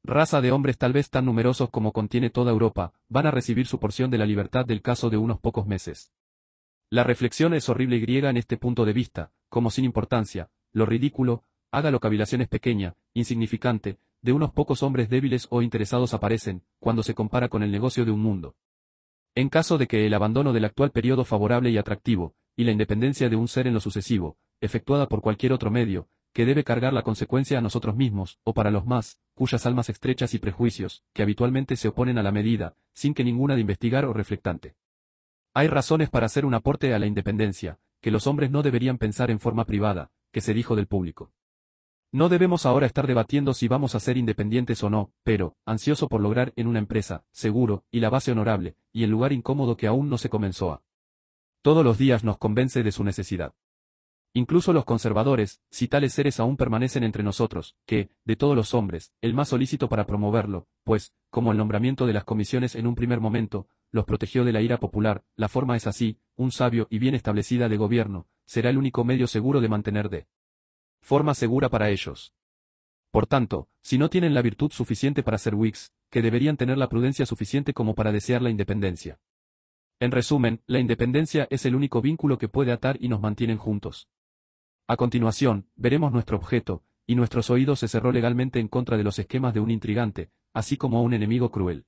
raza de hombres tal vez tan numerosos como contiene toda Europa, van a recibir su porción de la libertad del caso de unos pocos meses. La reflexión es horrible y griega en este punto de vista, como sin importancia, lo ridículo, hágalo cavilaciones pequeña, insignificante, de unos pocos hombres débiles o interesados aparecen, cuando se compara con el negocio de un mundo. En caso de que el abandono del actual periodo favorable y atractivo, y la independencia de un ser en lo sucesivo, efectuada por cualquier otro medio, que debe cargar la consecuencia a nosotros mismos, o para los más, cuyas almas estrechas y prejuicios, que habitualmente se oponen a la medida, sin que ninguna de investigar o reflectante. Hay razones para hacer un aporte a la independencia, que los hombres no deberían pensar en forma privada, que se dijo del público. No debemos ahora estar debatiendo si vamos a ser independientes o no, pero, ansioso por lograr en una empresa, seguro, y la base honorable, y el lugar incómodo que aún no se comenzó a. Todos los días nos convence de su necesidad. Incluso los conservadores, si tales seres aún permanecen entre nosotros, que, de todos los hombres, el más solícito para promoverlo, pues, como el nombramiento de las comisiones en un primer momento, los protegió de la ira popular, la forma es así, un sabio y bien establecida de gobierno, será el único medio seguro de mantener de forma segura para ellos. Por tanto, si no tienen la virtud suficiente para ser Whigs, que deberían tener la prudencia suficiente como para desear la independencia. En resumen, la independencia es el único vínculo que puede atar y nos mantienen juntos. A continuación, veremos nuestro objeto, y nuestros oídos se cerró legalmente en contra de los esquemas de un intrigante, así como a un enemigo cruel.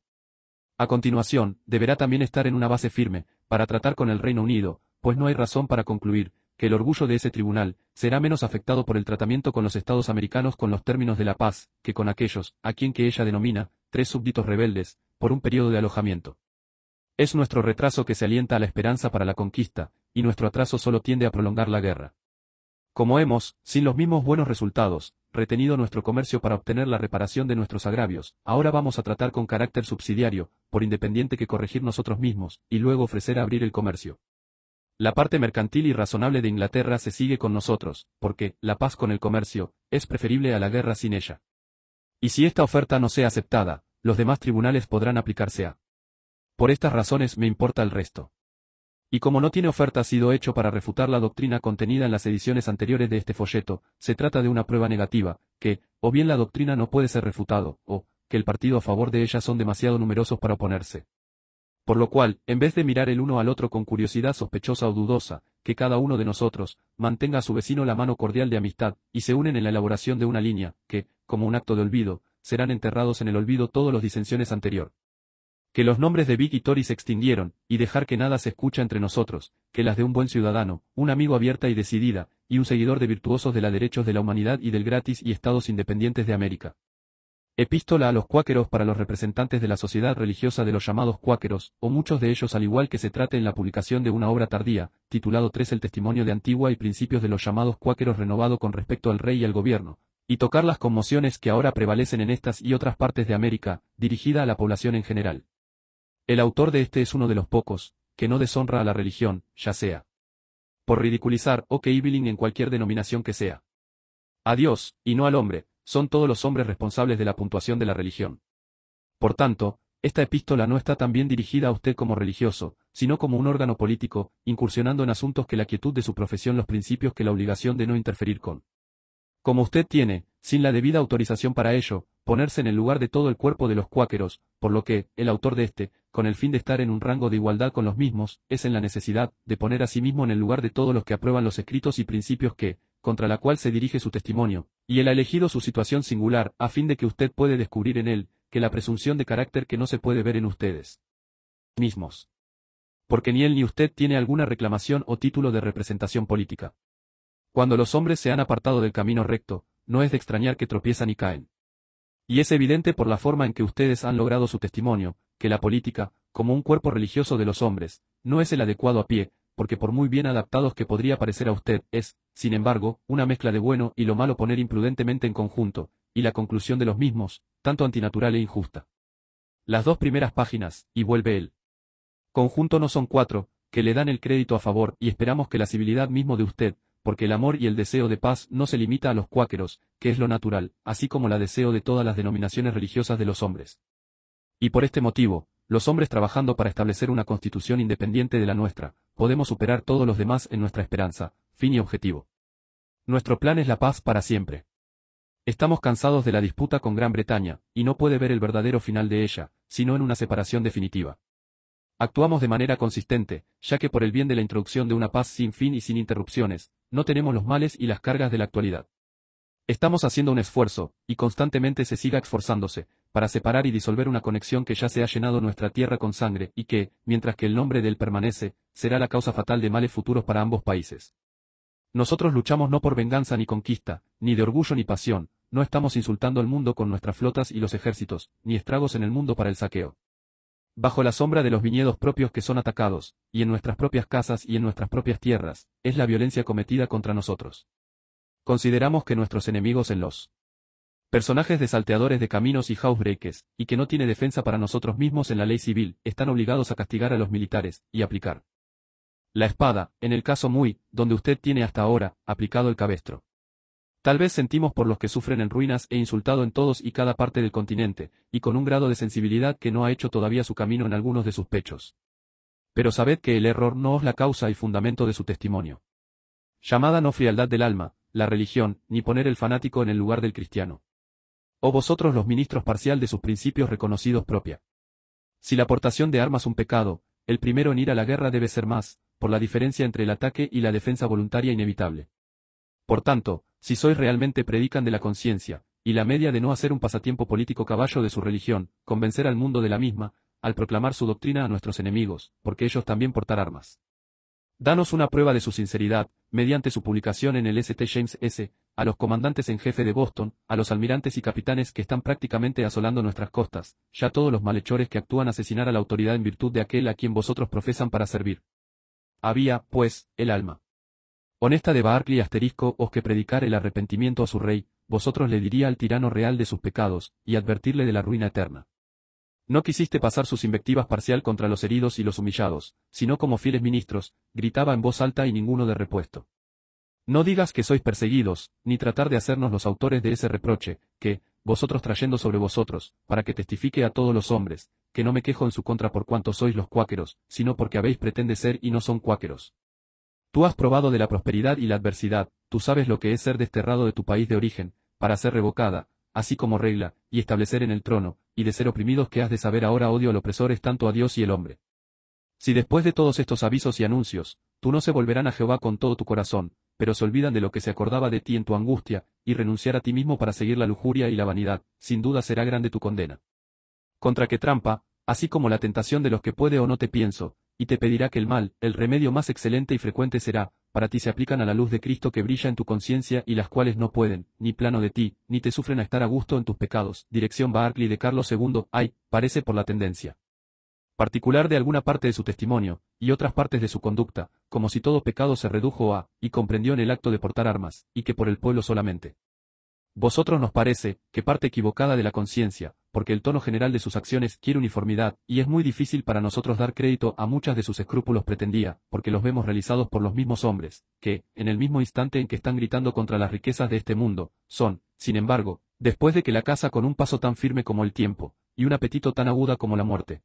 A continuación, deberá también estar en una base firme, para tratar con el Reino Unido, pues no hay razón para concluir, que el orgullo de ese tribunal, será menos afectado por el tratamiento con los Estados americanos con los términos de la paz, que con aquellos, a quien que ella denomina, tres súbditos rebeldes, por un periodo de alojamiento. Es nuestro retraso que se alienta a la esperanza para la conquista, y nuestro atraso solo tiende a prolongar la guerra. Como hemos, sin los mismos buenos resultados, retenido nuestro comercio para obtener la reparación de nuestros agravios, ahora vamos a tratar con carácter subsidiario, por independiente que corregir nosotros mismos, y luego ofrecer a abrir el comercio. La parte mercantil y razonable de Inglaterra se sigue con nosotros, porque, la paz con el comercio, es preferible a la guerra sin ella. Y si esta oferta no sea aceptada, los demás tribunales podrán aplicarse a. Por estas razones me importa el resto. Y como no tiene oferta sido hecho para refutar la doctrina contenida en las ediciones anteriores de este folleto, se trata de una prueba negativa, que, o bien la doctrina no puede ser refutado, o, que el partido a favor de ella son demasiado numerosos para oponerse. Por lo cual, en vez de mirar el uno al otro con curiosidad sospechosa o dudosa, que cada uno de nosotros, mantenga a su vecino la mano cordial de amistad, y se unen en la elaboración de una línea, que, como un acto de olvido, serán enterrados en el olvido todos los disensiones anterior. Que los nombres de Vic y Tory se extinguieron, y dejar que nada se escucha entre nosotros, que las de un buen ciudadano, un amigo abierta y decidida, y un seguidor de virtuosos de la derechos de la humanidad y del gratis y estados independientes de América. Epístola a los cuáqueros para los representantes de la sociedad religiosa de los llamados cuáqueros, o muchos de ellos al igual que se trate en la publicación de una obra tardía, titulado 3 el testimonio de Antigua y principios de los llamados cuáqueros renovado con respecto al rey y al gobierno, y tocar las conmociones que ahora prevalecen en estas y otras partes de América, dirigida a la población en general. El autor de este es uno de los pocos, que no deshonra a la religión, ya sea por ridiculizar o que eviling en cualquier denominación que sea. A Dios, y no al hombre, son todos los hombres responsables de la puntuación de la religión. Por tanto, Esta epístola no está tan bien dirigida a usted como religioso, sino como un órgano político, incursionando en asuntos que la quietud de su profesión, los principios que la obligación de no interferir con. Como usted tiene, sin la debida autorización para ello, ponerse en el lugar de todo el cuerpo de los cuáqueros, por lo que, el autor de este, con el fin de estar en un rango de igualdad con los mismos, es en la necesidad, de poner a sí mismo en el lugar de todos los que aprueban los escritos y principios que, contra la cual se dirige su testimonio, y él ha elegido su situación singular, a fin de que usted puede descubrir en él, que la presunción de carácter que no se puede ver en ustedes mismos. Porque ni él ni usted tiene alguna reclamación o título de representación política. Cuando los hombres se han apartado del camino recto, no es de extrañar que tropiezan y caen. Y es evidente por la forma en que ustedes han logrado su testimonio, que la política, como un cuerpo religioso de los hombres, no es el adecuado a pie, porque por muy bien adaptados que podría parecer a usted, es, sin embargo, una mezcla de bueno y lo malo poner imprudentemente en conjunto, y la conclusión de los mismos, tanto antinatural e injusta. Las dos primeras páginas, y vuelve él. Conjunto no son cuatro, que le dan el crédito a favor, y esperamos que la civilidad mismo de usted, porque el amor y el deseo de paz no se limita a los cuáqueros, que es lo natural, así como la deseo de todas las denominaciones religiosas de los hombres. Y por este motivo, los hombres trabajando para establecer una constitución independiente de la nuestra, podemos superar todos los demás en nuestra esperanza, fin y objetivo. Nuestro plan es la paz para siempre. Estamos cansados de la disputa con Gran Bretaña, y no puede ver el verdadero final de ella, sino en una separación definitiva. Actuamos de manera consistente, ya que por el bien de la introducción de una paz sin fin y sin interrupciones, no tenemos los males y las cargas de la actualidad. Estamos haciendo un esfuerzo, y constantemente se siga esforzándose, para separar y disolver una conexión que ya se ha llenado nuestra tierra con sangre y que, mientras que el nombre de él permanece, será la causa fatal de males futuros para ambos países. Nosotros luchamos no por venganza ni conquista, ni de orgullo ni pasión, no estamos insultando al mundo con nuestras flotas y los ejércitos, ni estragos en el mundo para el saqueo. Bajo la sombra de los viñedos propios que son atacados, y en nuestras propias casas y en nuestras propias tierras, es la violencia cometida contra nosotros. Consideramos que nuestros enemigos en los personajes de salteadores de caminos y housebreakers, y que no tiene defensa para nosotros mismos en la ley civil, están obligados a castigar a los militares, y aplicar la espada, en el caso muy, donde usted tiene hasta ahora, aplicado el cabestro. Tal vez sentimos por los que sufren en ruinas e insultado en todos y cada parte del continente, y con un grado de sensibilidad que no ha hecho todavía su camino en algunos de sus pechos. Pero sabed que el error no es la causa y fundamento de su testimonio. Llamada no frialdad del alma, la religión, ni poner el fanático en el lugar del cristiano. O vosotros los ministros parcial de sus principios reconocidos propia. Si la aportación de armas un pecado, el primero en ir a la guerra debe ser más, por la diferencia entre el ataque y la defensa voluntaria inevitable. Por tanto, si sois realmente predican de la conciencia, y la media de no hacer un pasatiempo político caballo de su religión, convencer al mundo de la misma, al proclamar su doctrina a nuestros enemigos, porque ellos también portar armas. Danos una prueba de su sinceridad, mediante su publicación en el St. James S., a los comandantes en jefe de Boston, a los almirantes y capitanes que están prácticamente asolando nuestras costas, ya todos los malhechores que actúan asesinar a la autoridad en virtud de aquel a quien vosotros profesan para servir. Había, pues, el alma honesta de Barclay os que predicar el arrepentimiento a su rey, vosotros le diría al tirano real de sus pecados, y advertirle de la ruina eterna. No quisiste pasar sus invectivas parcial contra los heridos y los humillados, sino como fieles ministros, gritaba en voz alta y ninguno de repuesto. No digas que sois perseguidos, ni tratar de hacernos los autores de ese reproche, que, vosotros trayendo sobre vosotros, para que testifique a todos los hombres, que no me quejo en su contra por cuanto sois los cuáqueros, sino porque habéis pretende ser y no son cuáqueros. Tú has probado de la prosperidad y la adversidad, tú sabes lo que es ser desterrado de tu país de origen, para ser revocada, así como regla, y establecer en el trono, y de ser oprimidos que has de saber ahora odio al opresor es tanto a Dios y el hombre. Si después de todos estos avisos y anuncios, tú no se volverán a Jehová con todo tu corazón, pero se olvidan de lo que se acordaba de ti en tu angustia, y renunciar a ti mismo para seguir la lujuria y la vanidad, sin duda será grande tu condena. Contra que trampa, así como la tentación de los que puede o no te pienso, y te pedirá que el mal, el remedio más excelente y frecuente será, para ti se aplican a la luz de Cristo que brilla en tu conciencia y las cuales no pueden, ni plano de ti, ni te sufren a estar a gusto en tus pecados. Dirección Barclay de Carlos II, parece por la tendencia particular de alguna parte de su testimonio, y otras partes de su conducta, como si todo pecado se redujo a, y comprendió en el acto de portar armas, y que por el pueblo solamente. Vosotros nos parece, que parte equivocada de la conciencia, porque el tono general de sus acciones quiere uniformidad, y es muy difícil para nosotros dar crédito a muchas de sus escrúpulos pretendía, porque los vemos realizados por los mismos hombres, que, en el mismo instante en que están gritando contra las riquezas de este mundo, son, sin embargo, después de que la casa con un paso tan firme como el tiempo, y un apetito tan aguda como la muerte.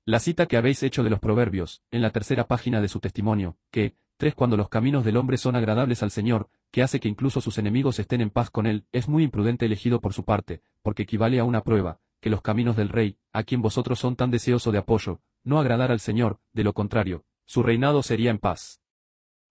La cita que habéis hecho de los Proverbios, en la tercera página de su testimonio, que, 3 cuando los caminos del hombre son agradables al Señor, que hace que incluso sus enemigos estén en paz con él, es muy imprudente elegido por su parte, porque equivale a una prueba, que los caminos del rey, a quien vosotros son tan deseoso de apoyo, no agradar al Señor, de lo contrario, su reinado sería en paz.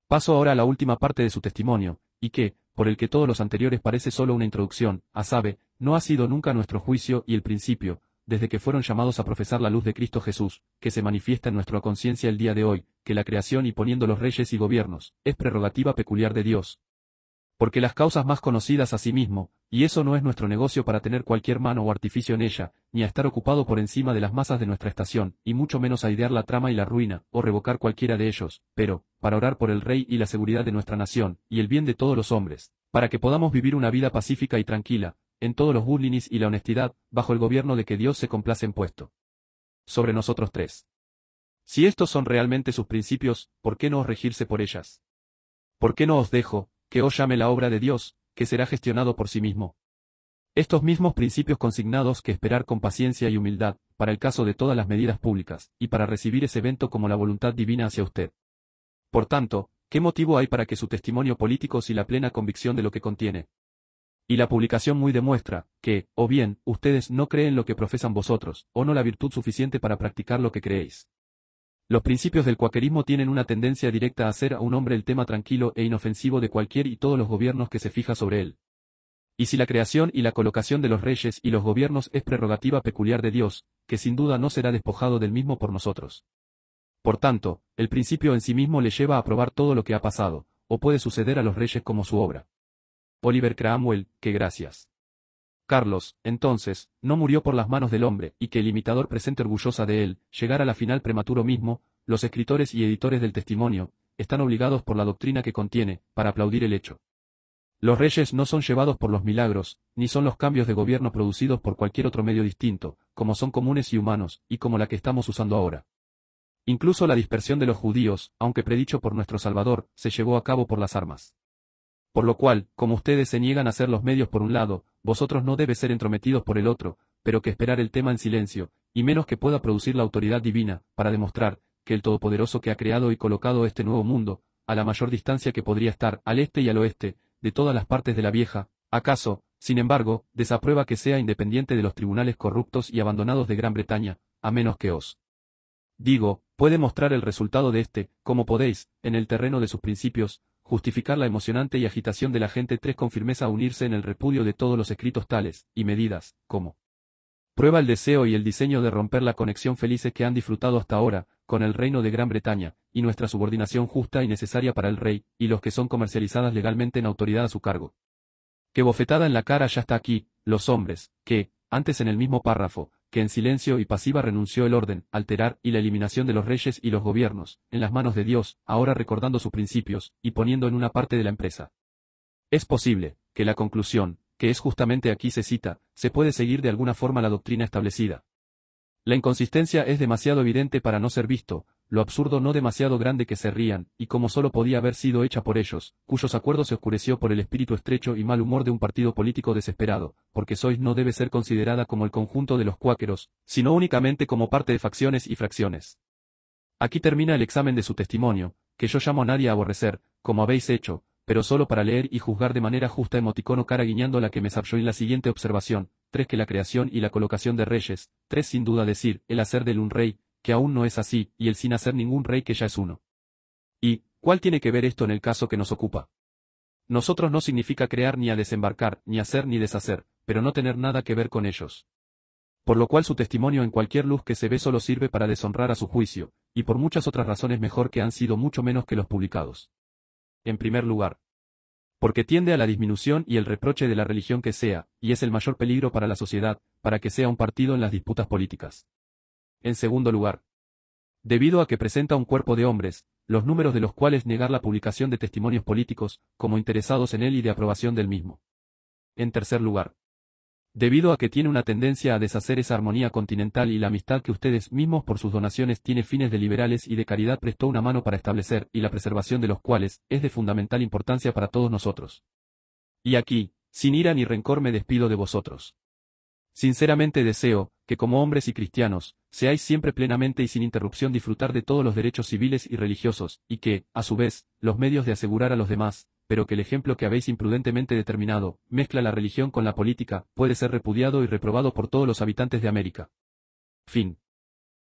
Paso ahora a la última parte de su testimonio, y que, por el que todos los anteriores parece solo una introducción, a sabe, no ha sido nunca nuestro juicio y el principio, desde que fueron llamados a profesar la luz de Cristo Jesús, que se manifiesta en nuestra conciencia el día de hoy, que la creación y poniendo los reyes y gobiernos, es prerrogativa peculiar de Dios. Porque las causas más conocidas a sí mismo, y eso no es nuestro negocio para tener cualquier mano o artificio en ella, ni a estar ocupado por encima de las masas de nuestra estación, y mucho menos a idear la trama y la ruina, o revocar cualquiera de ellos, pero, para orar por el rey y la seguridad de nuestra nación, y el bien de todos los hombres, para que podamos vivir una vida pacífica y tranquila, en todos los goodlinis y la honestidad, bajo el gobierno de que Dios se complace en puesto sobre nosotros tres. Si estos son realmente sus principios, ¿por qué no os regirse por ellas? ¿Por qué no os dejo, que os llame la obra de Dios, que será gestionado por sí mismo? Estos mismos principios consignados que esperar con paciencia y humildad, para el caso de todas las medidas públicas, y para recibir ese evento como la voluntad divina hacia usted. Por tanto, ¿qué motivo hay para que su testimonio político si la plena convicción de lo que contiene? Y la publicación muy demuestra, que, o bien, ustedes no creen lo que profesan vosotros, o no la virtud suficiente para practicar lo que creéis. Los principios del cuaquerismo tienen una tendencia directa a hacer a un hombre el tema tranquilo e inofensivo de cualquier y todos los gobiernos que se fija sobre él. Y si la creación y la colocación de los reyes y los gobiernos es prerrogativa peculiar de Dios, que sin duda no será despojado del mismo por nosotros. Por tanto, el principio en sí mismo le lleva a aprobar todo lo que ha pasado, o puede suceder a los reyes como su obra. Oliver Cromwell, que gracias. Carlos, entonces, no murió por las manos del hombre, y que el imitador presente orgullosa de él, llegar a la final prematuro mismo, los escritores y editores del testimonio, están obligados por la doctrina que contiene, para aplaudir el hecho. Los reyes no son llevados por los milagros, ni son los cambios de gobierno producidos por cualquier otro medio distinto, como son comunes y humanos, y como la que estamos usando ahora. Incluso la dispersión de los judíos, aunque predicho por nuestro Salvador, se llevó a cabo por las armas. Por lo cual, como ustedes se niegan a ser los medios por un lado, vosotros no debe ser entrometidos por el otro, pero que esperar el tema en silencio, y menos que pueda producir la autoridad divina, para demostrar, que el Todopoderoso que ha creado y colocado este nuevo mundo, a la mayor distancia que podría estar, al este y al oeste, de todas las partes de la vieja, acaso, sin embargo, desaprueba que sea independiente de los tribunales corruptos y abandonados de Gran Bretaña, a menos que os digo, puede mostrar el resultado de este, como podéis, en el terreno de sus principios, justificar la emocionante y agitación de la gente tres con firmeza a unirse en el repudio de todos los escritos tales, y medidas, como prueba el deseo y el diseño de romper la conexión felices que han disfrutado hasta ahora, con el reino de Gran Bretaña, y nuestra subordinación justa y necesaria para el rey, y los que son comercializadas legalmente en autoridad a su cargo. Que bofetada en la cara ya está aquí, los hombres, que, antes en el mismo párrafo, que en silencio y pasiva renunció el orden, alterar y la eliminación de los reyes y los gobiernos, en las manos de Dios, ahora recordando sus principios, y poniendo en una parte de la empresa. Es posible, que la conclusión, que es justamente aquí se cita, se puede seguir de alguna forma la doctrina establecida. La inconsistencia es demasiado evidente para no ser visto, lo absurdo no demasiado grande que se rían, y como solo podía haber sido hecha por ellos, cuyos acuerdos se oscureció por el espíritu estrecho y mal humor de un partido político desesperado, porque sois no debe ser considerada como el conjunto de los cuáqueros, sino únicamente como parte de facciones y fracciones. Aquí termina el examen de su testimonio, que yo llamo a nadie a aborrecer, como habéis hecho, pero solo para leer y juzgar de manera justa emoticono cara guiñando la que me en la siguiente observación, 3 que la creación y la colocación de reyes, 3 sin duda decir, el hacer del un rey, que aún no es así, y el sin hacer ningún rey que ya es uno. ¿Y cuál tiene que ver esto en el caso que nos ocupa? Nosotros no significa crear ni a desembarcar, ni hacer ni deshacer, pero no tener nada que ver con ellos. Por lo cual su testimonio en cualquier luz que se ve solo sirve para deshonrar a su juicio, y por muchas otras razones mejor que han sido mucho menos que los publicados. En primer lugar, porque tiende a la disminución y el reproche de la religión que sea, y es el mayor peligro para la sociedad, para que sea un partido en las disputas políticas. En segundo lugar, debido a que presenta un cuerpo de hombres, los números de los cuales negar la publicación de testimonios políticos, como interesados en él y de aprobación del mismo. En tercer lugar, debido a que tiene una tendencia a deshacer esa armonía continental y la amistad que ustedes mismos por sus donaciones tiene fines de liberales y de caridad prestó una mano para establecer y la preservación de los cuales es de fundamental importancia para todos nosotros. Y aquí, sin ira ni rencor me despido de vosotros. Sinceramente deseo, que como hombres y cristianos, seáis siempre plenamente y sin interrupción disfrutar de todos los derechos civiles y religiosos, y que, a su vez, los medios de asegurar a los demás, pero que el ejemplo que habéis imprudentemente determinado, mezcla la religión con la política, puede ser repudiado y reprobado por todos los habitantes de América. Fin.